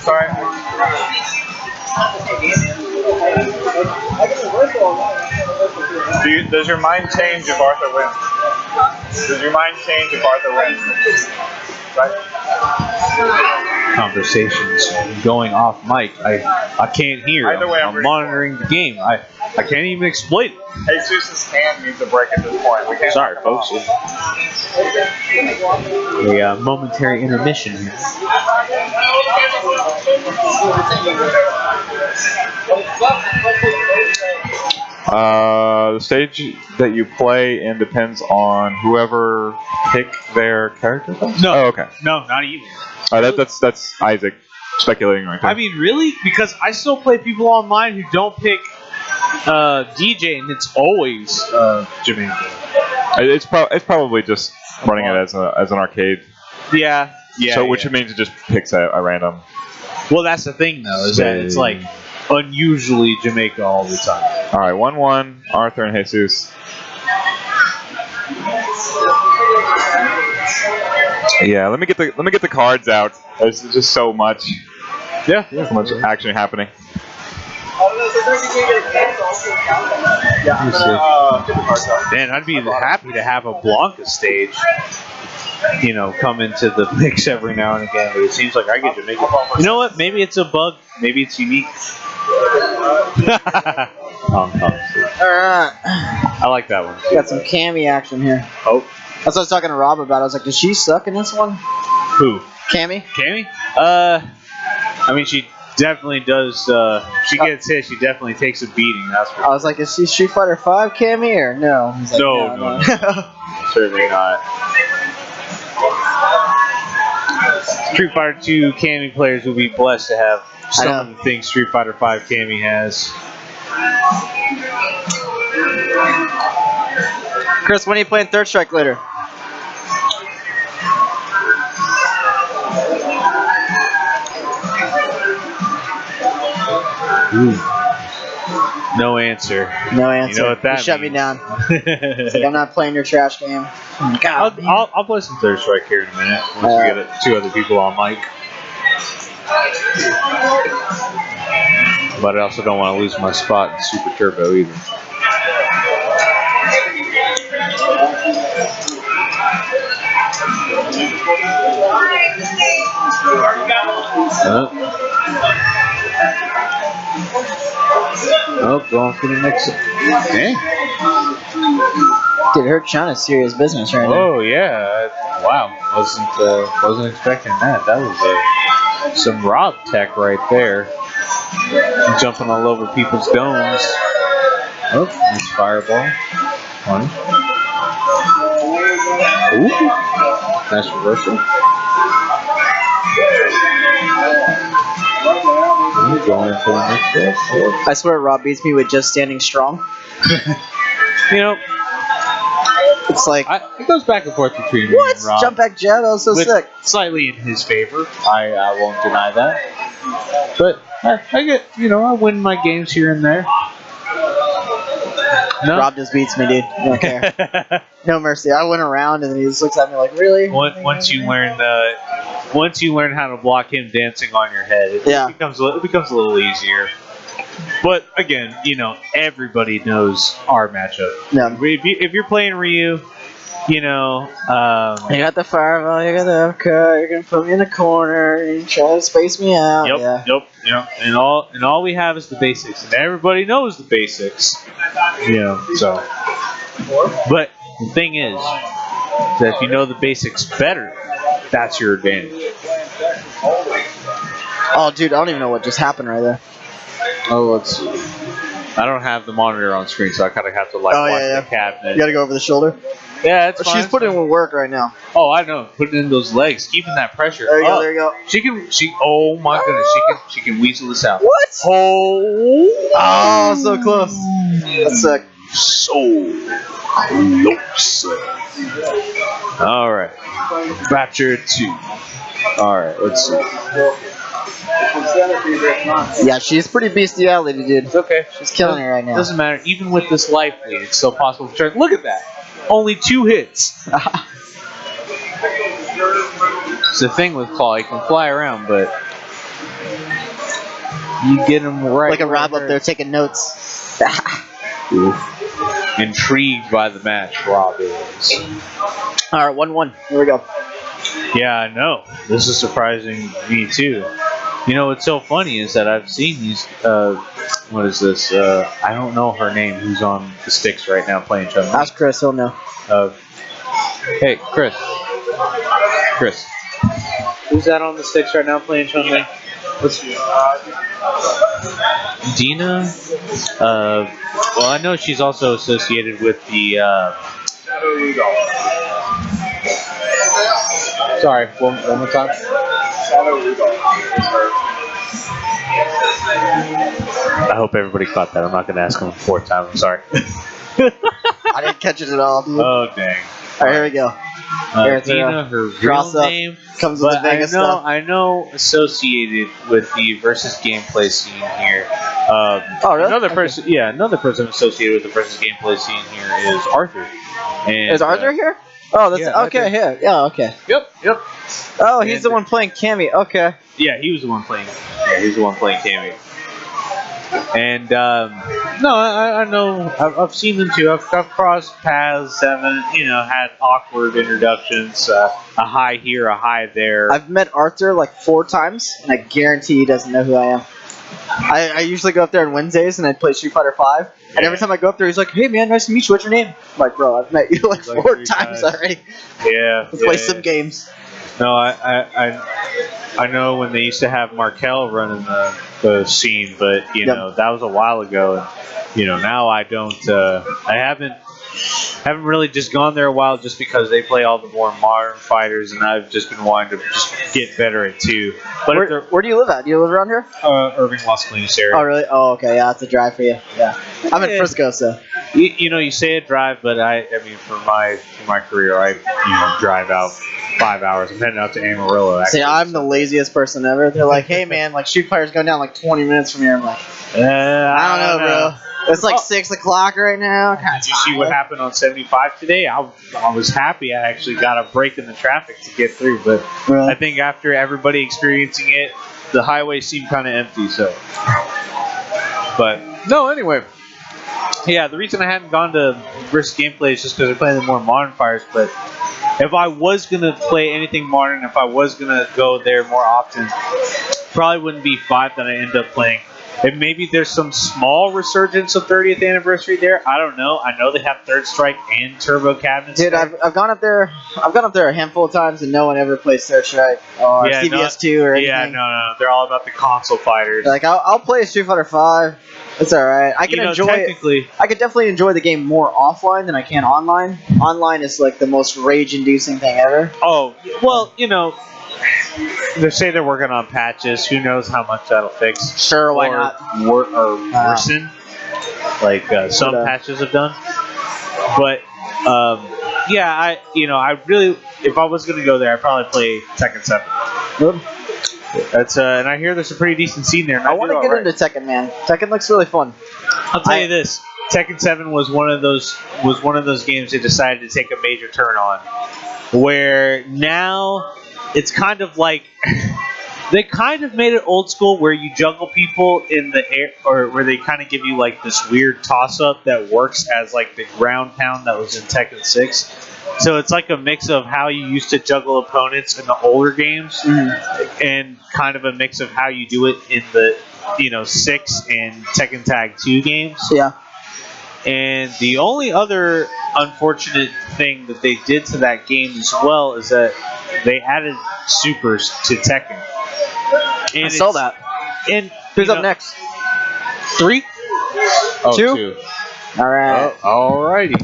A: Sorry. Does your mind change if Arthur wins? Right.
G: Conversations going off mic. I can't hear.
A: Either way,
G: I'm monitoring the game. I can't even exploit it.
A: Jesus' hand needs a break at this point. We can't.
G: Sorry, folks. A momentary intermission here.
A: The stage that you play in depends on whoever pick their character.
G: No.
A: Oh, okay.
G: No, not even.
A: That's Isaac speculating right there.
G: I mean, really? Because I still play people online who don't pick DJ, and it's always Jamaica.
A: It's probably just running it as an arcade.
G: Yeah.
A: So which means it just picks a random.
G: Well, that's the thing though, is that it's unusually Jamaica all the time.
A: All right, 1-1, Arthur and Jesus. Yeah, let me get the cards out. There's just so much.
G: Yeah,
A: so much action happening.
G: Man, I'd be happy to have a Blanca stage. Come into the mix every now and again, but it seems like I get Jamaica. You know what? Maybe it's a bug. Maybe it's unique.
E: Alright.
G: I like that one.
E: We got some Cammy action here.
G: Oh.
E: That's what I was talking to Rob about. I was like, does she suck in this one?
G: Who?
E: Cammy?
G: I mean, she definitely does. She gets hit. She definitely takes a beating. That's for
E: I was like, is she Street Fighter 5 Cammy or no? He's like,
G: no. Certainly not. Street Fighter 2 Cammy players will be blessed to have some of the things Street Fighter 5 Cammy has.
E: Chris, when are you playing Third Strike later?
G: Ooh. No answer.
E: No answer.
G: You know what that
E: shut me down. It's like, I'm not playing your trash game. God,
G: I'll play some Third Strike here in a minute once we get 2 other people on mic. But I also don't want to lose my spot in Super Turbo either.
B: Oh, going for the next. Okay.
E: Dude, her China's serious business right now.
B: Oh yeah. Wow. Wasn't expecting that. That was some Rob tech right there. Jumping all over people's domes. Oh, nice fireball. One. Ooh. Nice reversal. Going for the next hit.
E: I swear Rob beats me with just standing strong.
B: You know,
E: It's like,
B: it goes back and forth between me
E: what?
B: and Rob.
E: Jump back jab? That was so
B: With
E: sick.
B: Slightly in his favor. I won't deny that. But I get, I win my games here and there. No?
E: Rob just beats me, dude. I don't care. No mercy. I went around and then he just looks at me like, really?
B: Once you learn how to block him dancing on your head, it becomes a little easier. But again, everybody knows our matchup.
E: Yeah.
B: If you're playing Ryu,
E: You got the fireball, you got the uppercut, you're gonna put me in the corner, you try to space me out.
B: Yep. And all we have is the basics, and everybody knows the basics. So. But the thing is that if you know the basics better, that's your advantage.
E: Oh, dude, I don't even know what just happened right there.
B: Oh, let's see. I don't have the monitor on screen, so I kind of have to watch the cabinet.
E: You gotta go over the shoulder.
B: Yeah, it's fine.
E: She's putting in work right now.
B: Oh, I know. Putting in those legs, keeping that pressure.
E: There you go. There you go.
B: Oh my goodness, she can weasel this out.
E: What?
B: Oh,
E: so close. That's sick.
B: So close. All right, Rapture 2. All right, let's see.
E: Yeah, she's pretty bestiality, dude.
B: It's okay.
E: She's killing it right now.
B: Doesn't matter. Even with this life lead, it's still possible to turn. Look at that. Only 2 hits. It's the thing with Claw. He can fly around, but you get him right.
E: Like a Rob up there taking notes.
B: Intrigued by the match, Rob is.
E: All right, 1-1. Here we go.
B: Yeah, I know. This is surprising me too. What's so funny is that I've seen these. What is this? I don't know her name. Who's on the sticks right now playing Chun-Li?
E: Ask Chris. He'll know.
B: Hey, Chris. Chris.
D: Who's that on the sticks right now playing Chun-Li?
B: Dina. Well, I know she's also associated with the. Sorry, one more time. I hope everybody caught that. I'm not going to ask him a 4th time. I'm sorry.
E: I didn't catch it at all, dude.
B: Oh, dang.
E: All right, here we go.
B: Dina, her real name.
E: Comes with the Vegas stuff.
B: I know associated with the versus gameplay scene here.
E: Oh, really?
B: Another person associated with the versus gameplay scene here is Arthur. And,
E: is Arthur here? Oh, that's okay. Here, yeah, okay.
B: Yep.
E: Oh, he's the one playing Cammy. Okay.
B: Yeah, he was the one playing. Yeah, he was the one playing Cammy. And no, I know. I've seen them too. I've crossed paths. Haven't had awkward introductions. A hi here, a hi there.
E: I've met Arthur like 4 times, and I guarantee he doesn't know who I am. I usually go up there on Wednesdays and I play Street Fighter 5. And every time I go up there, he's like, "Hey man, nice to meet you. What's your name?" I'm like, "Bro, I've met you like 4 times already."
B: Yeah.
E: Let's play some games.
B: No, I know when they used to have Markel running the scene, but that was a while ago, and now I don't. I haven't really just gone there a while just because they play all the more modern fighters, and I've just been wanting to just get better at 2. But
E: where do you live at? Do you live around here?
B: Irving, Las Colinas area.
E: Oh really? Oh okay, yeah, it's a drive for you. Yeah, I'm in Frisco, so.
B: You say a drive, but I mean for my career, I drive out 5 hours. I'm heading out to Amarillo. Actually,
E: see, I'm the laziest person ever. They're like, "Hey man, like Street Fighter's going down like 20 minutes from here." I'm like, I don't know, bro. It's like 6 o'clock right now.
B: Did you see what happened on 75 today? I was happy I actually got a break in the traffic to get through, but
E: really?
B: I think after everybody experiencing it, the highway seemed kind of empty. So, but no, anyway. Yeah, the reason I hadn't gone to versus gameplay is just because they're playing the more modern fighters. But if I was gonna play anything modern, if I was gonna go there more often, probably wouldn't be 5 that I end up playing.
D: And maybe there's some small resurgence of 30th anniversary there. I don't know. I know they have Third Strike and Turbo cabinets.
E: Dude,
D: there.
E: I've gone up there. I've gone up there a handful of times, and no one ever plays Third Strike or
D: Yeah,
E: CBS2 or anything.
D: Yeah, no. They're all about the console fighters.
E: Like I'll play Street Fighter 5. It's all right. I can enjoy it.
D: technically,
E: I could definitely enjoy the game more offline than I can online. Online is like the most rage-inducing thing ever.
D: Oh, well, they say they're working on patches. Who knows how much that'll fix?
E: Sure, why
D: or
E: not?
D: Worsen, like some patches have done. But yeah, I really, if I was gonna go there, I'd probably play Tekken 7.
E: Good.
D: That's and I hear there's a pretty decent scene there. And
E: I want to get into Tekken, man. Tekken looks really fun.
D: I'll tell you this: Tekken 7 was one of those games they decided to take a major turn on, where now it's kind of like they kind of made it old school, where you juggle people in the air, or where they kind of give you like this weird toss-up that works as like the ground pound that was in Tekken 6. So it's like a mix of how you used to juggle opponents in the older games, and kind of a mix of how you do it in the 6 and Tekken Tag 2 games.
E: Yeah.
D: And the only other unfortunate thing that they did to that game as well is that they added supers to Tekken. And
E: I saw that.
D: And
E: who's up next?
D: 3?
G: Oh,
E: 2?
G: 2.
E: All right.
G: Alrighty.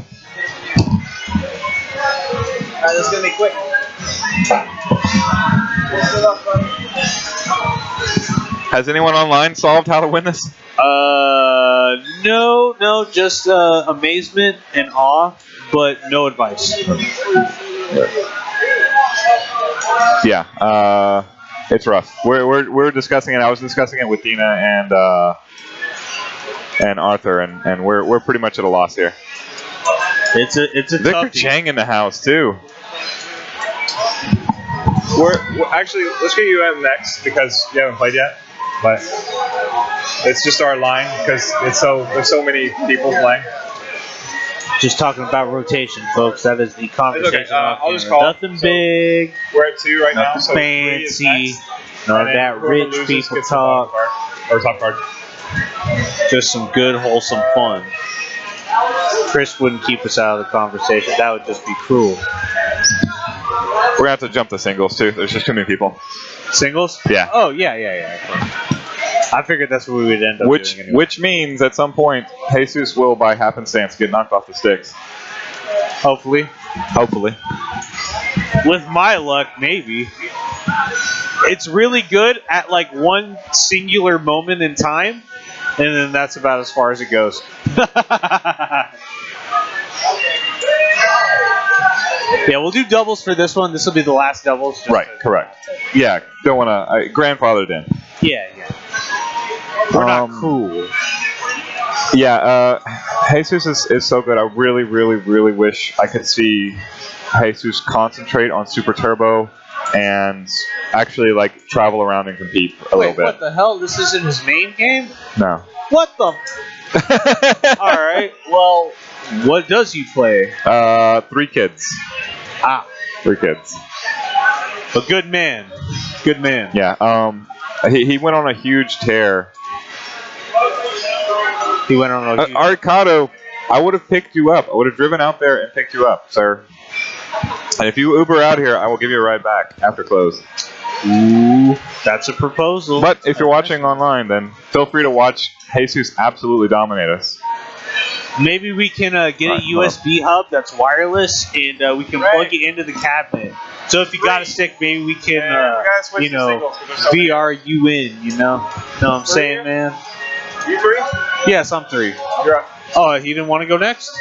C: Alright, this is gonna be quick.
A: Has anyone online solved how to win this?
D: No, just amazement and awe, but no advice.
A: Yeah, it's rough. We're discussing it. I was discussing it with Dina and Arthur, and we're pretty much at a loss here.
D: It's a
A: Victor
D: toughie.
A: Chang in the house too.
K: We're actually, let's get you in next because you haven't played yet. But it's just our line because there's so many people playing.
D: Just talking about rotation, folks. That is the conversation.
K: Okay, I'll just call.
D: Nothing big.
K: We're at 2 right now.
D: Nothing
K: So
D: fancy.
K: None
D: None of that rich people talk.
K: Top card.
D: Just some good, wholesome fun. Chris wouldn't keep us out of the conversation. That would just be cruel.
A: We're gonna have to jump to singles too. There's just too many people.
D: Singles?
A: Yeah.
D: Oh, yeah. I figured that's what we would end up doing anyway.
A: Which means at some point, Jesus will, by happenstance, get knocked off the sticks.
D: Hopefully. With my luck, maybe. It's really good at like one singular moment in time, and then that's about as far as it goes. Yeah, we'll do doubles for this one. This will be the last doubles.
A: Right, correct. Yeah, don't want to... grandfathered in.
D: Yeah. We're not cool.
A: Yeah, Jesus is so good. I really, really, really wish I could see Jesus concentrate on Super Turbo and actually like travel around and compete a little bit.
D: What the hell? This isn't his main game?
A: No.
D: What the? Alright, well, what does he play?
A: 3 kids. 3 kids.
D: A good man. Good man.
A: Yeah, he went on a huge tear.
D: He went on a huge
A: Arcado, I would have picked you up. I would have driven out there and picked you up, sir. And if you Uber out here, I will give you a ride back after close.
D: Ooh, that's a proposal.
A: But if you're watching online, then feel free to watch Jesus absolutely dominate us.
D: Maybe we can get a USB hub that's wireless, and we can plug it into the cabinet. So if you got a stick, maybe we can, VR you in, Know what I'm saying, man?
K: You 3?
D: Yes, I'm 3.
K: You're up.
D: Oh, he didn't want to go next?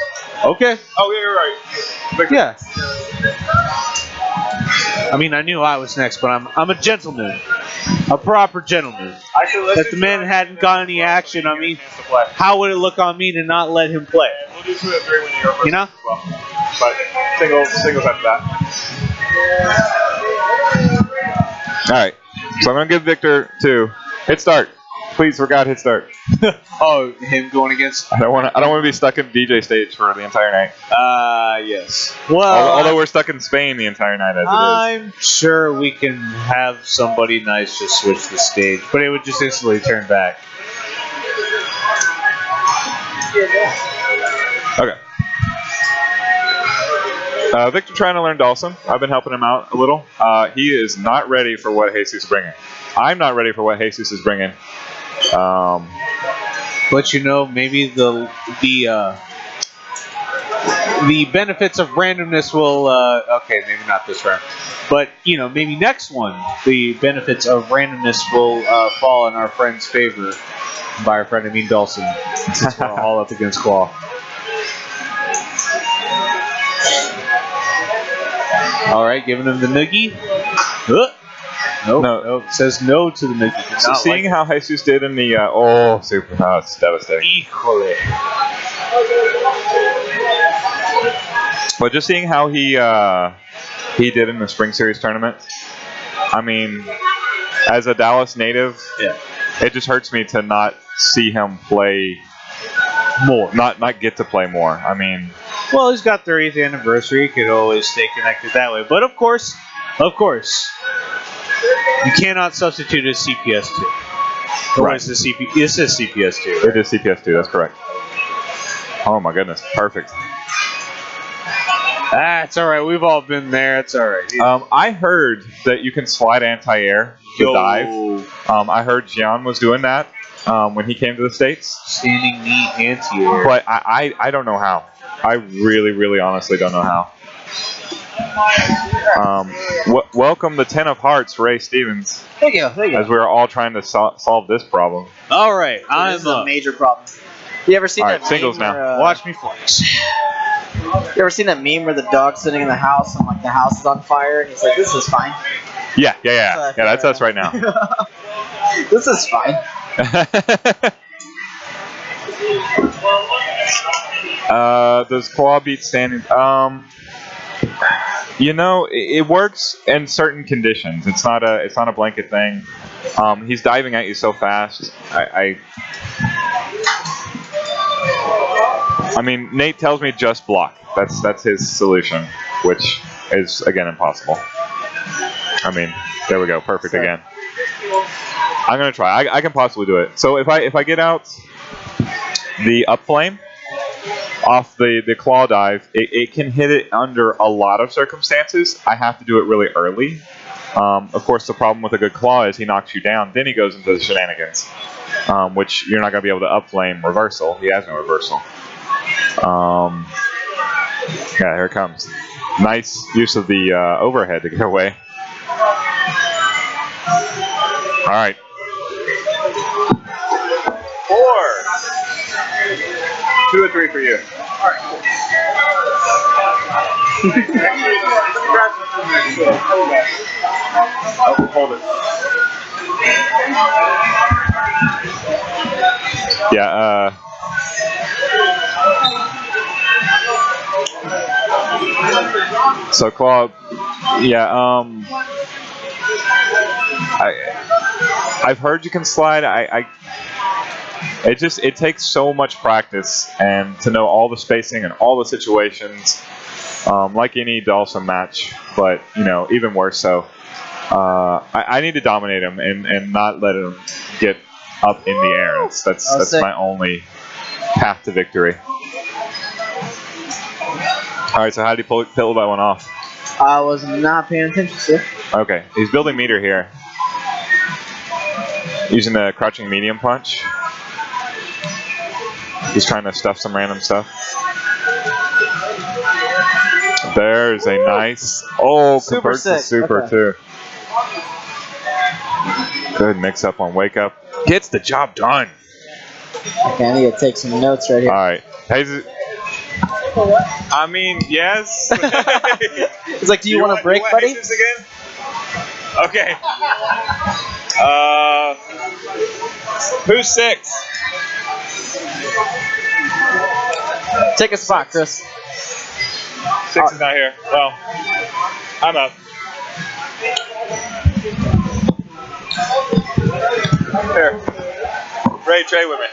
D: Okay.
K: Oh, yeah, you're right. Victor.
D: Yeah. I mean, I knew I was next, but I'm a gentleman. A proper gentleman.
K: Actually,
D: If the man hadn't got any action, I mean, how would it look on me to not let him play?
K: And we'll do 2 at 3 when you're first.
D: You know?
K: As well. But singles after that.
A: All right, so I'm gonna give Victor 2. Hit start, please. For God, hit start.
D: Oh, him going against?
A: I don't want to be stuck in DJ stage for the entire night.
D: Yes. Well,
A: although we're stuck in Spain the entire night as it is.
D: I'm sure we can have somebody nice just switch the stage, but it would just instantly turn back.
A: Okay. Victor trying to learn Dawson. I've been helping him out a little. He is not ready for what Jesus is bringing. I'm not ready for what Jesus is bringing.
D: But you know, maybe the benefits of randomness will. Okay, maybe not this round, but you know, maybe next one, the benefits of randomness will fall in our friend's favor. By our friend, I mean Dawson, since we're all up against Claw. All right, giving him the noogie. Nope. Says no to the noogie.
A: So seeing how Jesus did in the super, it's devastating.
D: Equally.
A: But just seeing how he did in the Spring Series tournament. I mean, as a Dallas native, it just hurts me to not see him play more, not get to play more. I mean,
D: well, he's got their 8th anniversary. He could always stay connected that way. But of course, you cannot substitute as CPS2. Or is this This is CPS2.
A: It is CPS2. That's correct. Oh my goodness, perfect.
D: It's all right. We've all been there. It's all right.
A: I heard that you can slide anti-air to dive. I heard Gian was doing that when he came to the States.
D: Standing knee anti-air.
A: But I don't know how. I really, really honestly don't know how. Welcome the 10 of Hearts, Ray Stevens.
E: Thank you.
A: As we are all trying to solve this problem.
D: All right.
E: This is a major problem. You ever seen that
A: singles
E: meme
A: now.
E: where,
D: Watch me flex.
E: You ever seen that meme where the dog's sitting in the house and like the house is on fire and he's like, "This is fine."
A: Yeah. That's us right now.
E: This is fine.
A: Does Claw beat standing? You know, it works in certain conditions. It's not a blanket thing. He's diving at you so fast. I mean, Nate tells me just block. That's his solution, which is again impossible. I mean, there we go, perfect again. I'm gonna try. I can possibly do it. So if I get out the up flame off the claw dive, it can hit it under a lot of circumstances. I have to do it really early. Of course, the problem with a good claw is he knocks you down. Then he goes into the shenanigans, which you're not going to be able to up flame reversal. He has no reversal. Yeah, here it comes. Nice use of the overhead to get away. All right. 4. 2 or 3 for you. Hold it. Yeah, so Claw, yeah, I've heard you can slide. It takes so much practice and to know all the spacing and all the situations, like any Dawson match, but you know, even worse so. I need to dominate him and not let him get up in the air. That's my only path to victory. All right, so how did he pull that one off?
E: I was not paying attention, sir.
A: Okay, he's building meter here. Using the crouching medium punch. He's trying to stuff some random stuff. There's a nice... Oh, converts to super, too. Good mix-up on Wake Up. Gets the job done.
E: Okay, I need to take some notes right here.
A: All right. I mean, yes.
E: It's like, do you want a break, buddy?
A: Jesus again? Okay. Who's 6?
E: Take a spot, Chris.
A: 6 is not here. Well, I'm up. Here. Ray, trade with me.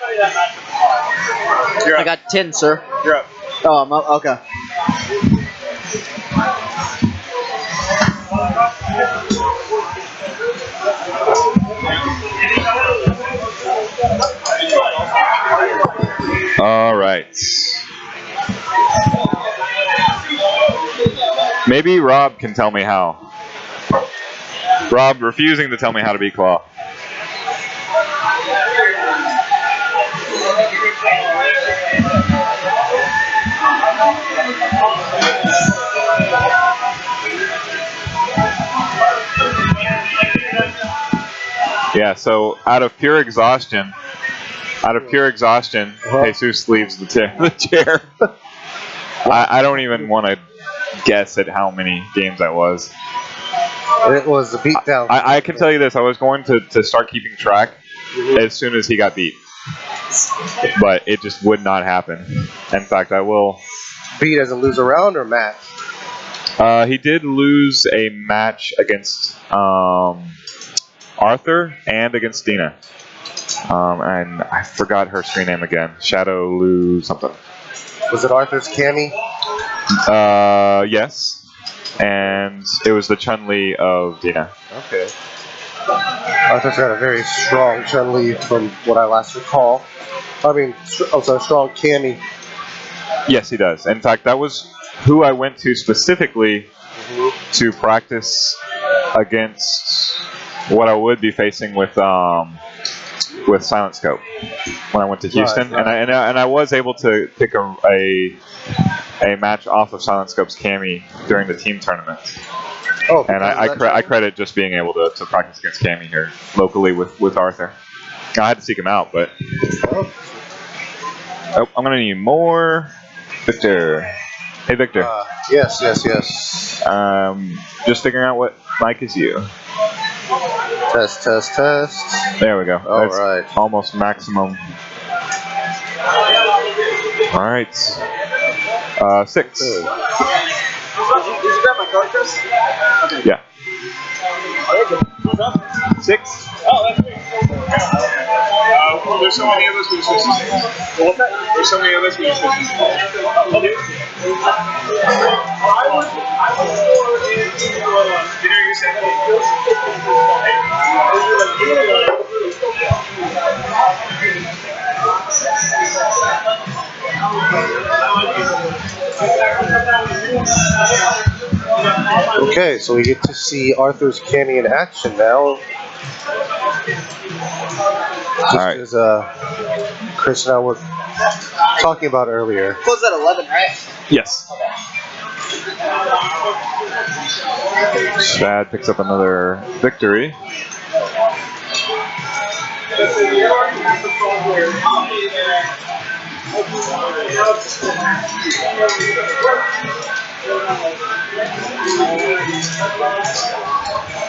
A: You're up.
E: I got 10, sir.
A: You're up.
E: Oh, I'm up. Okay.
A: All right. Maybe Rob can tell me how. Rob refusing to tell me how to beat Claw. Yeah, so out of pure exhaustion, Jesus leaves the chair. I don't even want to guess at how many games that was.
H: It was a beatdown.
A: I can tell you this: I was going to start keeping track as soon as he got beat, but it just would not happen. In fact, I will.
H: Beat as a lose a round or match?
A: He did lose a match against Arthur and against Dina. And I forgot her screen name again. Shadow Lu something.
H: Was it Arthur's Cammy?
A: Yes. And it was the Chun-Li of Dina.
H: Okay. Arthur's got a very strong Chun-Li from what I last recall. I mean, also a strong Cammy.
A: Yes, he does. In fact, that was who I went to specifically to practice against what I would be facing with Silent Scope when I went to Houston, and I was able to pick a match off of Silent Scope's Cammy during the team tournament.
H: Oh,
A: and I credit just being able to practice against Cammy here locally with Arthur. I had to seek him out, but I'm gonna need more. Victor, hey Victor.
H: Yes.
A: Just figuring out what mic is you.
H: Test.
A: There we go.
H: All
A: That's
H: right.
A: almost maximum. All right. 6.
C: Did you grab my card, Chris? Okay.
A: Yeah.
K: 6. Oh, that's great. There's so many of us we just missed. What's that? There's so many of us we just missed. Okay. I was dinner you said
H: Okay, so we get to see Arthur's Cammy in action now. Just as Chris and I were talking about earlier.
C: Close at 11, right?
A: Yes. Shad picks up another victory.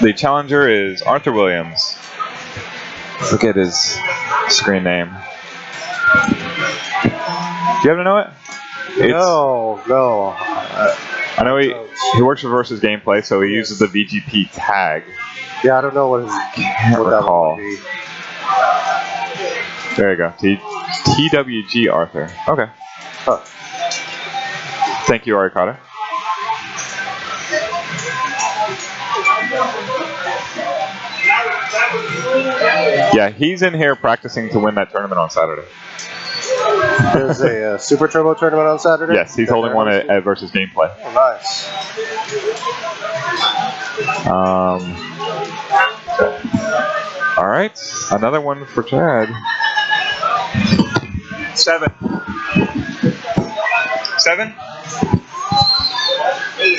A: The challenger is Arthur Williams. Forget his screen name. Do you happen to know it?
H: No.
A: I know he works for Versus Gameplay, so he uses the VGP tag.
H: Yeah, I don't know what
A: Can't recall.
H: That would be.
A: There you go. TWG Arthur. Okay.
H: Huh.
A: Thank you, Arikata. Yeah, he's in here practicing to win that tournament on Saturday.
H: There's a Super Turbo tournament on Saturday?
A: Yes, he's holding one at Versus Gameplay.
H: Oh, nice.
A: All right, another one for Chad.
K: 7. 7? 8.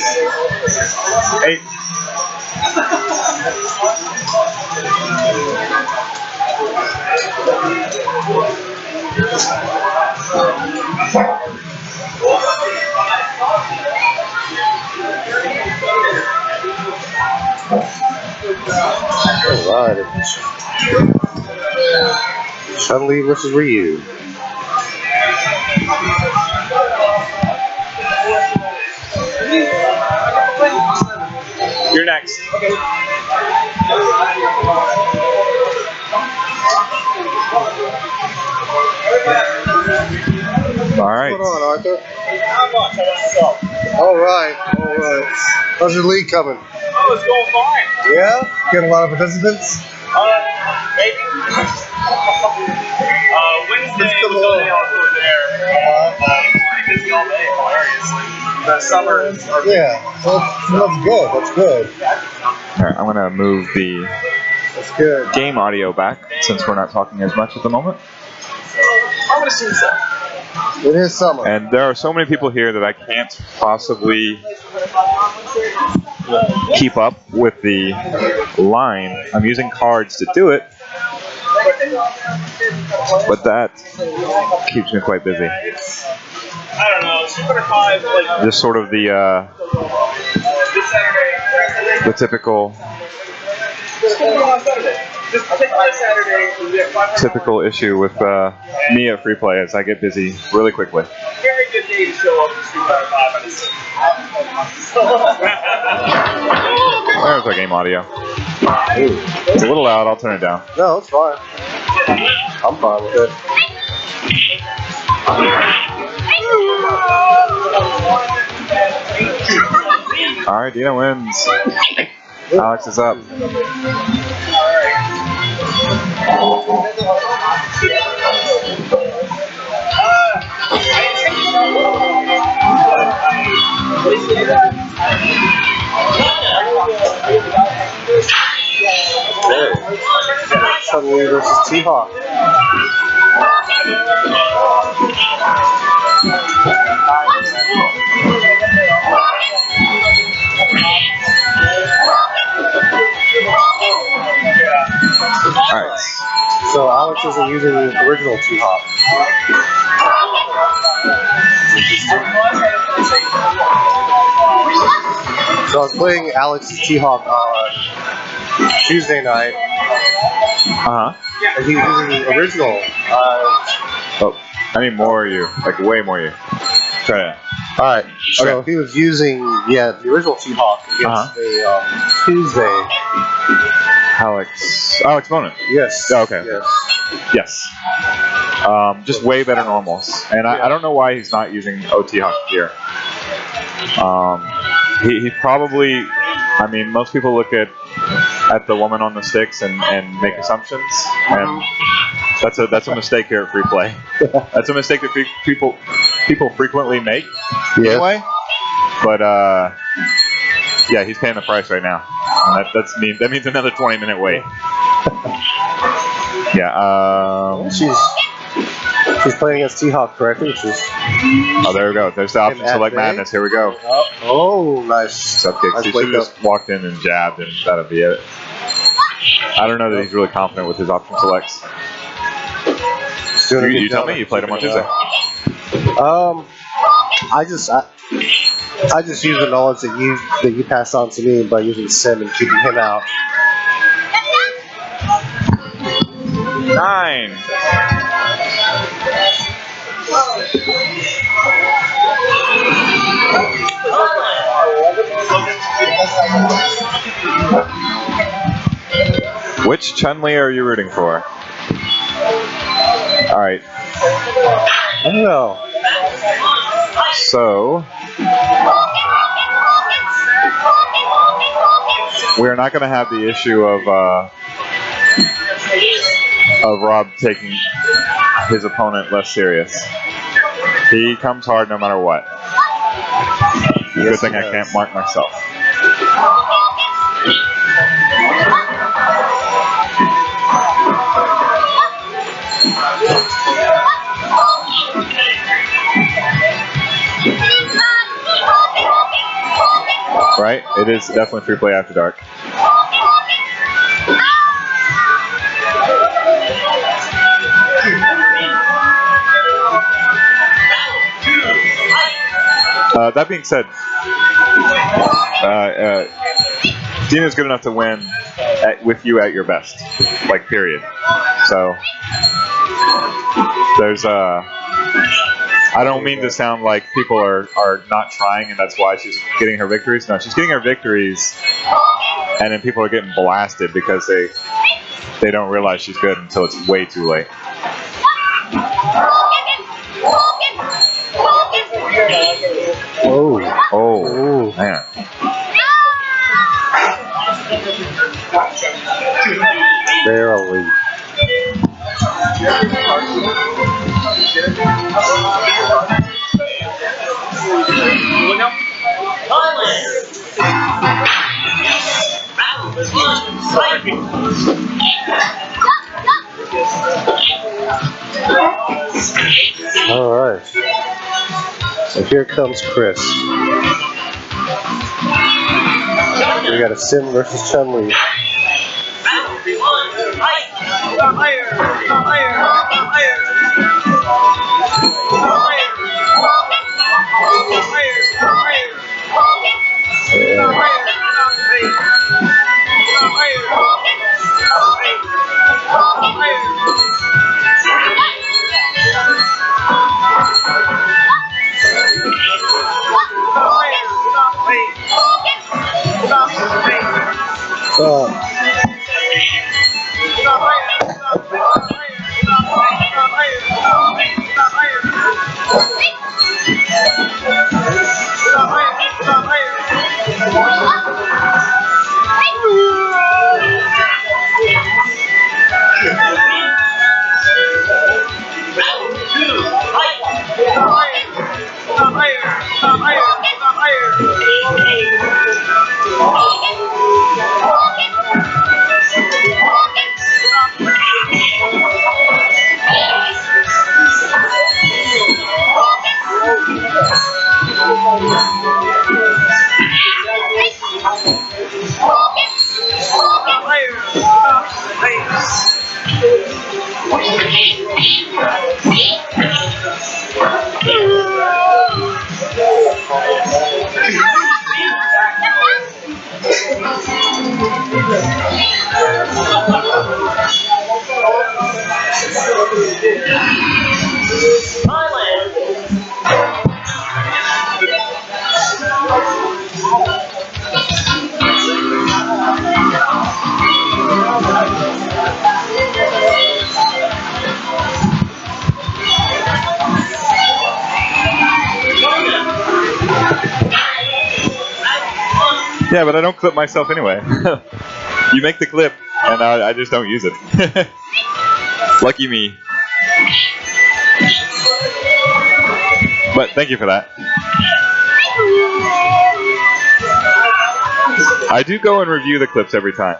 H: Alright. Chun-Li versus Ryu.
K: You're next. Okay.
A: All right.
H: What's going on, Arthur? All right. How's your league coming?
K: Oh, it's going fine.
H: Yeah? Get a lot of participants?
K: Maybe. Wednesday was the day I was there.
G: busy all day, hilariously. The summer is.
J: Yeah, that's good. That's good.
A: All right, I'm gonna move the
J: That's good.
A: game audio back since we're not talking as much at the moment.
G: I'm gonna assume so.
J: It is summer.
A: And there are so many people here that I can't possibly keep up with the line. I'm using cards to do it, but that keeps me quite busy.
G: I don't know. 205, like
A: Just sort of the
G: this Saturday.
A: typical
G: Just come on Saturday. Just take my Saturday. We have 500.
A: typical issue with me at Free Play is I get busy really quickly.
G: Very good day to show up to 205.
A: There's our game audio. It's a little loud. I'll turn it down.
J: No, it's fine. I'm fine with it.
A: All right, Dina wins. Alex is up.
J: Suddenly versus T-Hawk.
A: Alright.
J: So Alex isn't using the original T-Hawk. So I was playing Alex's T-Hawk on Tuesday night,
A: Uh-huh.
J: and he was using the original.
A: Oh, I need more of you. Like, way more of you. Try that.
J: Alright, so
A: Okay.
J: he was using, the original T-Hawk against a Tuesday.
A: Alex Bonin.
J: Yes.
A: Oh, okay.
J: Yes.
A: Yes. Just way better normals. And I don't know why he's not using OT Hawk here. He probably, I mean, most people look at the woman on the sticks and make assumptions, and that's a mistake here at Free Play. That's a mistake that people frequently make.
J: Yeah.
A: Anyway, but yeah, he's paying the price right now. And that means another 20-minute wait. Yeah.
J: She's playing against T-Hawk correctly, which is.
A: Oh, there we go. There's the option select madness. Here we go.
J: Oh, nice.
A: Subkicks.
J: Nice
A: He
J: wake
A: should have just walked in and jabbed, and that'd be it. I don't know that he's really confident with his option selects. You tell me. You played him on Tuesday.
J: I just use the knowledge that you passed on to me by using Sim and keeping him out.
A: 9. Which Chun-Li are you rooting for? All right.
J: I don't know.
A: So we're not going to have the issue of Rob taking his opponent less serious. He comes hard no matter what. Good thing I can't mark myself. Right? It is definitely Free Play After Dark. That being said, Dina's good enough to win with you at your best, like, period. So there's I don't mean to sound like people are not trying and that's why she's getting her victories. No, she's getting her victories, and then people are getting blasted because they don't realize she's good until it's way too late. Oh, man.
J: Barely. Alright. So here comes Chris. We got a Sim versus Chun-Li.
A: Yeah, but I don't clip myself anyway. You make the clip, and I just don't use it. Lucky me. But thank you for that. I do go and review the clips every time.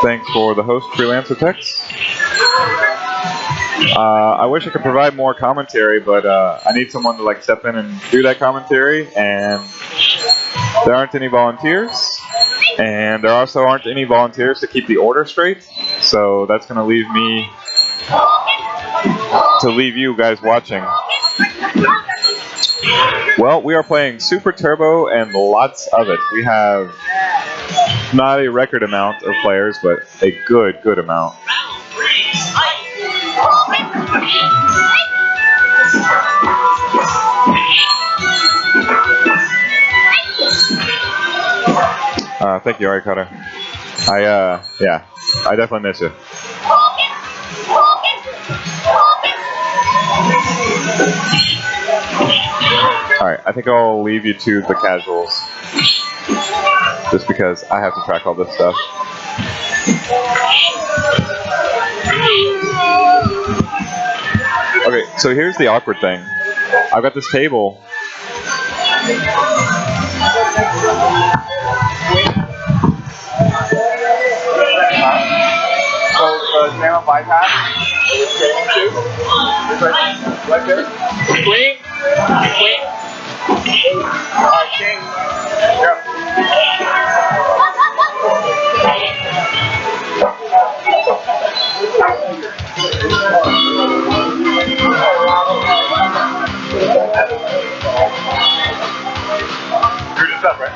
A: Thanks for the host, Freelancer Tex. I wish I could provide more commentary, but I need someone to like step in and do that commentary, and there aren't any volunteers, and there also aren't any volunteers to keep the order straight, so that's going to leave me to leave you guys watching. Well, we are playing Super Turbo and lots of it. We have not a record amount of players, but a good amount. Thank you, Ari Cutter. Yeah, I definitely miss you. Alright, I think I'll leave you to the casuals. Just because I have to track all this stuff. Okay, so here's the awkward thing. I've got this table. So, channel bypass. Right there. Queen. Queen. Alright, king. Yep. You're just up, right?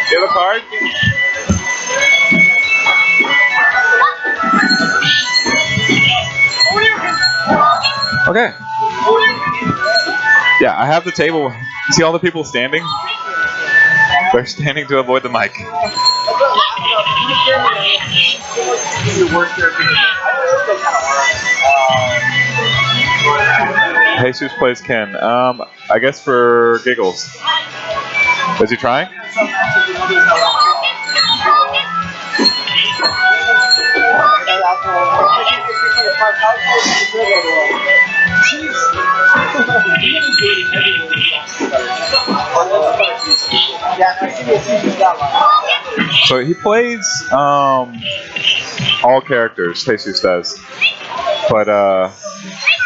A: Do you have a card? Okay. Yeah, I have the table. See all the people standing? They're standing to avoid the mic. Jesus plays Ken. I guess for giggles. Is he trying? So he plays all characters, Jesus does. But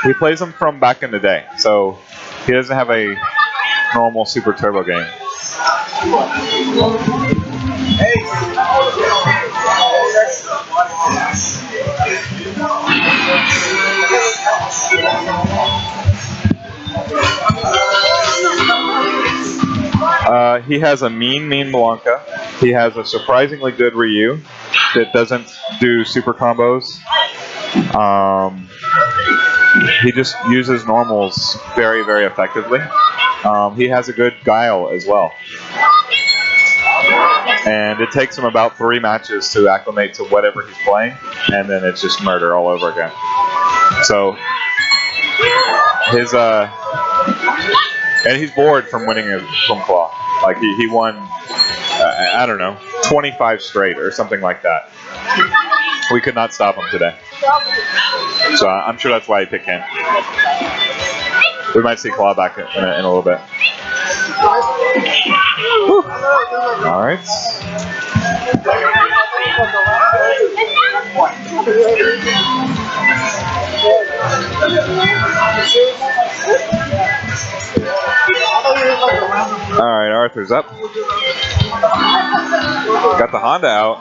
A: he plays them from back in the day. So he doesn't have a normal Super Turbo game. He has a mean Blanca. He has a surprisingly good Ryu that doesn't do super combos. He just uses normals very, very effectively. He has a good Guile as well. And it takes him about 3 matches to acclimate to whatever he's playing, and then it's just murder all over again. So his and he's bored from winning from Claw. Like he won, I don't know, 25 straight or something like that. We could not stop him today. So I'm sure that's why he picked Ken. We might see Claw back in a little bit. All right. All right, Arthur's up. Got the Honda out.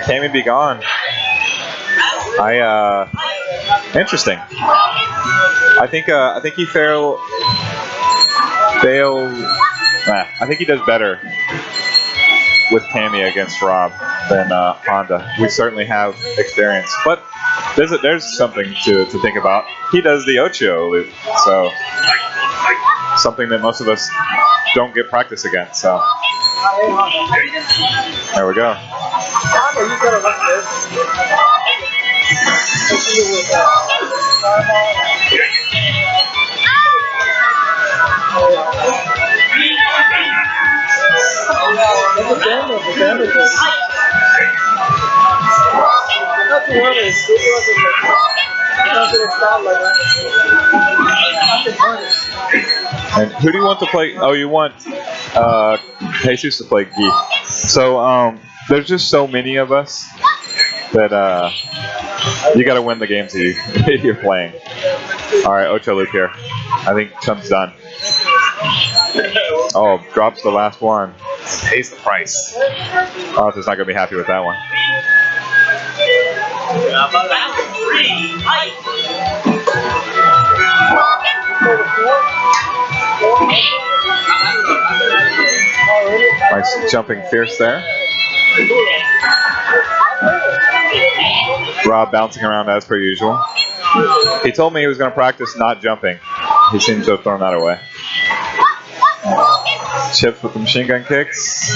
A: Tammy be gone. Interesting. I think he failed. I think he does better with Tammy against Rob than Honda. We certainly have experience, but there's something to think about. He does the Ocho loop, so something that most of us don't get practice against. So there we go. And who do you want to play? Oh, you want Jesus to play Guy. So there's just so many of us that you got to win the games that you're playing. All right, Ocho loop here. I think Chump's done. Oh, drops the last one. Pays the price. Arthur's not going to be happy with that one. Nice jumping fierce there. Rob bouncing around as per usual. He told me he was going to practice not jumping. He seems to have thrown that away. Chips with the machine gun kicks.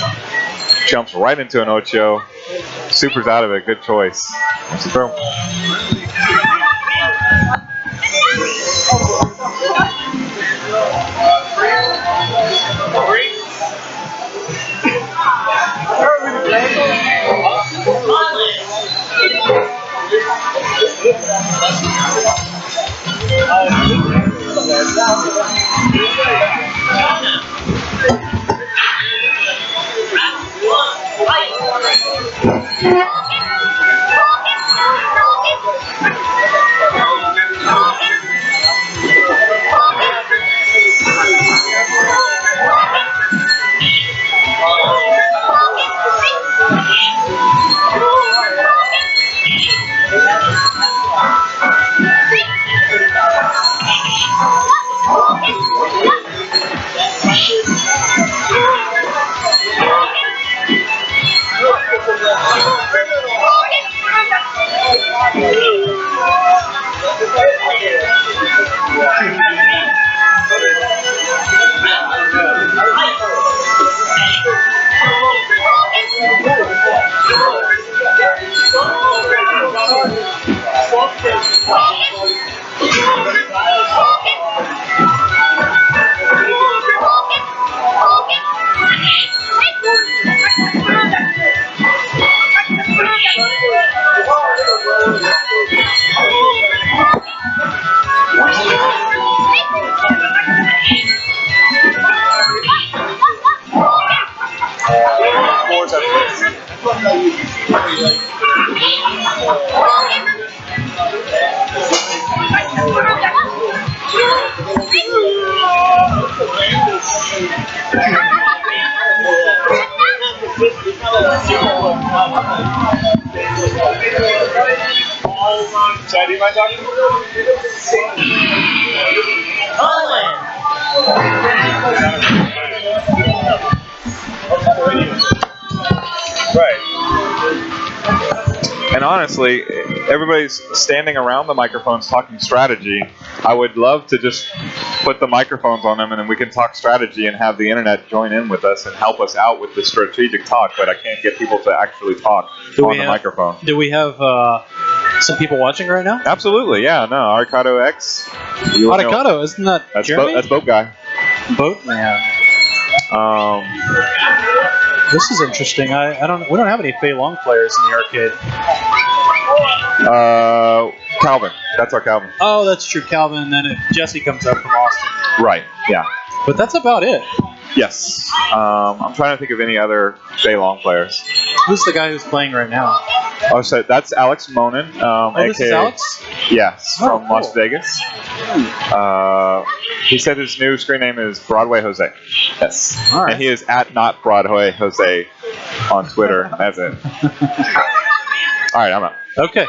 A: Jumps right into an Ocho. Super's out of it. Good choice. That's a throw.
K: Chad, do you mind talking? Right.
A: And honestly, everybody's standing around the microphones talking strategy. I would love to just put the microphones on them and then we can talk strategy and have the internet join in with us and help us out with the strategic talk, but I can't get people to actually talk on the microphone.
D: Do we have some people watching right now?
A: Absolutely, yeah. No, Arcado X.
D: Arcado, isn't that Jeremy?
A: That's Boat Guy.
D: Boat Man. This is interesting. We don't have any Fei Long players in the arcade.
A: Calvin. That's our Calvin.
D: Oh, that's true, Calvin. And then if Jesse comes up from Austin.
A: Right. Yeah.
D: But that's about it.
A: Yes. I'm trying to think of any other Fei Long players.
D: Who's the guy who's playing right now?
A: Oh, so that's Alex Monin.
D: This is Alex?
A: Yes, from
D: cool.
A: Las Vegas. He said his new screen name is Broadway Jose. Yes.
D: All right.
A: And he is at not Broadway Jose on Twitter. That's it. All right, I'm out.
D: Okay.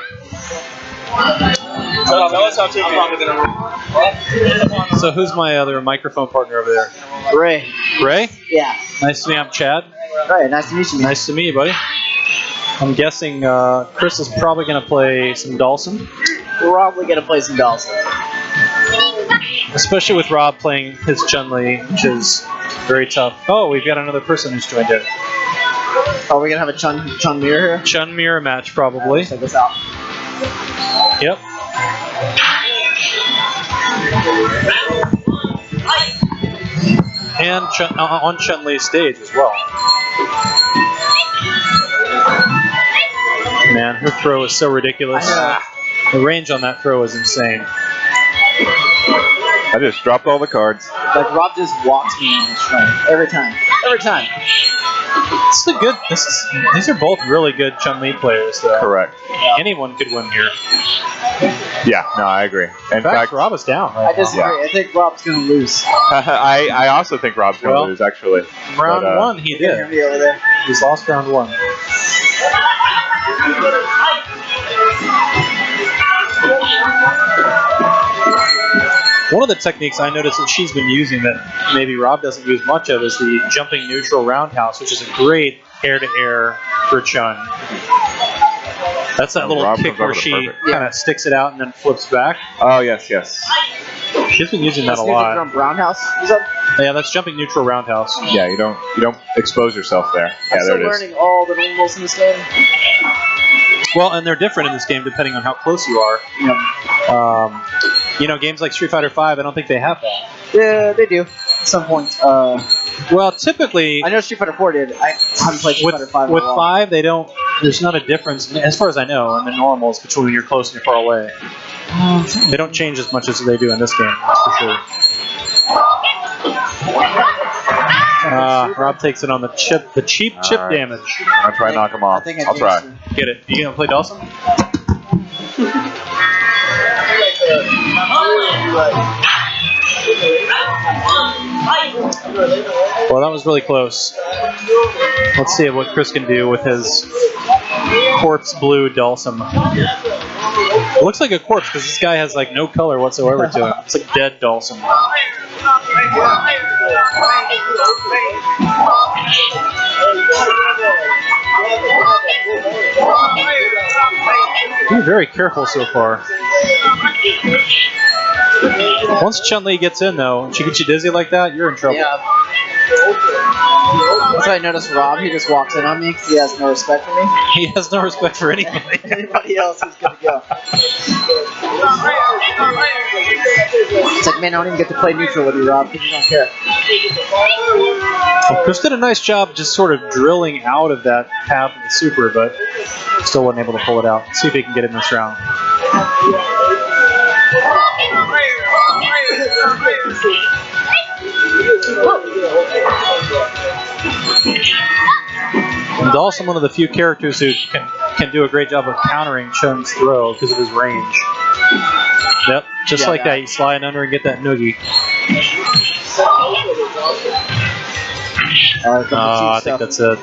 K: Tell us how to.
D: So who's my other microphone partner over there?
E: Ray.
D: Ray?
E: Yeah.
D: Nice to meet you. I'm Chad.
E: Ray, nice to meet you.
D: Nice to meet you, buddy. I'm guessing Chris is probably going to play some Dawson.
E: Probably going to play some Dawson.
D: Especially with Rob playing his Chun-Li, which is very tough. Oh, we've got another person who's joined in.
E: Are we going to have a Chun mirror here?
D: Chun mirror match, probably.
E: Check this out.
D: Yep. And on Chun-Li's stage as well. Man, her throw is so ridiculous. The range on that throw is insane.
A: I just dropped all the cards.
E: Like, Rob just walks me on the strength. Every time. Every time.
D: These are both really good Chun-Li players, though.
A: Correct.
D: Anyone could win here.
A: Yeah, no, I agree. In fact,
D: Rob is down.
E: I disagree.
A: Yeah.
E: I think Rob's going to lose.
A: I also think Rob's going to lose, actually.
D: Round one, he did.
E: Over there.
D: He's lost round one. One of the techniques I noticed that she's been using that maybe Rob doesn't use much of is the jumping neutral roundhouse, which is a great air-to-air for Chun. That's that little kick where she kind of sticks it out and then flips back.
A: Oh, yes, yes.
D: She's been using that a lot.
E: Roundhouse?
D: Yeah, that's jumping neutral roundhouse.
A: Yeah, you don't expose yourself there. Yeah,
E: I'm
A: there
E: still
A: it is.
E: learning all the rules in this game.
D: Well, and they're different in this game depending on how close you are. Games like Street Fighter V, I don't think they have that.
E: Yeah, they do. At some point.
D: Well, typically,
E: I know Street Fighter 4 did. I haven't played Street Fighter 5 in a
D: with
E: while.
D: 5, they don't. There's not a difference, as far as I know, in the normals between when you're close and you're far away. They don't change as much as they do in this game, that's for sure. Rob takes it on the cheap chip damage.
A: I'm going to try and knock him off. I'll try.
D: Get it. You gonna play Dawson? Well, that was really close. Let's see what Chris can do with his corpse blue Dawson. It looks like a corpse because this guy has like no color whatsoever to him. It's like dead Dawson. You're very careful so far. Once Chun-Li gets in, though, and she gets you dizzy like that, you're in trouble.
E: Yeah. That's why I noticed Rob. He just walks in on me because he has no respect for me.
D: He has no respect for anybody.
E: Anybody else is good to go. It's like, man, I don't even get to play neutral with you, Rob, because you don't care.
D: Well, Chris did a nice job just sort of drilling out of that path of the super, but still wasn't able to pull it out. Let's see if he can get it in this round. He's also one of the few characters who can do a great job of countering Chun's throw because of his range. Yep, just like that. You slide under and get that noogie. I think that's it.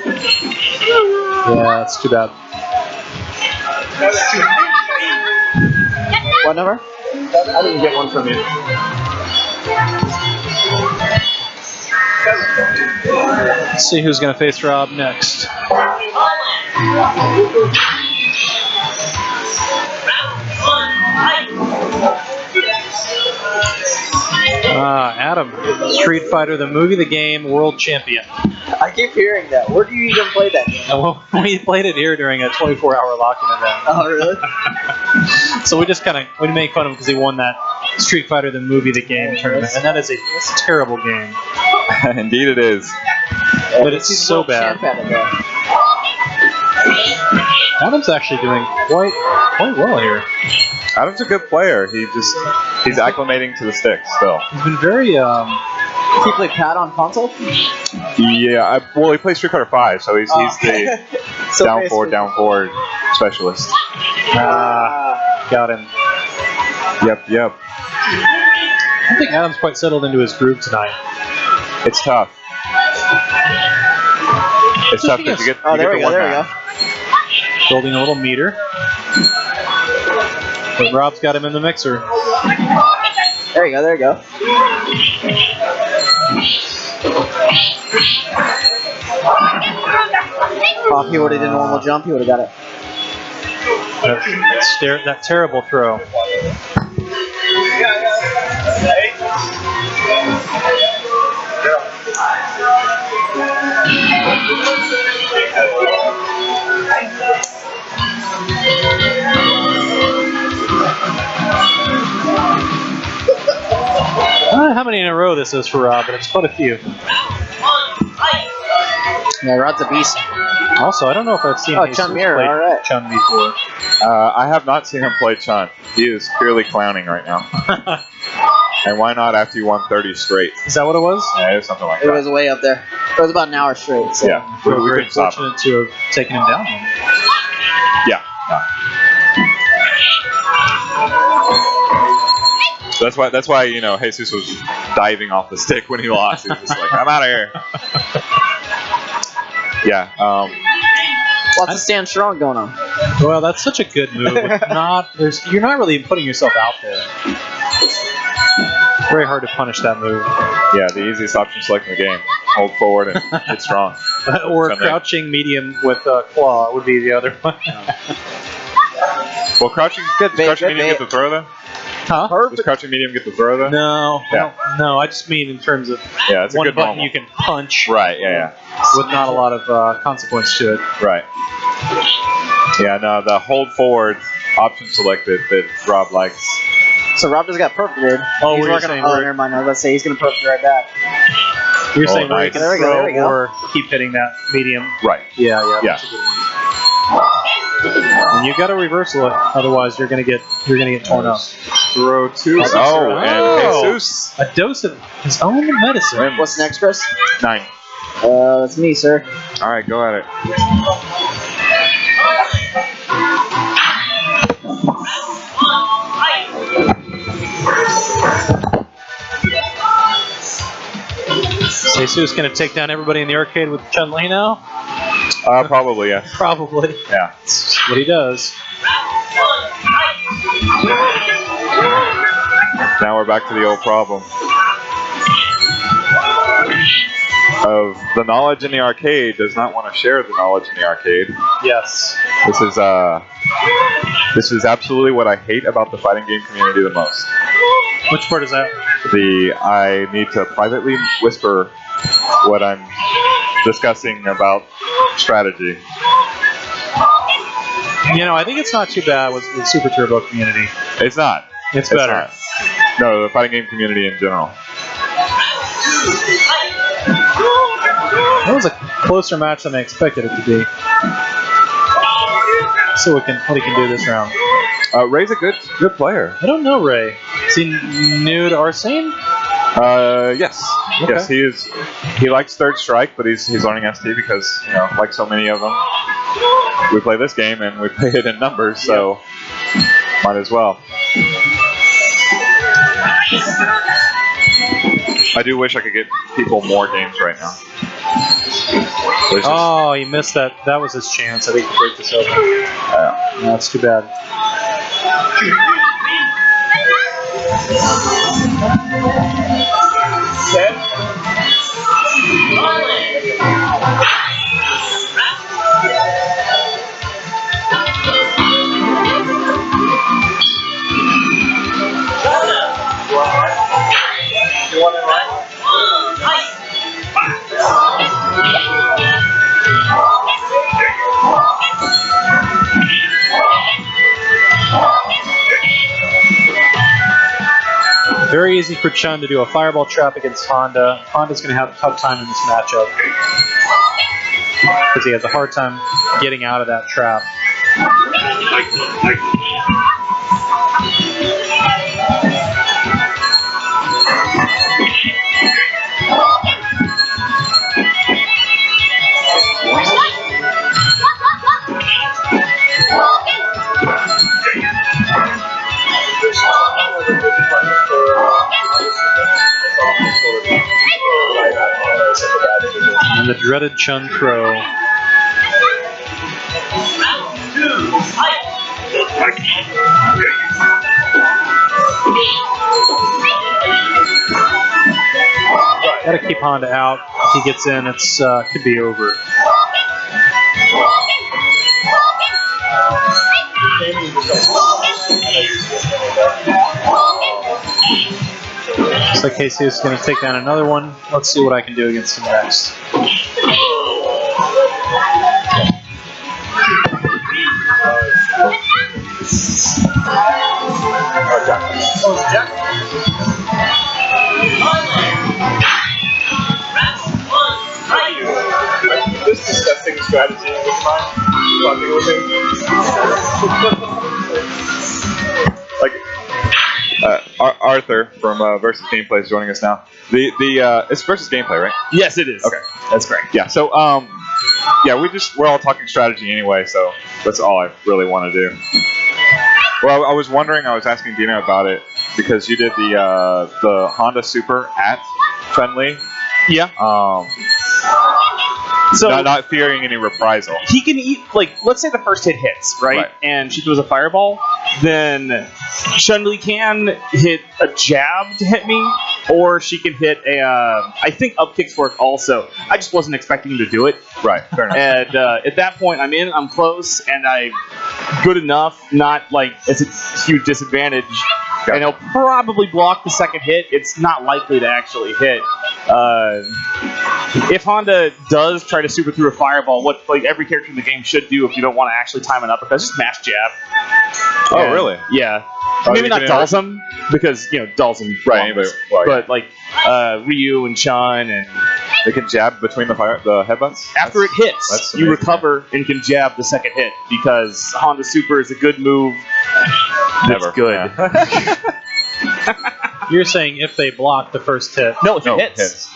D: Yeah, that's too bad.
E: What number?
D: I didn't get one from you. Let's see who's going to face Rob next. Adam, Street Fighter, the movie, the game, world champion.
E: I keep hearing that. Where do you even play that game?
D: Well, we played it here during a 24-hour lock-in event.
E: Oh, really?
D: So we just we make fun of him because he won that Street Fighter, the movie, the game tournament, and that is a terrible game.
A: Indeed, it is.
D: But it's so bad. Adam's actually doing quite well here.
A: Adam's a good player. He's acclimating to the stick still.
D: He's been very.
E: Does he play pad on console?
A: Yeah, well, he plays Street Fighter 5, so he's the
E: So
A: down forward specialist.
D: Got him.
A: Yep.
D: I think Adam's quite settled into his groove tonight.
A: It's tough. It's tough because you get
E: there we go.
D: Building a little meter. But Rob's got him in the mixer.
E: There you go. Oh, if he would have did a normal jump, he would have got it.
D: That terrible throw. I don't know how many in a row this is for Rob, but it's quite a few.
E: Yeah, Rod's a beast.
D: Also, I don't know if I've seen
E: Chun Mirror, all right.
A: Chun before. I have not seen him play Chun. He is purely clowning right now. And why not after you won 30 straight?
D: Is that what it was?
A: Yeah, it was something like that.
E: It was way up there. It was about an hour straight. So.
A: Yeah,
D: We're very
A: couldn't stop him.
D: fortunate to have taken him down.
A: Yeah. So that's why Jesus was diving off the stick when he lost. He was just like, I'm out of here. Yeah.
E: Lots of stand strong going on.
D: Well, that's such a good move. You're not really putting yourself out there. Very hard to punish that move.
A: Yeah, the easiest option select in the game. Hold forward and get strong.
D: Or crouching medium with claw would be the other one.
A: Well, crouching medium get the throw though?
D: Huh?
A: Does crouching medium get the throw though?
D: No. No, I just mean in terms of
A: it's a
D: one
A: good
D: button
A: normal.
D: you can punch.
A: Right, yeah.
D: With not a lot of consequence to it.
A: Right. Yeah, no, the hold forward option selected that Rob likes.
E: So Rob just got perfect, dude.
D: Oh,
E: he's working on. Oh, never mind. I was about to say he's gonna perfect right back.
D: You're saying where you can
E: there we
D: throw
E: go.
D: or keep hitting that medium.
A: Right.
D: Yeah.
A: Yeah.
D: That's a good one. And you got to reversal it, otherwise you're gonna get torn up.
A: Throw two. And Jesus.
D: A dose of his own medicine.
E: What's next, Chris?
A: 9.
E: That's me, sir.
A: All right, go at it.
D: Jesus gonna take down everybody in the arcade with Chun-Li now?
A: Probably, yeah.
D: Probably.
A: Yeah.
D: That's what he does.
A: Now we're back to the old problem of the knowledge in the arcade does not want to share the knowledge in the arcade.
D: Yes.
A: This is absolutely what I hate about the fighting game community the most.
D: Which part is that?
A: I need to privately whisper what I'm discussing about strategy.
L: You know, I think it's not too bad with the Super Turbo community.
A: It's not.
L: It's better.
A: Not. No, the fighting game community in general.
L: That was a closer match than I expected it to be. So what he can do this round.
A: Ray's a good player.
L: I don't know Ray. Is he new to Arsene?
A: Yes.
L: Okay.
A: Yes, he likes Third Strike, but he's learning ST because, you know, like so many of them, we play this game and we play it in numbers, so might as well. I do wish I could get people more games right now.
L: Oh, he missed that. That was his chance. I think to break this open. No, that's too bad.
C: You want it right?
L: Very easy for Chun to do a fireball trap against Honda. Honda's going to have a tough time in this matchup because he has a hard time getting out of that trap. And the dreaded Chun throw. Gotta keep Honda out. If he gets in, it's could be over. Looks like Casey is going to take down another one. Let's see what I can do against him next.
K: Just discussing strategy with mine. Talking with him.
A: Like Arthur from Versus Gameplay is joining us now. It's Versus Gameplay, right?
G: Yes, it is.
A: Okay,
G: that's correct.
A: Yeah. So yeah, we're all talking strategy anyway, so that's all I really want to do. Well, I was wondering, I was asking Dina about it because you did the Honda Super at Friendly.
G: Yeah.
A: So not fearing any reprisal.
G: He can eat, like, let's say the first hit hits, right? And she throws a fireball, then Chun-Li can hit a jab to hit me, or she can hit a, I think up kicks work also. I just wasn't expecting him to do it.
A: Right, fair enough.
G: And at that point, I'm close, and I'm good enough, not like it's a huge disadvantage.
A: Yeah.
G: And he'll probably block the second hit. It's not likely to actually hit. If Honda does try to super through a fireball, what like every character in the game should do if you don't want to actually time an uppercut, just mash jab.
A: Oh, really?
G: Yeah.
A: Oh,
G: Maybe not dulls him, because, you know, dulls him.
A: Right,
G: but like Ryu and Chun, and
A: they can jab between the headbutts?
G: After it hits, you recover and can jab the second hit, because Honda Super is a good move.
A: Never.
G: It's good.
A: Yeah.
L: You're saying if they block the first hit?
G: No, if it hits.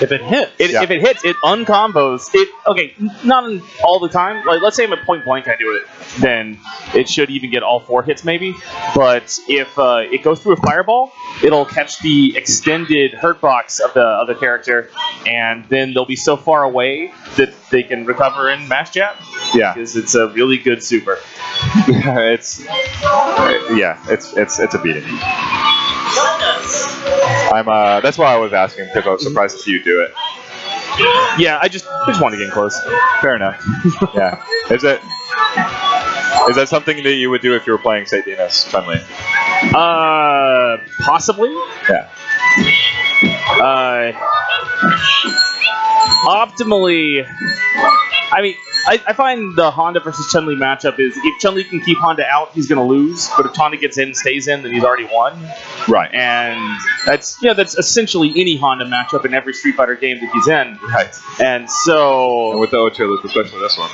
L: If it hits,
G: if it hits, it uncombos. It okay, not all the time. Like let's say I'm at point blank, I do it, then it should even get all 4 hits maybe. But if it goes through a fireball, it'll catch the extended hurt box of the other character, and then they'll be so far away that they can recover and mash jab.
A: Yeah,
G: because it's a really good super.
A: it's a beating. That's why I was asking, because I was surprised to see you do it.
G: Yeah, I just want to get close.
A: Fair enough. Yeah. Is that something that you would do if you were playing, say, Dina's Chun-Li?
G: Possibly.
A: Yeah.
G: optimally, I mean, I find the Honda versus Chun-Li matchup is if Chun-Li can keep Honda out, he's going to lose. But if Honda gets in and stays in, then he's already won.
A: Right.
G: And that's essentially any Honda matchup in every Street Fighter game that he's in.
A: Right.
G: And so...
A: And with the O2 loop, especially this one.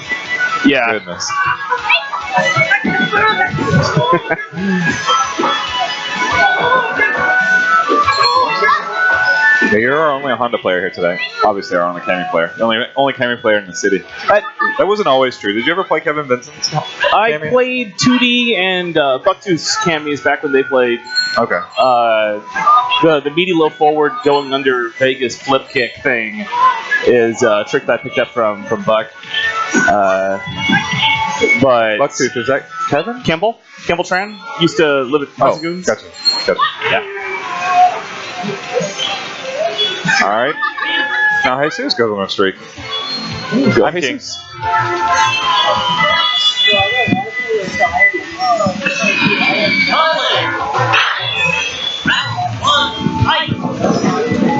G: Yeah.
A: Goodness. Yeah, you're our only Honda player here today. Obviously, our only Cammy player. The only Cammy player in the city. That wasn't always true. Did you ever play Kevin Vincent's
G: I
A: Cammy?
G: played 2D and Bucktooth's Cammies back when they played.
A: Okay.
G: The meaty low forward going under Vegas flip kick thing is a trick that I picked up from Buck. But
A: Bucktooth, is that Kevin?
G: Campbell Tran used to live at Mazagoons.
A: Gotcha.
G: Yeah.
A: All right. Now Jesus goes on a streak.
G: Go Jesus.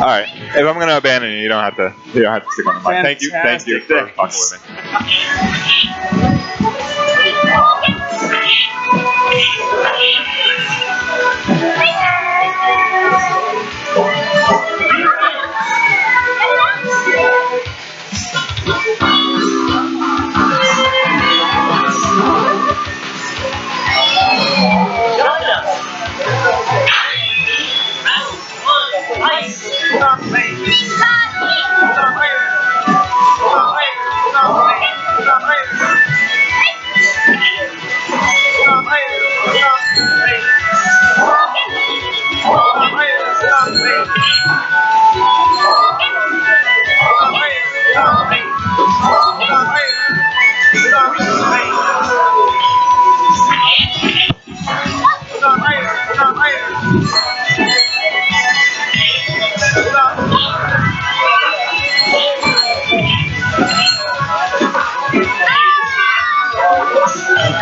A: All right. If I'm going to abandon you, you don't have to stick on the mic. Thank you for talking with me.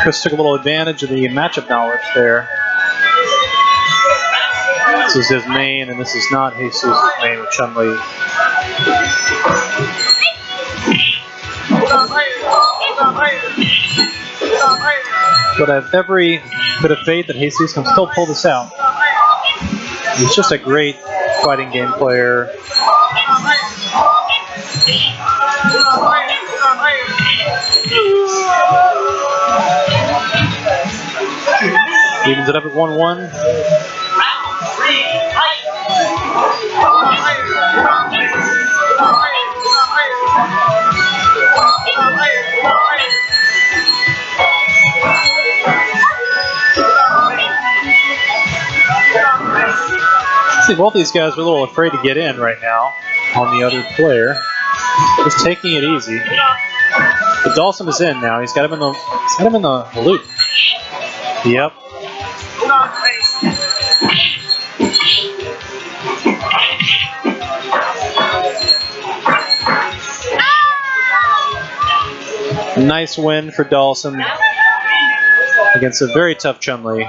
L: Chris took a little advantage of the matchup knowledge there. This is his main, and this is not Jesus' main with Chun-Li. But I have every bit of faith that Jesus can still pull this out. He's just a great fighting game player. Evens it up at 1-1. See, both these guys are a little afraid to get in right now on the other player. Just taking it easy. But Dawson is in now. He's got him in the loop. Yep. Nice win for Dawson against a very tough Chun-Li.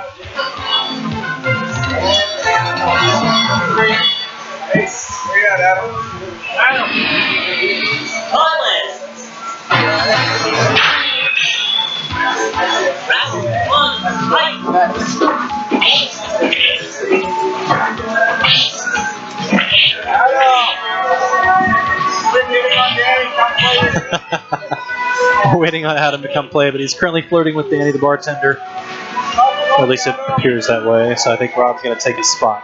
L: Waiting on Adam to come play, but he's currently flirting with Danny the bartender. Or at least it appears that way, so I think Rob's going to take his spot.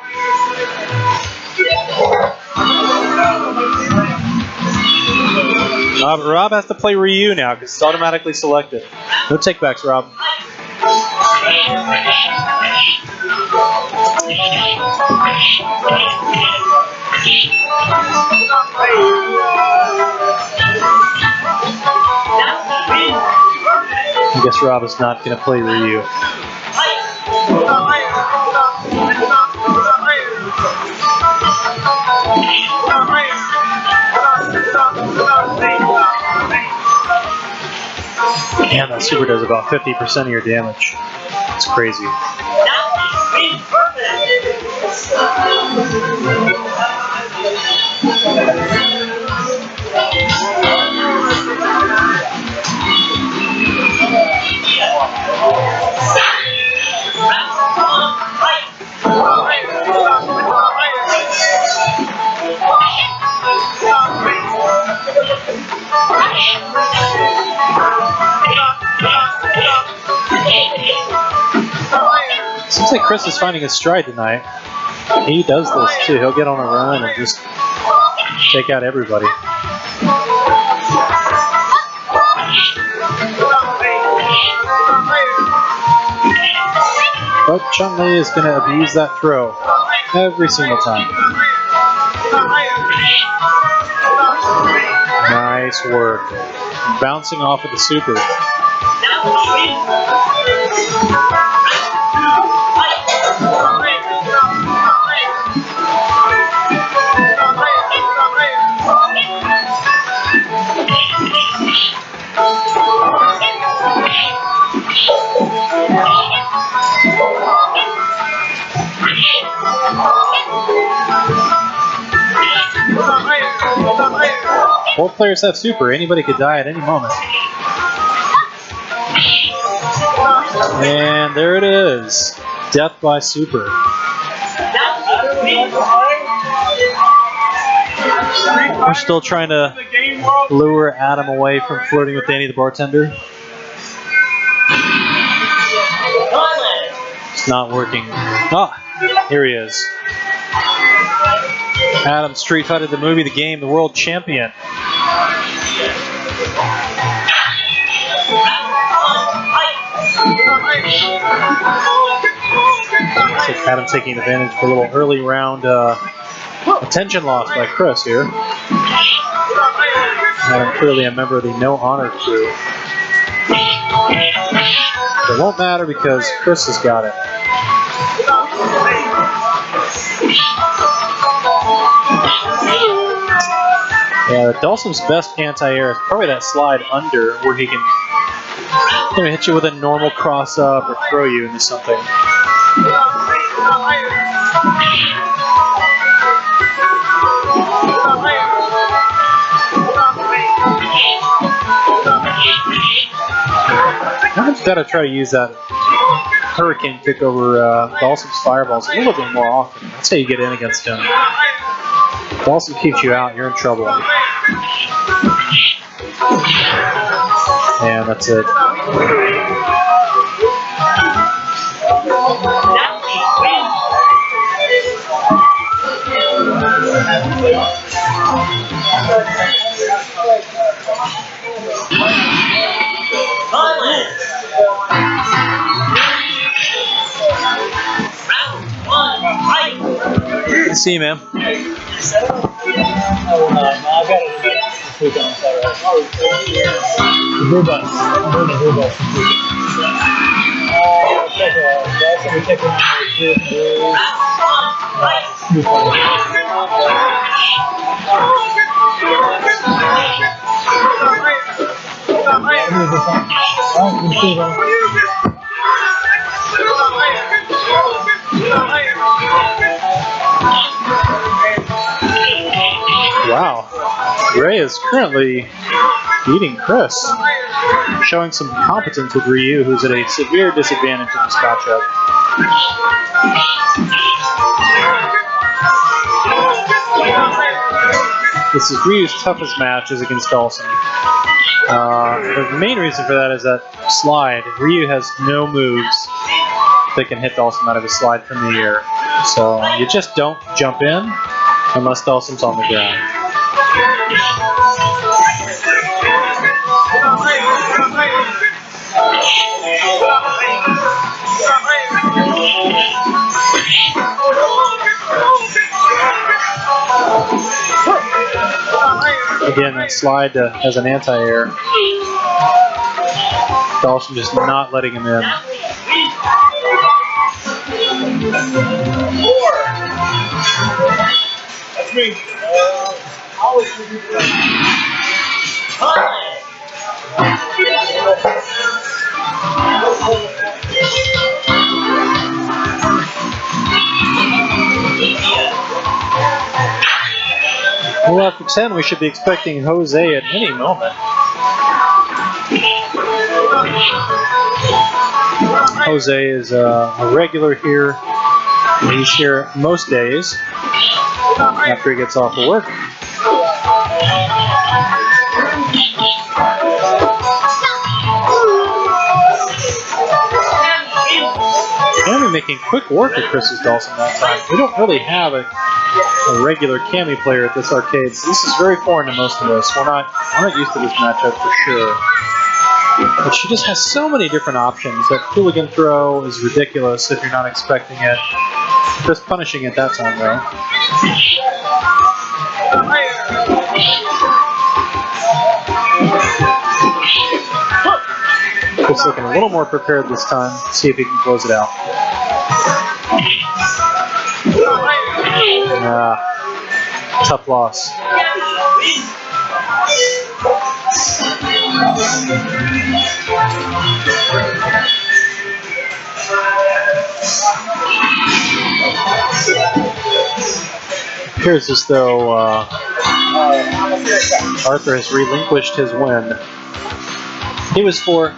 L: Rob has to play Ryu now because it's automatically selected. No takebacks, Rob. I guess Rob is not going to play Ryu. Man, that super does about 50% of your damage. It's crazy. Looks like Chris is finding his stride tonight. He does this too. He'll get on a run and just take out everybody. But Chun-Li is going to abuse that throw every single time. Nice work. Bouncing off of the super. Both players have super. Anybody could die at any moment. And there it is. Death by super. We're still trying to lure Adam away from flirting with Danny the bartender. It's not working. Ah, here he is. Adam, Street Fighter, the movie, the game, the world champion. So Adam taking advantage of a little early round attention loss by Chris here. Adam clearly a member of the No Honor crew. It won't matter because Chris has got it. Yeah, Dawson's best anti-air is probably that slide under where he can hit you with a normal cross-up or throw you into something. I've got to try to use that hurricane kick over Dawson's fireballs a little bit more often. That's how you get in against him. If Dawson keeps you out, you're in trouble. And that's it. Good to see you, man.
C: Oh, no, I've got it this weekend. The Brew Bus. I'm doing the Brew Bus this weekend. So we take around the
L: Wow. Ray is currently beating Chris, showing some competence with Ryu, who's at a severe disadvantage in this matchup. This is Ryu's toughest match is against Dawson. The main reason for that is that slide. Ryu has no moves that can hit Dawson out of his slide from the air. So you just don't jump in unless Dawson's on the ground. Again, that slide has an anti-air. Dawson just not letting him in.
C: That's me.
L: Well, after 10, we should be expecting Jose at any moment. Jose is a regular here. He's here most days after he gets off of work. Cammy making quick work of Chris's Dawson that time. We don't really have a regular Cammy player at this arcade, so this is very foreign to most of us. We're not used to this matchup for sure. But she just has so many different options. That hooligan throw is ridiculous if you're not expecting it. Just punishing it that time, though. Just looking a little more prepared this time. See if he can close it out. Tough loss. Appears as though Arthur has relinquished his win. He was for.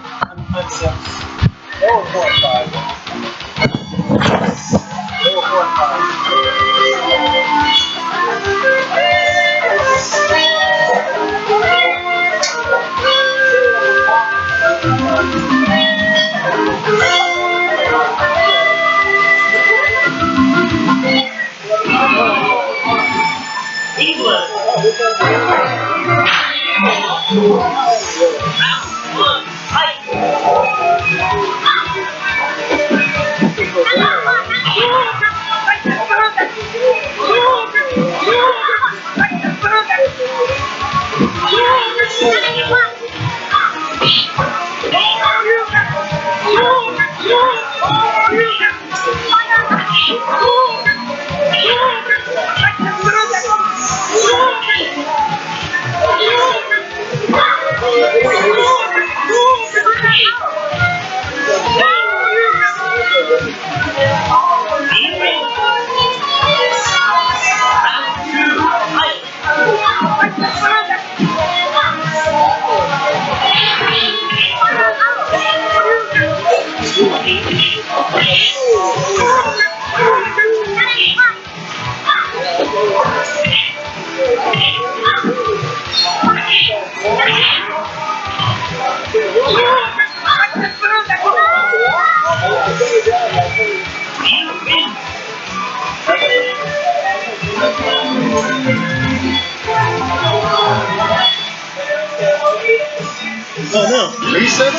C: Oh no, reset?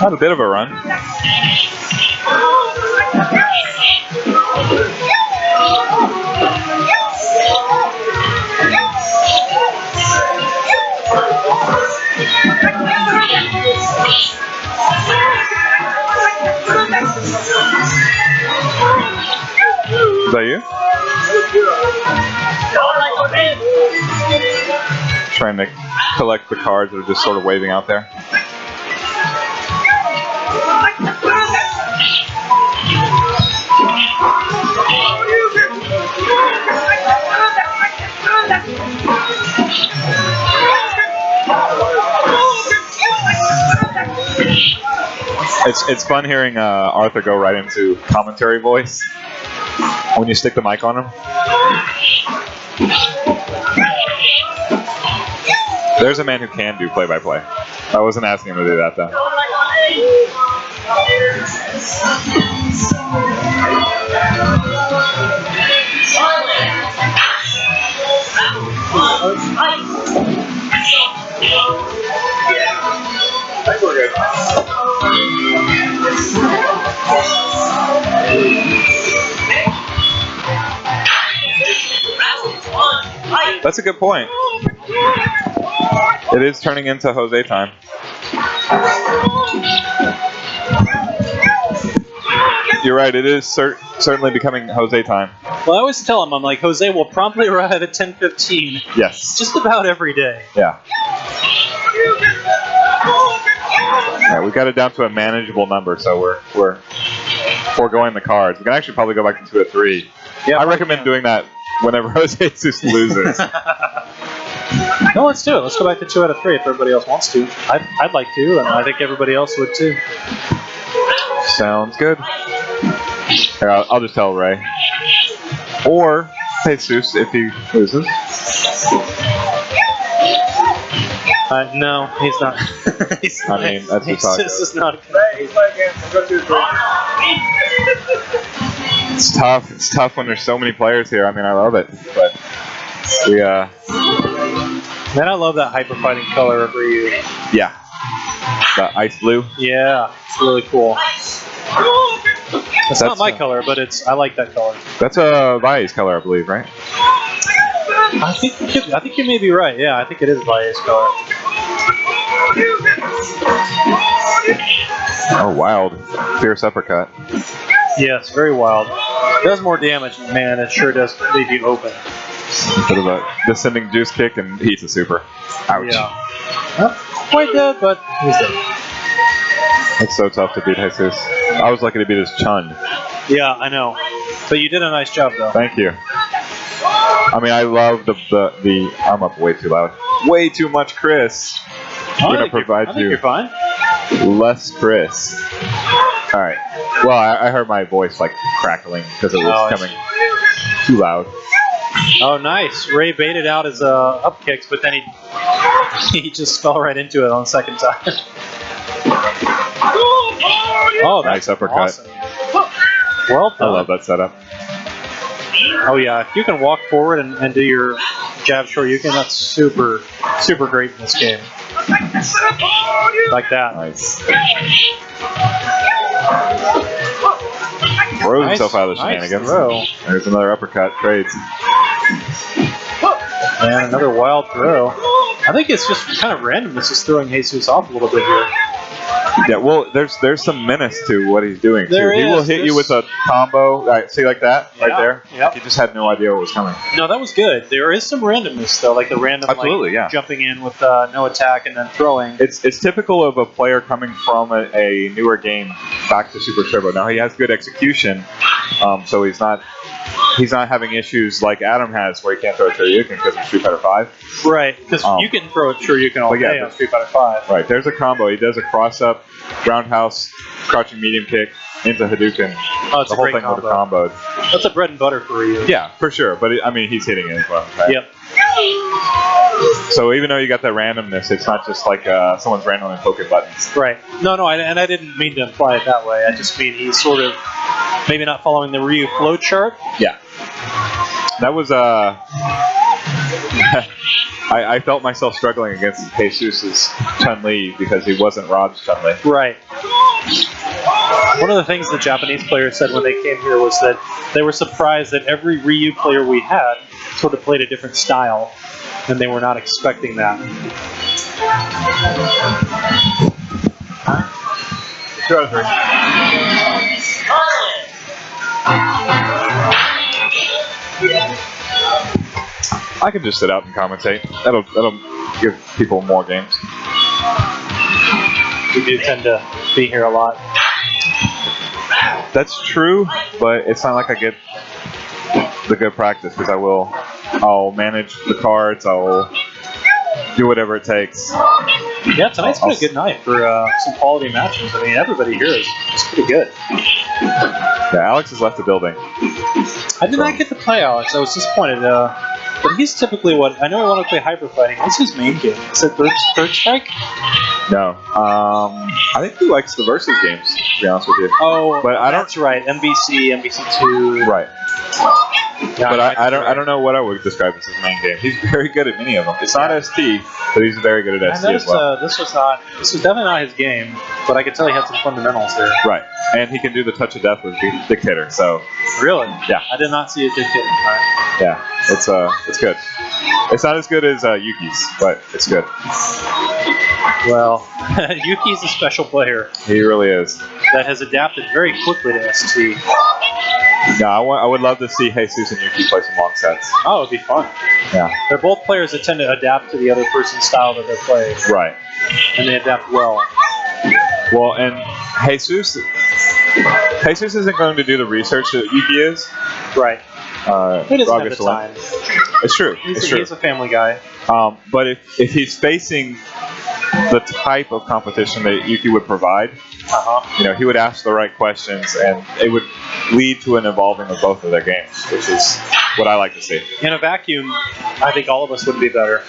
A: Had a bit of a run. Is that you? Trying to collect the cards that are just sort of waving out there. It's fun hearing Arthur go right into commentary voice when you stick the mic on him. There's a man who can do play-by-play. I wasn't asking him to do that, though.
C: I think we're good.
A: That's a good point. It is turning into Jose time. You're right, it is certainly becoming Jose time.
L: Well, I always tell him, I'm like, Jose will promptly arrive at 10:15.
A: Yes.
L: Just about every day.
A: Yeah. Yeah, we got it down to a manageable number, so we're foregoing the cards. We can actually probably go back to 2 or 3. Yeah, I recommend doing that whenever Jose just loses.
L: No, let's do it. Let's go back to 2 out of 3 if everybody else wants to. I'd like to, and I think everybody else would too.
A: Sounds good. Here, I'll just tell Ray. Or Jesus if he loses.
L: No, he's not.
A: I mean, that's the talk.
L: This is not.
A: It's tough. It's tough when there's so many players here. I mean, I love it, but we
L: Man, I love that hyper fighting color of Ryu.
A: Yeah, the ice blue.
L: Yeah, it's really cool. It's not my color, but I like that color.
A: That's a Vi's color, I believe, right?
L: I think you may be right. Yeah, I think it is Vi's color.
A: Oh, wild. Fierce uppercut.
L: Yes, very wild. It does more damage, man. It sure does leave you open.
A: Bit of a descending juice kick and he's a super. Ouch.
L: Yeah. Not quite dead, but he's dead.
A: It's so tough to beat Jesus. I was lucky to beat his Chun.
L: Yeah, I know. But you did a nice job, though.
A: Thank you. I mean, I love the I'm up way too loud. Way too much, Chris. We're gonna provide
L: I think you're fine.
A: less Chris. All right. Well, I heard my voice like crackling because it was coming too loud.
L: Oh, nice. Ray baited out his up kicks, but then he just fell right into it on the second time. Oh, that's
A: nice uppercut.
L: Awesome. Well done.
A: I love that setup.
L: Oh yeah, if you can walk forward and do your jab shoryuken, that's super, super great in this game. Like that.
A: Nice. Throws himself out of the shenanigans.
L: Throw.
A: There's another uppercut. Trades.
L: And another wild throw. I think it's just kind of randomness is throwing Jesus off a little bit here.
A: Yeah, well, there's some menace to what he's doing.
L: There
A: too. He
L: is.
A: will hit you with a combo. Right, see, like that, right there.
L: Yep.
A: He just had no idea what was coming.
L: No, that was good. There is some randomness though, like the random jumping in with no attack and then throwing.
A: It's typical of a player coming from a newer game back to Super Turbo. Now he has good execution, so he's not having issues like Adam has where he can't throw a Shoryuken because of Street Fighter 5.
L: Right, because you can throw a Shoryuken all day on Street Fighter 5.
A: Right, there's a combo. He does a cross-up, roundhouse, crouching medium kick, into Hadouken.
L: Oh, it's
A: the
L: a
A: whole
L: great
A: thing
L: combo.
A: with a combo.
L: That's a bread and butter for you.
A: Yeah, for sure. But I mean, he's hitting it as well. Right?
L: Yep.
A: So even though you got that randomness, it's not just like someone's randomly poking buttons.
L: Right. No, and I didn't mean to imply it that way. I just mean he's sort of maybe not following the Ryu flow chart.
A: Yeah. That was I felt myself struggling against Jesus' Chun-Li because he wasn't Rob's Chun-Li.
L: Right. One of the things the Japanese players said when they came here was that they were surprised that every Ryu player we had sort of played a different style, and they were not expecting that.
A: 2 out of 3. I can just sit out and commentate. That'll give people more games.
L: We do tend to be here a lot.
A: That's true, but it's not like I get the good practice because I'll manage the cards. I'll do whatever it takes.
L: Yeah, tonight's been a good night for some quality matches. I mean, everybody here is pretty good.
A: Yeah, Alex has left the building.
L: I did not get to play Alex. I was disappointed. But he's typically what I know. I want to play hyper fighting. What's his main game? Is it Third Strike?
A: No. I think he likes the versus games, to be honest with you.
L: Oh,
A: but
L: that's right. MVC2.
A: Right.
L: Yeah,
A: but I don't know what I would describe as his main game. He's very good at many of them. It's not ST, but he's very good at ST as well.
L: This was definitely not his game, but I could tell he had some fundamentals there.
A: Right. And he can do the touch of death with Dictator. So
L: really,
A: yeah,
L: I did not see a Dictator. Right.
A: Yeah, it's good. It's not as good as Yuki's, but it's good.
L: Well, Yuki's a special player.
A: He really is.
L: That has adapted very quickly to ST.
A: No, I would love to see Jesus and Yuki play some long sets.
L: Oh, it would be fun.
A: Yeah.
L: They're both players that tend to adapt to the other person's style that they're playing.
A: Right.
L: And they adapt well.
A: Well, and Jesus isn't going to do the research that Yuki is.
L: Right. He doesn't have the
A: Roger
L: time.
A: It's true. It's true.
L: He's a family guy.
A: But if he's facing the type of competition that Yuki would provide, he would ask the right questions, and it would lead to an evolving of both of their games, which is what I like to see.
L: In a vacuum, I think all of us would be better.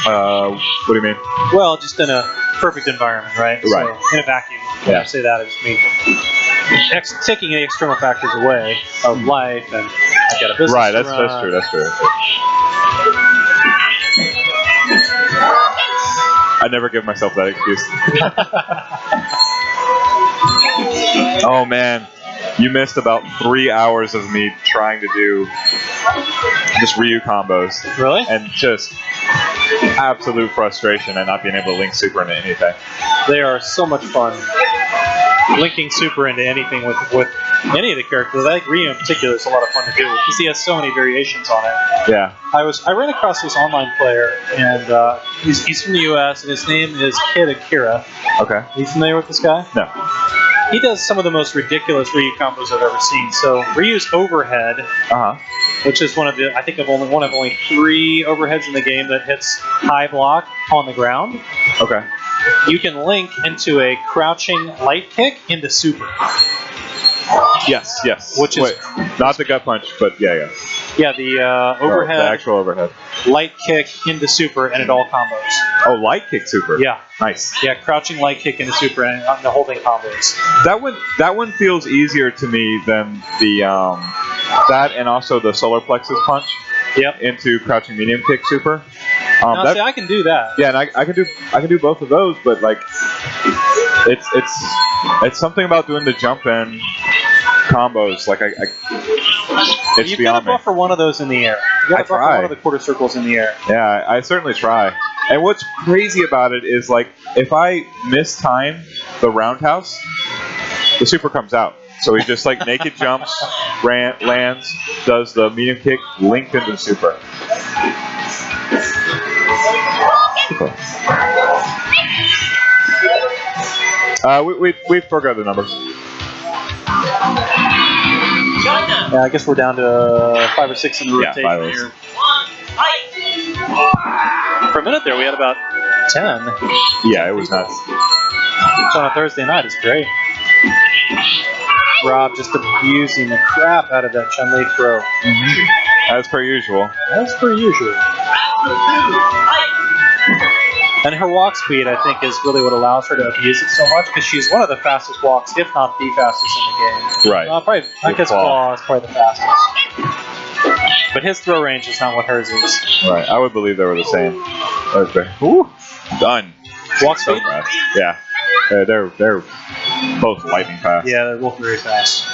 A: What do you mean?
L: Well, just in a perfect environment, right?
A: Right.
L: So, in a vacuum. When I say that, I just mean taking the external factors away of life, and I've got a business
A: Right,
L: to
A: that's
L: run.
A: true. That's true. I never give myself that excuse. Oh man, you missed about 3 hours of me trying to do just Ryu combos.
L: Really?
A: And just absolute frustration at not being able to link super into anything.
L: They are so much fun. Linking super into anything with any of the characters. I think Ryu in particular is a lot of fun to do because he has so many variations on it.
A: Yeah.
L: I ran across this online player, and he's from the U.S. and his name is Kid Akira.
A: Okay.
L: Are you familiar with this guy?
A: No.
L: He does some of the most ridiculous Ryu combos I've ever seen. So Ryu's overhead, which is one of only 3 overheads in the game that hits high block on the ground.
A: Okay.
L: You can link into a crouching light kick into super.
A: Yes.
L: Which is
A: not the gut punch, but yeah.
L: Yeah, the overhead.
A: The actual overhead.
L: Light kick into super, and it all combos.
A: Oh, light kick super.
L: Yeah.
A: Nice.
L: Yeah, crouching light kick into super, and the whole thing combos.
A: That one feels easier to me than the that, and also the solar plexus punch.
L: Yep.
A: Into crouching medium kick super.
L: See, I can do that.
A: Yeah, and I can do both of those, but like it's something about doing the jump in combos. Like it's
L: You've
A: beyond
L: got to buffer one of those in the air. You got to buffer one of the quarter circles in the air.
A: Yeah, I certainly try. And what's crazy about it is, like, if I mistime the roundhouse, the super comes out. So he just like naked jumps, lands, does the medium kick, linked into the super. We forgot the numbers.
L: Yeah, I guess we're down to 5 or 6 in the rotation
A: 5
L: here. For a minute there, we had about 10.
A: Yeah, it was nuts.
L: So on a Thursday night, it's great. Rob just abusing the crap out of that Chun-Li throw.
A: As per usual.
L: As per usual. And her walk speed, I think, is really what allows her to abuse it so much, because she's one of the fastest walks, if not the fastest in the game.
A: Right.
L: Probably, I guess Claw is probably the fastest. But his throw range is not what hers is.
A: Right. I would believe they were the same. Ooh. Done.
L: Walk speed?
A: So fast. Yeah. They're both lightning fast.
L: Yeah, they're both very fast.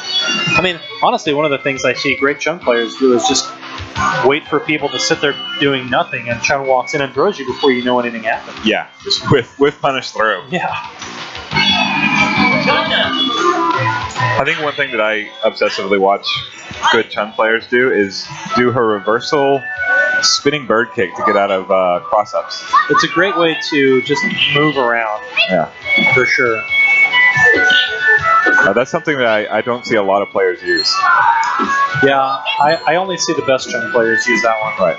L: I mean, honestly, one of the things I see great Chun players do is just wait for people to sit there doing nothing, and Chun walks in and throws you before you know anything happened.
A: Yeah, just with punish throw.
L: Yeah.
A: I think one thing that I obsessively watch good Chun players do is do her reversal spinning bird kick to get out of cross-ups.
L: It's a great way to just move around.
A: Yeah.
L: For sure.
A: That's something that I don't see a lot of players use.
L: Yeah, I only see the best Chun players use that one.
A: Right.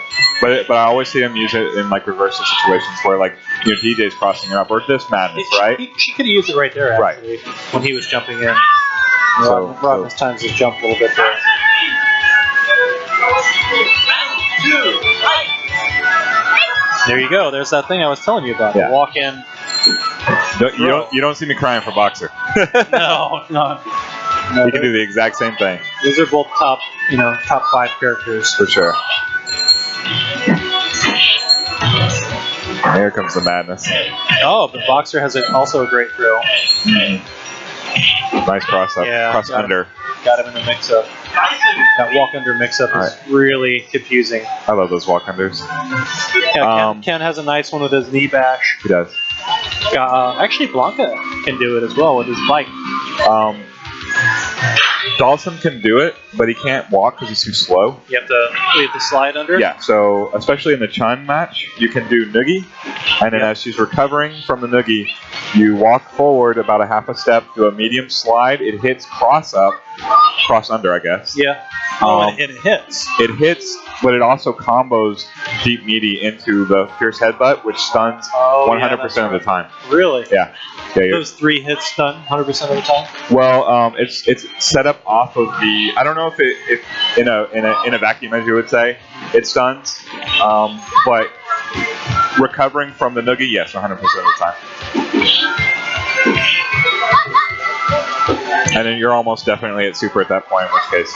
A: But I always see them use it in like reversal situations where like DJ's crossing her up or this madness, right?
L: She could have used it right there, actually, when he was jumping in. Rob has times to jump a little bit there. There you go. There's that thing I was telling you about.
A: Yeah.
L: Walk in.
A: You don't see me crying for Boxer.
L: No.
A: You can do the exact same thing.
L: Those are both top 5 characters.
A: For sure. Here comes the madness.
L: Oh, but Boxer has also a great throw.
A: Nice cross up.
L: Yeah,
A: cross under.
L: Got him in the mix-up. That walk-under mix-up is really confusing.
A: I love those walk-unders.
L: Yeah, Ken has a nice one with his knee bash.
A: He does.
L: Actually, Blanca can do it as well with his bike.
A: Dawson can do it, but he can't walk because he's too slow.
L: You have to slide under?
A: Yeah, so especially in the Chun match, you can do noogie, and then as she's recovering from the noogie, you walk forward about a half a step, do a medium slide, it hits cross under, I guess.
L: Yeah. And it hits.
A: It hits, but it also combos deep meaty into the Pierce headbutt, which stuns 100% of the time.
L: Really?
A: Yeah.
L: Those 3 hits stun 100% of the time.
A: Well, it's set up off of the. I don't know if in a vacuum, as you would say, it stuns, but recovering from the noogie, yes, 100% of the time. And then you're almost definitely at super at that point, in which case,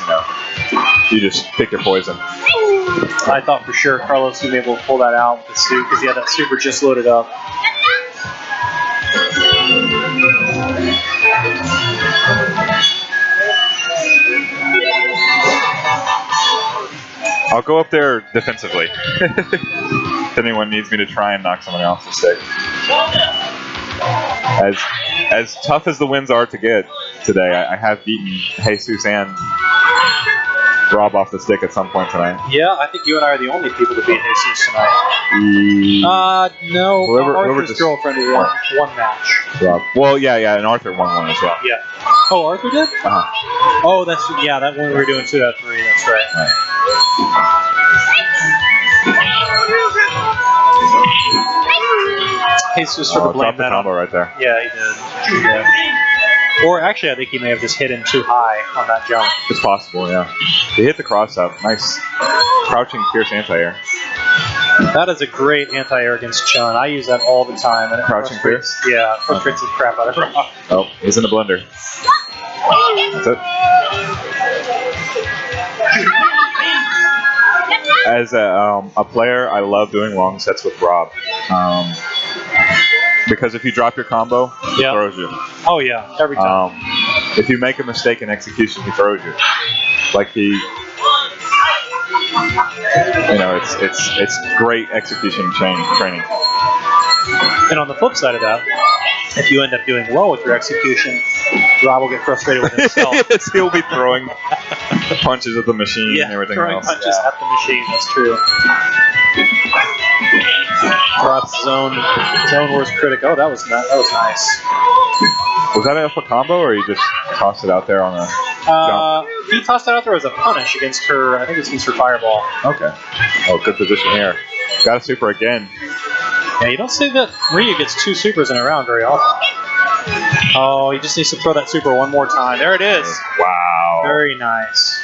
A: you just pick your poison.
L: I thought for sure Carlos would be able to pull that out with the suit because he had that super just loaded up.
A: I'll go up there defensively. If anyone needs me to try and knock someone off the stick. As tough as the wins are to get today, I have beaten Jesus and Rob off the stick at some point tonight.
L: Yeah, I think you and I are the only people to beat Jesus tonight. No. Arthur's girlfriend won one match.
A: Rob. Well, yeah, and Arthur won one as well.
L: Yeah. Oh, Arthur did?
A: Uh-huh.
L: Oh, that one we were doing 2 out of 3. That's right. Jesus sort of blamed that
A: combo right there.
L: Yeah, he did. Or actually, I think he may have just hit him too high on that jump.
A: It's possible, yeah. He hit the cross up. Nice crouching Pierce anti-air.
L: That is a great anti-air against Chun. I use that all the time. And
A: crouching Pierce?
L: Yeah, it frustrates the crap out of Rob.
A: Oh, he's in the blender. That's it. As a player, I love doing long sets with Rob. Because if you drop your combo, he throws you.
L: Oh, yeah, every time.
A: If you make a mistake in execution, he throws you. Like it's great execution training.
L: And on the flip side of that, if you end up doing well with your execution, Rob will get frustrated with himself.
A: He'll be throwing punches at the machine and everything
L: throwing
A: else.
L: punches at the machine, that's true. Rob's zone worst critic. Oh, that was nice.
A: Was that an alpha combo, or you just tossed it out there on a jump?
L: He tossed it out there as a punish against her, I think it was against her fireball.
A: Okay. Oh, good position here. Got a super again.
L: Yeah, you don't see that Ryu gets 2 supers in a round very often. Oh, he just needs to throw that super one more time. There it is.
A: Wow.
L: Very nice.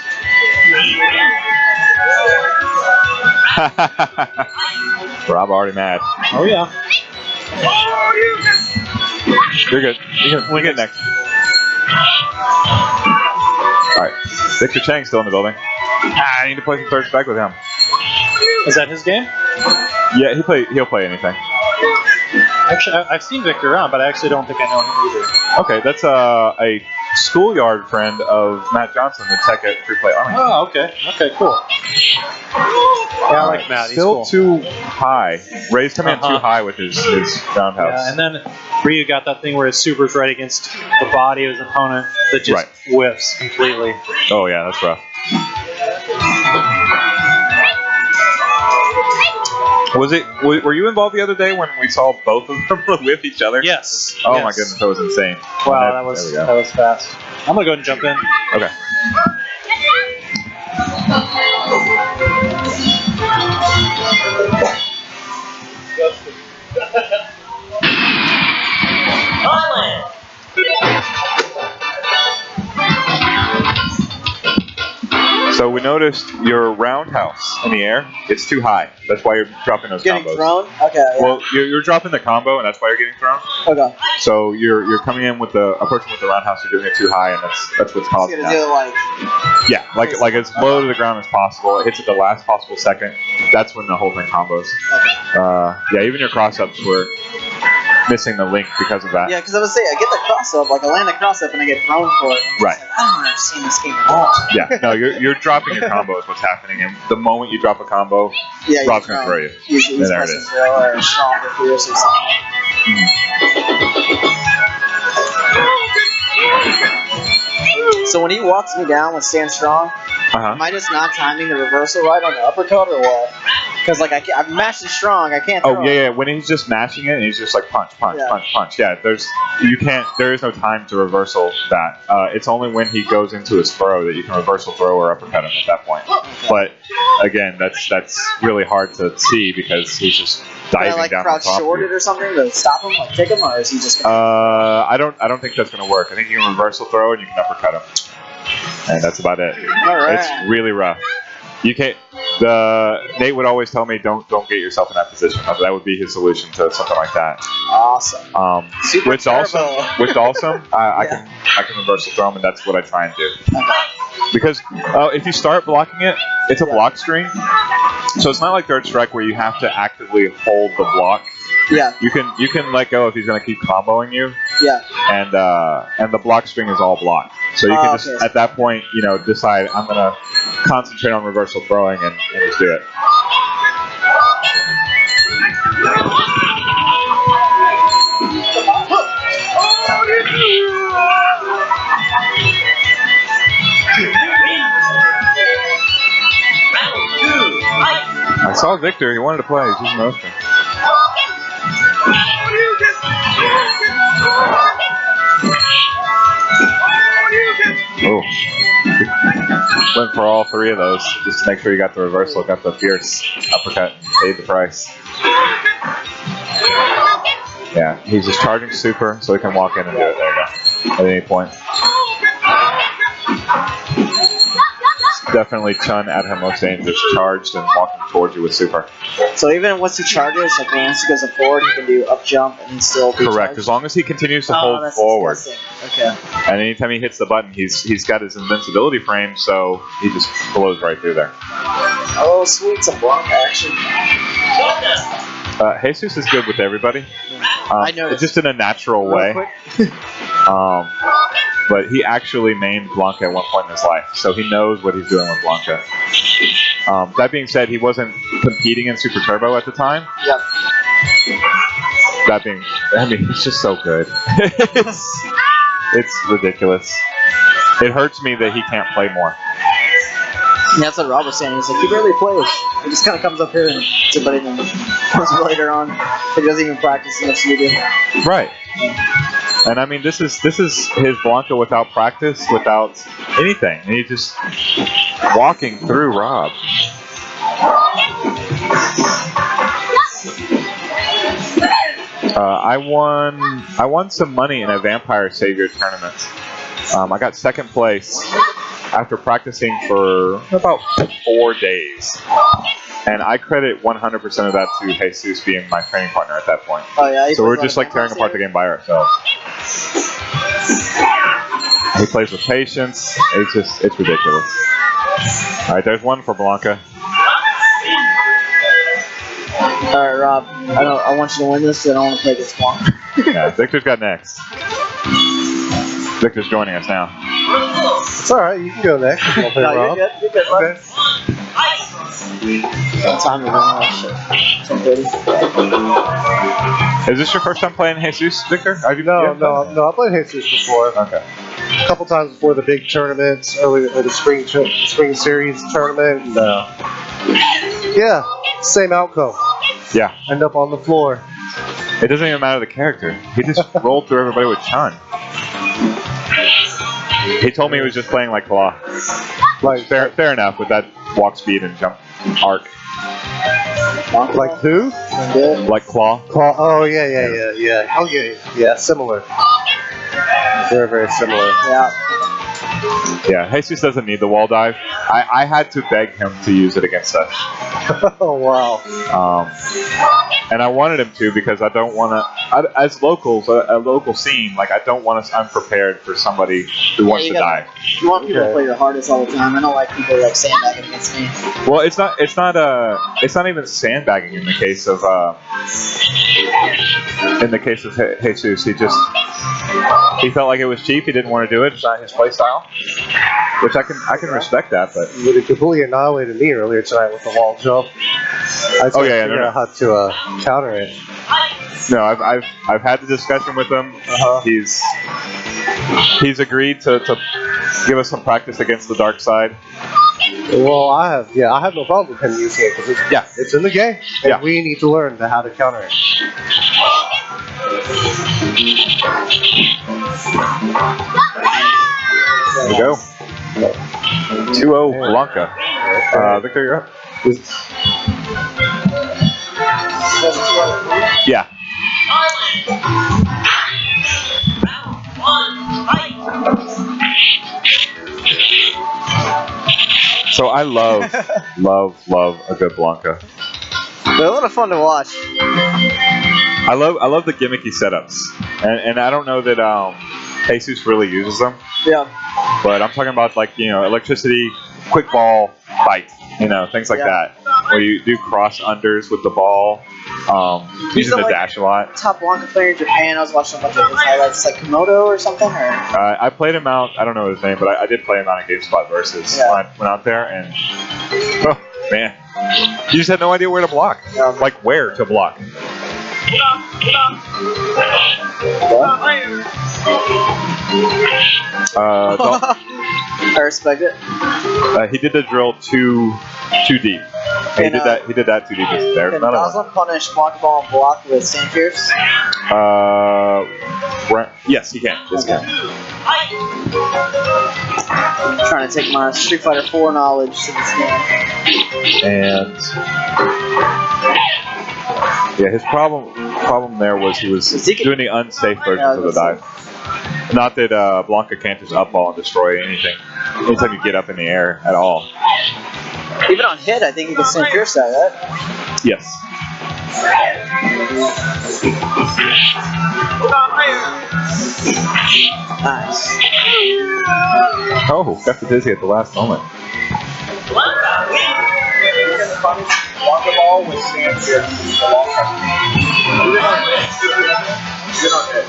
A: Rob already mad.
L: Oh, yeah.
A: You're good. We get next. Alright. Victor Chang's still in the building. I need to play some third spec with him.
L: Is that his game?
A: Yeah, he'll play anything.
L: Actually, I've seen Victor around, but I actually don't think I know him either.
A: Okay, that's a schoolyard friend of Matt Johnson, the tech at Free Play Army.
L: Oh, okay. Okay, cool. Yeah, I like Matt. He's
A: still
L: cool.
A: too high. Ray's coming in too high with his roundhouse.
L: Yeah, and then Ryu got that thing where his super's right against the body of his opponent that just whiffs completely.
A: Oh, yeah, that's rough. Were you involved the other day when we saw both of them whip each other?
L: Yes.
A: Oh
L: yes.
A: my goodness, that was insane.
L: Wow, that was fast. I'm gonna go ahead and jump in.
A: Okay. So we noticed your roundhouse in the air, it's too high. That's why you're dropping those
E: Getting
A: combos.
E: thrown? Okay. Yeah.
A: Well, you're dropping the combo, and that's why you're getting thrown.
E: Okay.
A: So you're coming in with approaching with the roundhouse. You're doing it too high, and that's what's causing
E: It's gonna
A: that.
E: do
A: like as low to the ground as possible. It hits at the last possible second. That's when the whole thing combos.
E: Okay.
A: Even your cross ups were missing the link because of that.
E: Yeah, because I was saying, I get the cross up, like I land the cross up and I get thrown for it.
A: Right.
E: Like, I don't understand this game at all.
A: Yeah, no, you're dropping your combo is what's happening, and the moment you drop a combo, Rob's gonna throw you.
E: He's
A: there it is.
E: Or stronger fierce or something. So when he walks me down with Stand Strong, am I just not timing the reversal right on the uppercut or what? Because like I'm mashing strong, I can't.
A: Oh
E: throw
A: yeah,
E: it.
A: yeah. When he's just mashing it, and he's just like punch, punch,
E: Yeah.
A: punch, punch. Yeah, there is no time to reversal that. It's only when he goes into his throw that you can reversal throw or uppercut him at that point. But again, that's really hard to see because he's just
E: Can I
A: diving
E: like
A: down on
E: crouch
A: top of
E: short
A: you.
E: it or something to stop him, like kick him, or is he just? Gonna...
A: I don't think that's gonna work. I think you can reversal throw and you can uppercut him, and that's about it.
E: All right.
A: It's really rough. You can't. Nate would always tell me, don't get yourself in that position. That would be his solution to something like that.
E: Awesome. Super
A: With Dawson,
E: turbo.
A: I can reversal throw him, and that's what I try and do. Because if you start blocking it, it's a block string, so it's not like Dirt Strike where you have to actively hold the block.
E: Yeah.
A: You can let go if he's going to keep comboing you.
E: Yeah.
A: And the block string is all blocked. So you can just
E: okay.
A: at that point, decide I'm going to concentrate on reversal throwing and just do it. I saw Victor. He wanted to play. He's using motion. Oh. Went for all three of those just to make sure you got the reversal, got the fierce uppercut, paid the price. Yeah, he's just charging super so he can walk in and do it. There you go. At any point. It's definitely Chun at her most dangerous, charged and walking towards you with super.
E: So even once he charges, like once he goes forward, he can do up jump and still be
A: Correct.
E: charged?
A: As long as he continues to hold
E: that's
A: forward.
E: disgusting. Okay.
A: And anytime he hits the button, he's got his invincibility frame, so he just blows right through there.
E: Oh, sweet, some block action.
A: Jesus is good with everybody.
E: I noticed.
A: Just in a natural way. But he actually named Blanca at one point in his life, so he knows what he's doing with Blanca. That being said, he wasn't competing in Super Turbo at the time.
E: Yep.
A: He's just so good. It's ridiculous. It hurts me that he can't play more.
E: Yeah, that's what Rob was saying. He's like, he barely plays. He just kind of comes up here and somebody comes later on. He doesn't even practice as much as you do.
A: Right. And I mean, this is his Blanca without practice, without anything. And he's just walking through Rob. I won some money in a Vampire Savior tournament. I got second place after practicing for about 4 days. And I credit 100% of that to Jesus being my training partner at that point.
E: Oh, yeah,
A: so we're just like tearing apart the game by ourselves. He plays with patience. It's ridiculous. All right, there's one for Blanca.
E: All right, Rob. I want you to win this, because I don't want to play this long.
A: Yeah, Victor's got next. Victor's joining us now.
J: It's alright, you can go next. I'll play Rob.
E: You're good, Rob.
J: Okay.
E: What time are we doing? 10:30.
A: Is this your first time playing Jesus, Victor?
J: No, I played Jesus before.
A: Okay.
J: A couple times before the big tournaments, early the spring series tournament. And, yeah, same outcome.
A: Yeah.
J: End up on the floor.
A: It doesn't even matter the character. He just rolled through everybody with Chun. He told me he was just playing like Claw.
J: Like
A: fair enough with that walk speed and jump arc.
J: Like who?
A: Like Claw.
J: Claw. Oh yeah. Oh yeah. Similar. Very, very similar.
E: Yeah.
A: Yeah, Jesus doesn't need the wall dive. I had to beg him to use it against us.
J: Oh wow.
A: And I wanted him to because I don't want to, as locals, a local scene, like I don't want us unprepared for somebody who wants to dive.
E: You want people to play your hardest all the time. I don't like people like sandbagging against me.
A: Well, it's not even sandbagging in the case of Jesus. He felt like it was cheap. He didn't want to do it. It's not his play style, which I can respect that. But
J: he completely annihilated me earlier tonight with the wall jump. I was figure out how to counter it.
A: No, I've had the discussion with him. He's agreed to give us some practice against the dark side.
J: Well, I have no problem with him using it because it's in the game, and we need to learn how to counter it.
A: There we go. 2-0 Blanca. Victor, you're up. Yeah. So I love a good Blanca.
E: They're a lot of fun to watch.
A: I love the gimmicky setups, and I don't know that Jesus really uses them.
E: Yeah.
A: But I'm talking about like electricity, quick ball fight, things like that, where you do cross unders with the ball, using the dash a lot.
E: Top Blanca player in Japan. I was watching a bunch of his highlights, like Komodo or something. Or
A: I played him out. I don't know his name, but I did play him out in GameSpot Versus. When I went out there, and oh man, you just had no idea where to block, like where to block.
E: I respect it.
A: He did the drill too deep. He did that too deep. There's
E: Can
A: none of
E: Goslin punish Blanca Ball and block with Stand Fierce?
A: Yes, he can. Yes, he can.
E: I'm trying to take my Street Fighter 4 knowledge to this game.
A: And yeah, his problem there was he was doing the unsafe versions of the dive. Not that Blanca can't just up ball and destroy anything anytime you get up in the air at all.
E: Even on hit, I think you can Stand Fierce that, right?
A: Yes.
E: Nice.
A: Oh, got the dizzy at the last moment.
C: Blanca Ball with Stand Fierce. Even on hit.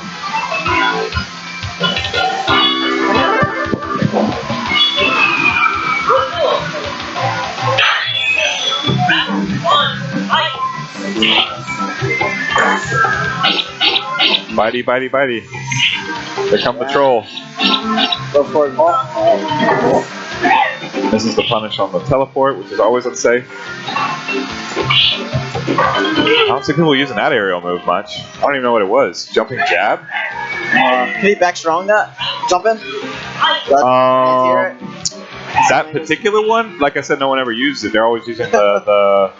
A: Bitey, bitey, bitey. Here come the troll.
E: Go for it, Paul.
A: This is the punish on the teleport, which is always unsafe. I don't see people using that aerial move much. I don't even know what it was. Jumping jab?
E: Can he back strong that? Jumping?
A: That particular one, like I said, no one ever used it. They're always using the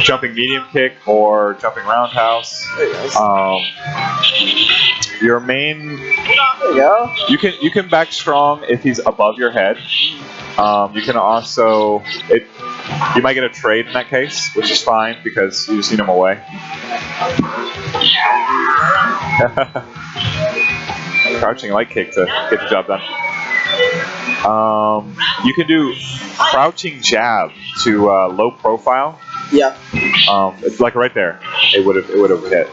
A: jumping medium kick or jumping roundhouse. Your main,
E: there you go.
A: You can back strong if he's above your head. You can also you might get a trade in that case, which is fine because you just need him away. Crouching light kick to get the job done. You can do crouching jab to low profile.
E: Yeah.
A: It's like right there. It would have hit.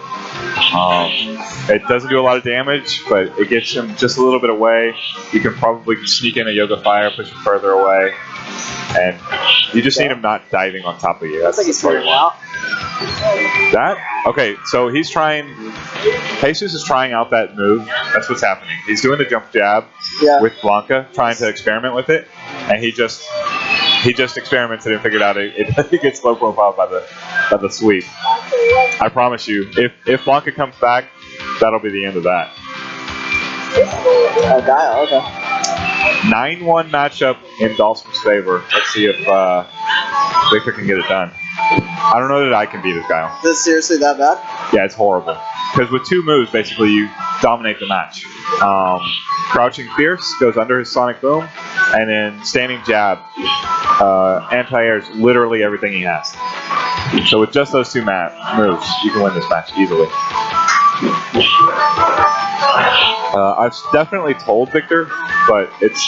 A: It doesn't do a lot of damage, but it gets him just a little bit away. You can probably sneak in a Yoga Fire, push him further away, and you just need him not diving on top of you.
E: That's like he's figuring out.
A: That? Okay, so he's trying. Jesus is trying out that move. That's what's happening. He's doing the jump jab with Blanca, trying to experiment with it, and he just experimented and figured out it gets low profile by the sweep. I promise you, if Blanca comes back, that'll be the end of that.
E: Okay.
A: 9-1 matchup in Dawson's favor. Let's see if Victor can get it done. I don't know that I can beat this guy.
E: Is this seriously that bad?
A: Yeah, it's horrible. Because with two moves, basically, you dominate the match. Crouching Fierce goes under his Sonic Boom, and then Standing Jab, anti-air is literally everything he has. So with just those two moves, you can win this match easily. I've definitely told Victor, but it's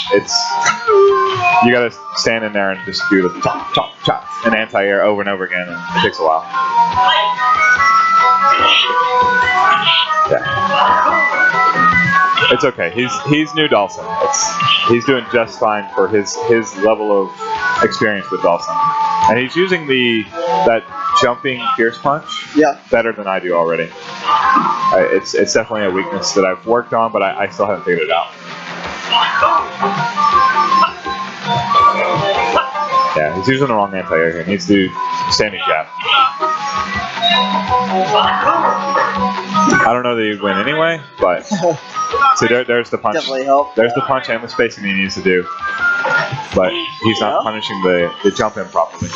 A: you gotta stand in there and just do the chop, chop, chop, and anti-air over and over again, and it takes a while. Yeah. It's okay. He's new Dawson. He's doing just fine for his level of experience with Dawson, and he's using that jumping Fierce Punch better than I do already. It's definitely a weakness that I've worked on, but I still haven't figured it out. He's using the wrong anti-air here. He needs to do standing jab. I don't know that he'd win anyway, but see, there's the punch.
E: Definitely help.
A: There's the punch and the spacing he needs to do, but he's not punishing the jump in properly.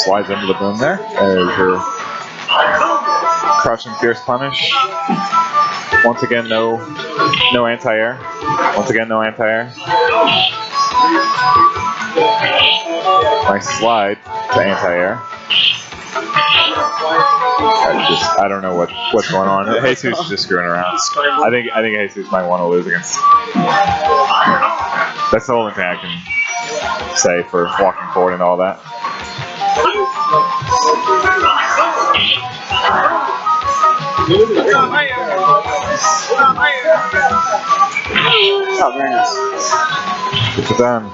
A: Slides into the boom there. There's your crushing fierce punish. Once again, no anti-air. Once again, no anti-air. Nice slide to anti-air. I don't know what's going on. Jesus is just screwing around. I think Jesus might want to lose against. That's the only thing I can say for walking forward and all that.
E: Oh, very nice.
A: Good done.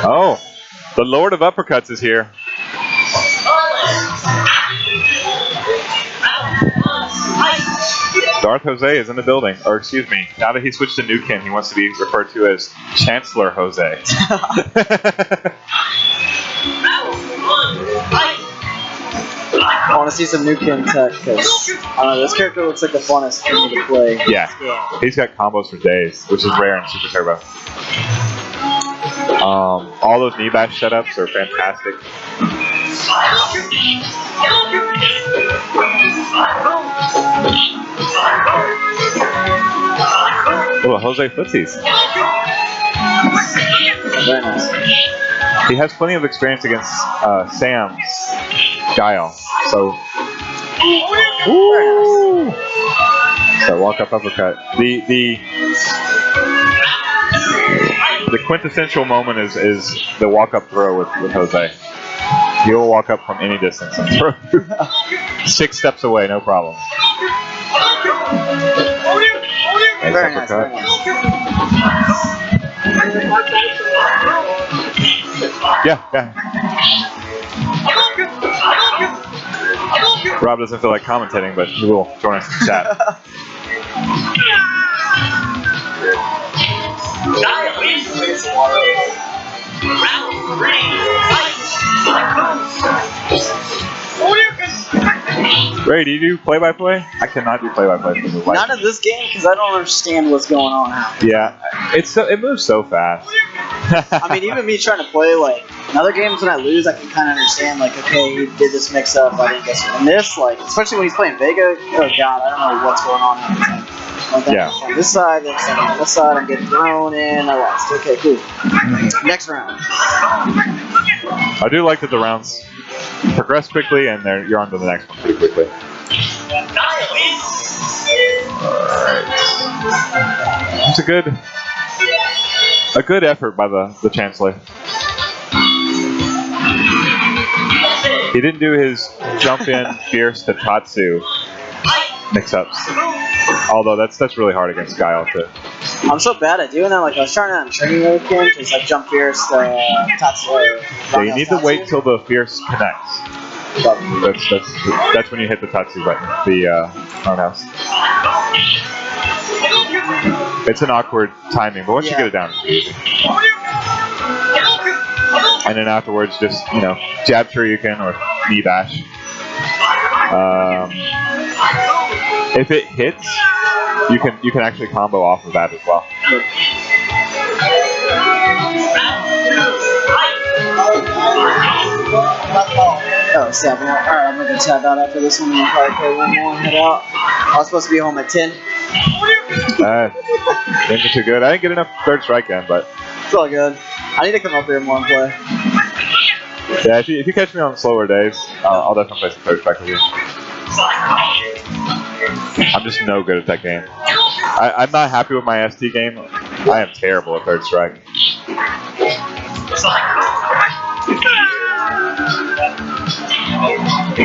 A: Oh, the Lord of Uppercuts is here. Darth Jose is in the building, or excuse me, now that he switched to Nukin, he wants to be referred to as Chancellor Jose.
E: I want to see some new Kin tech because I don't know, this character looks like the funnest for me to play.
A: Yeah, he's got combos for days, which is rare in Super Turbo. All those knee bash setups are fantastic. Oh, Jose footsies.
E: Very nice.
A: He has plenty of experience against Sam's Guile, so. Ooh. So walk up uppercut. The quintessential moment is the walk up throw with Jose. He will walk up from any distance and throw 6 steps away, no problem. Nice
E: Very nice,
A: uppercut.
E: very nice.
A: Yeah. Rob doesn't feel like commentating, but he will join us in the chat. Ray, do you do play-by-play? I cannot do play-by-play for the move.
E: Not in this game because I don't understand what's going on.
A: Yeah, it moves so fast.
E: I mean, even me trying to play like in other games when I lose, I can kind of understand like, okay, he did this mix-up, I didn't guess. And this, like, especially when he's playing Vega, oh god, I don't know what's going on. Like,
A: Yeah.
E: On this side, then on this side, I'm getting thrown in. I lost. Okay, cool. Next round.
A: I do like that the rounds progress quickly and you're on to the next one pretty quickly. Alright. It's a good effort by the Chancellor. He didn't do his jump in fierce to Tatsu mix-ups. Although that's really hard against Guile too.
E: I'm so bad at doing that. Like I was trying to training with him, just like jump fierce, Tatsu.
A: Yeah, you need to wait till the fierce connects. That's when you hit the Tatsu button, the roundhouse. It's an awkward timing, but once you get it down, it's easy. And then afterwards, just jab Shoryuken or knee bash. If it hits, you can actually combo off of that as well.
E: Oh, snap. Alright, I'm gonna tap out after this one and probably play one more and head out. I was supposed to be home at 10.
A: Didn't too good. I didn't get enough third strike in, but
E: It's all good. I need to come up here more and play.
A: yeah, if you catch me on slower days, I'll definitely play some third strike with you. I'm just no good at that game. I'm not happy with my ST game. I am terrible at third strike.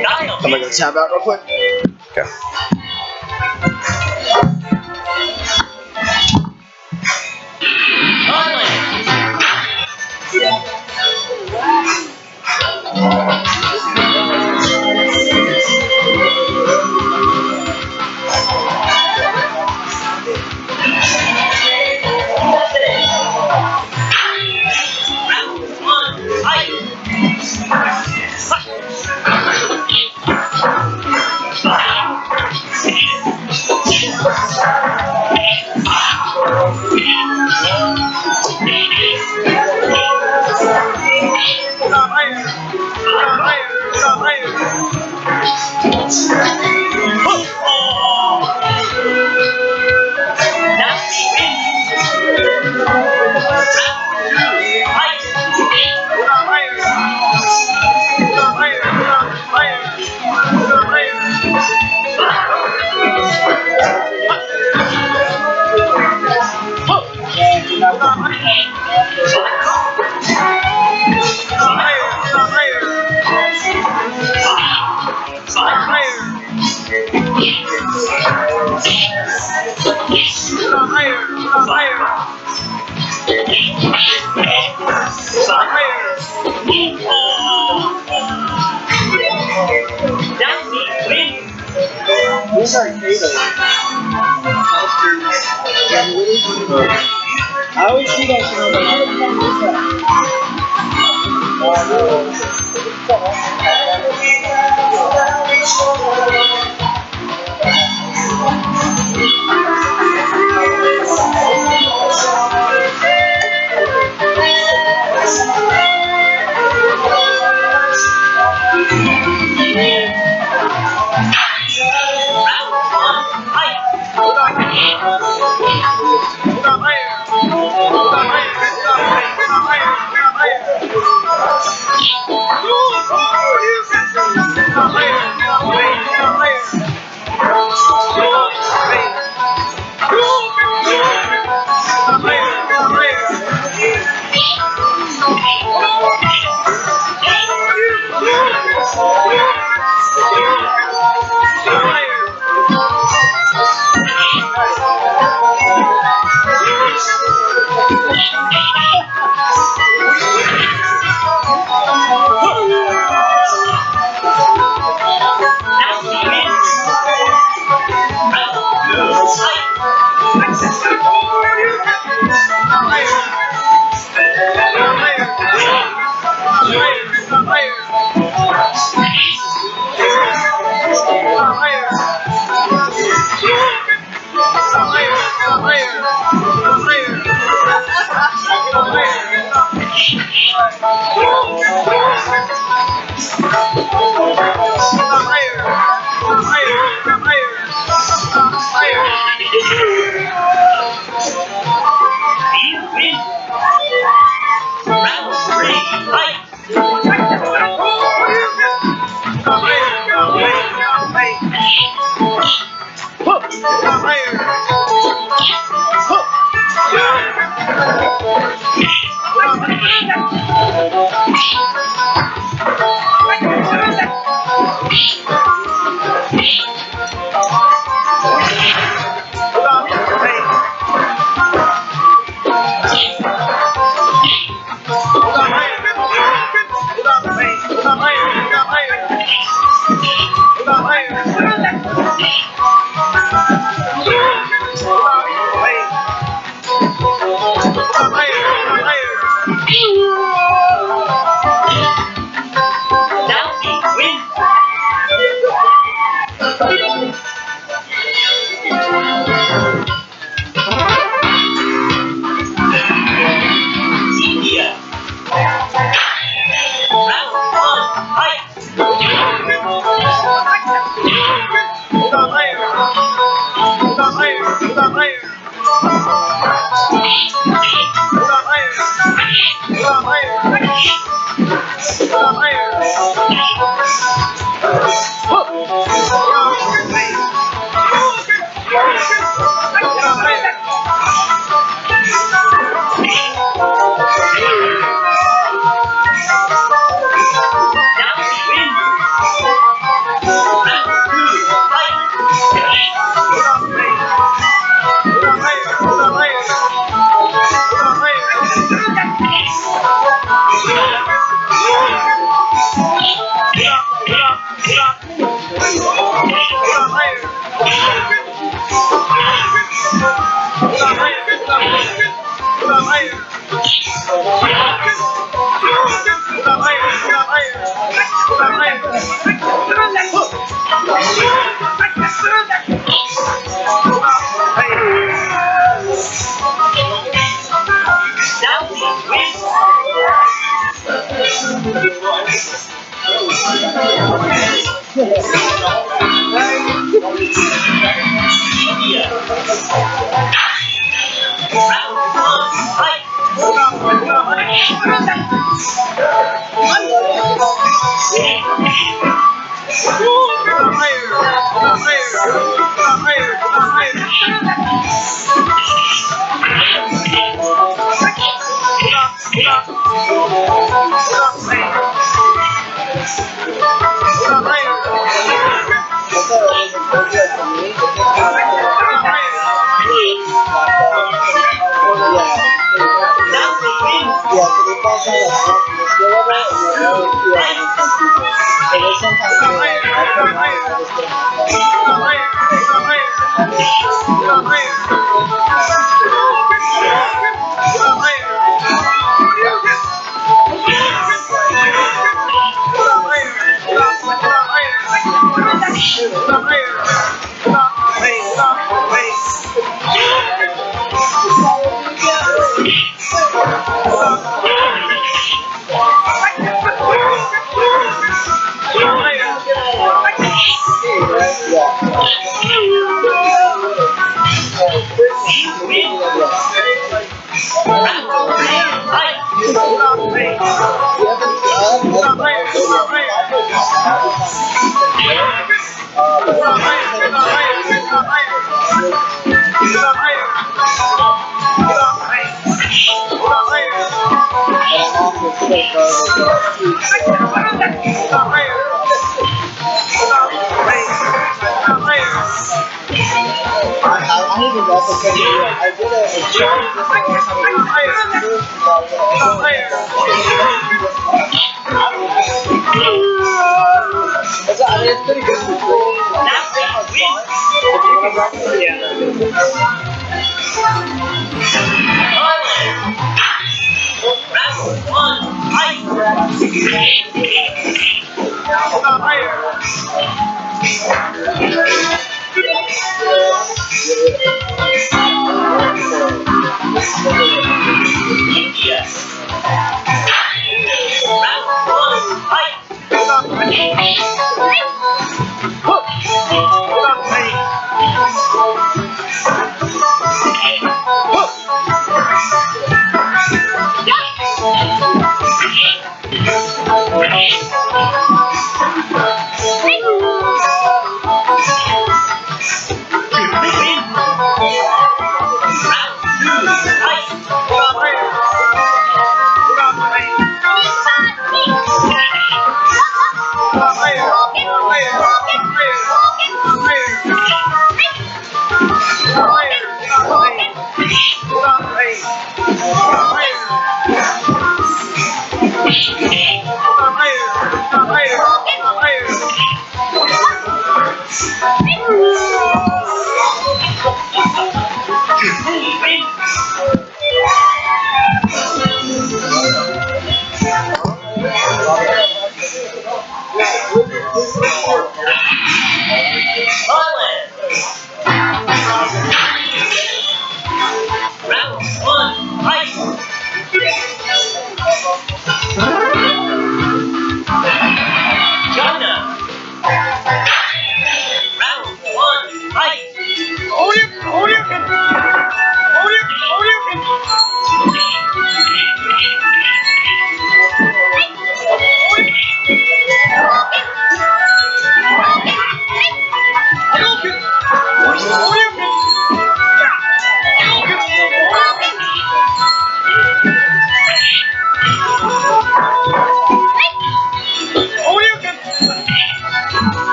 E: I'm gonna go tap out real quick.
A: Okay.
C: These are potatoes. I always see that show, but how the fuck is that?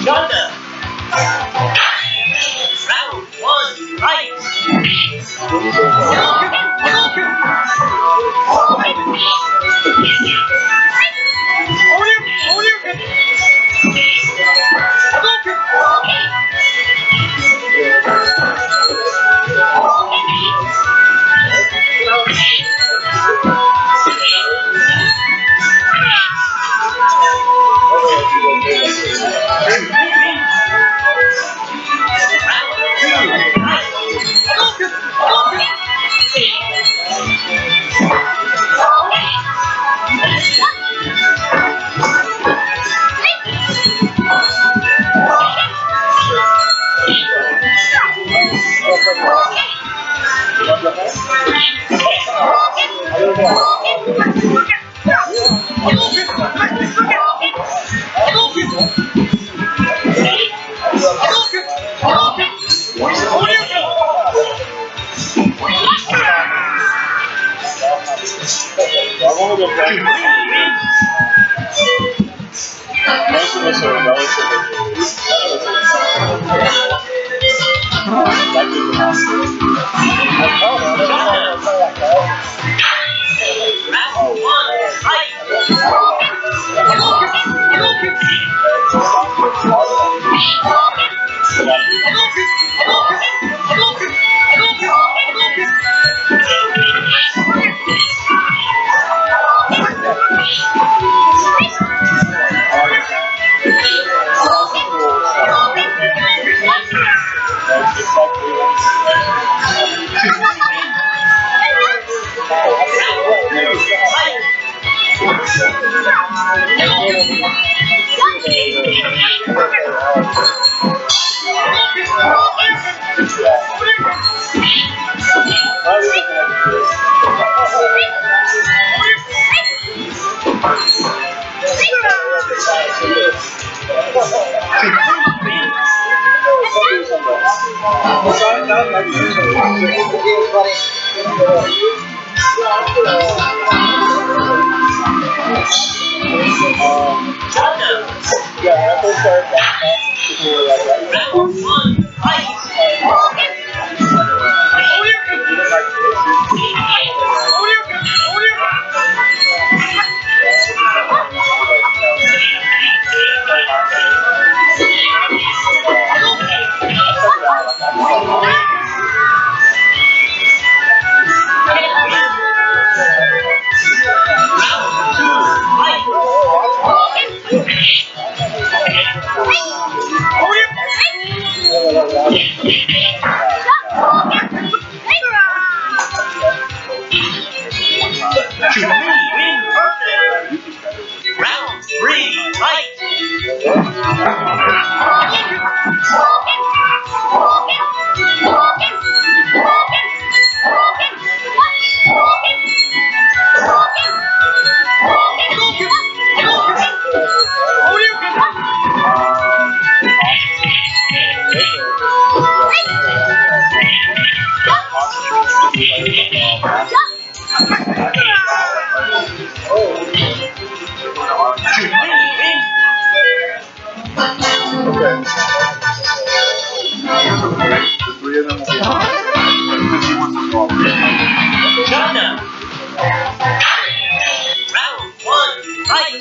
M: Jonah. Round 1, fight.
K: I've only been playing most of us are relatively new. That didn't happen.
M: Round 1, fight. Round 3, fight. Jonah. Round 1, fight.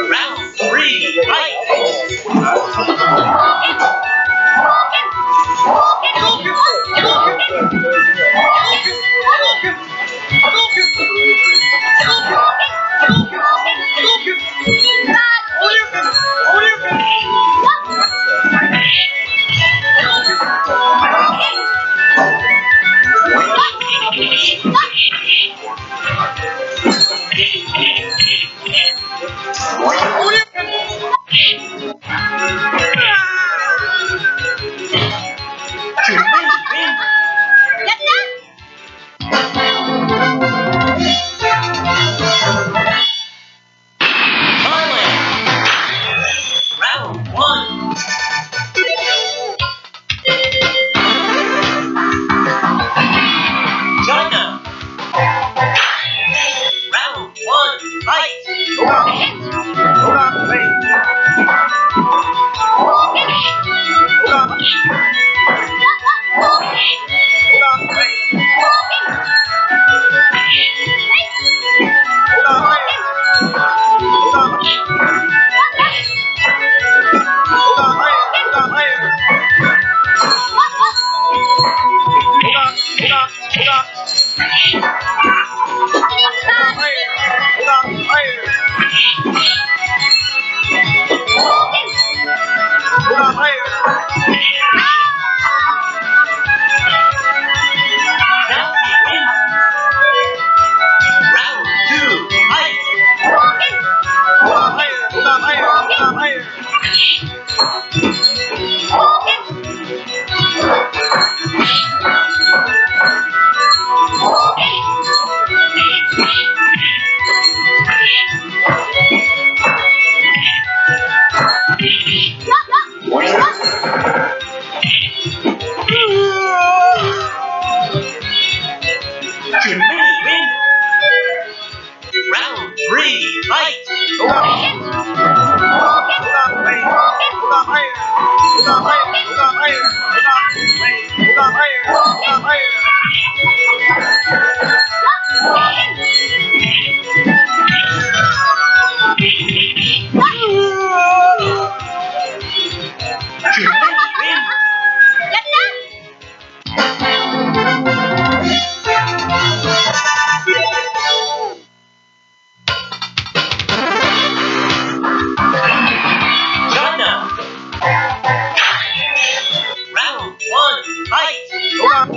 M: Round 3, fight. Round 1, fight! Round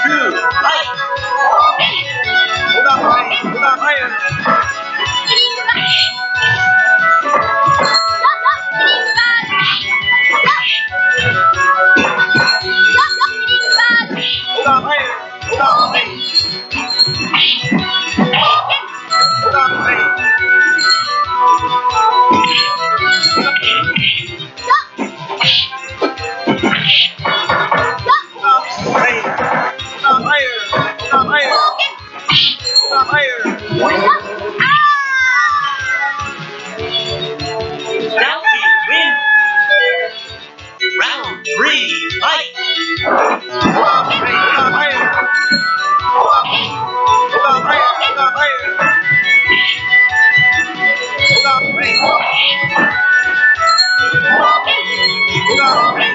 M: 2, fight! Bounty win! Round 3, fight!
C: Hey!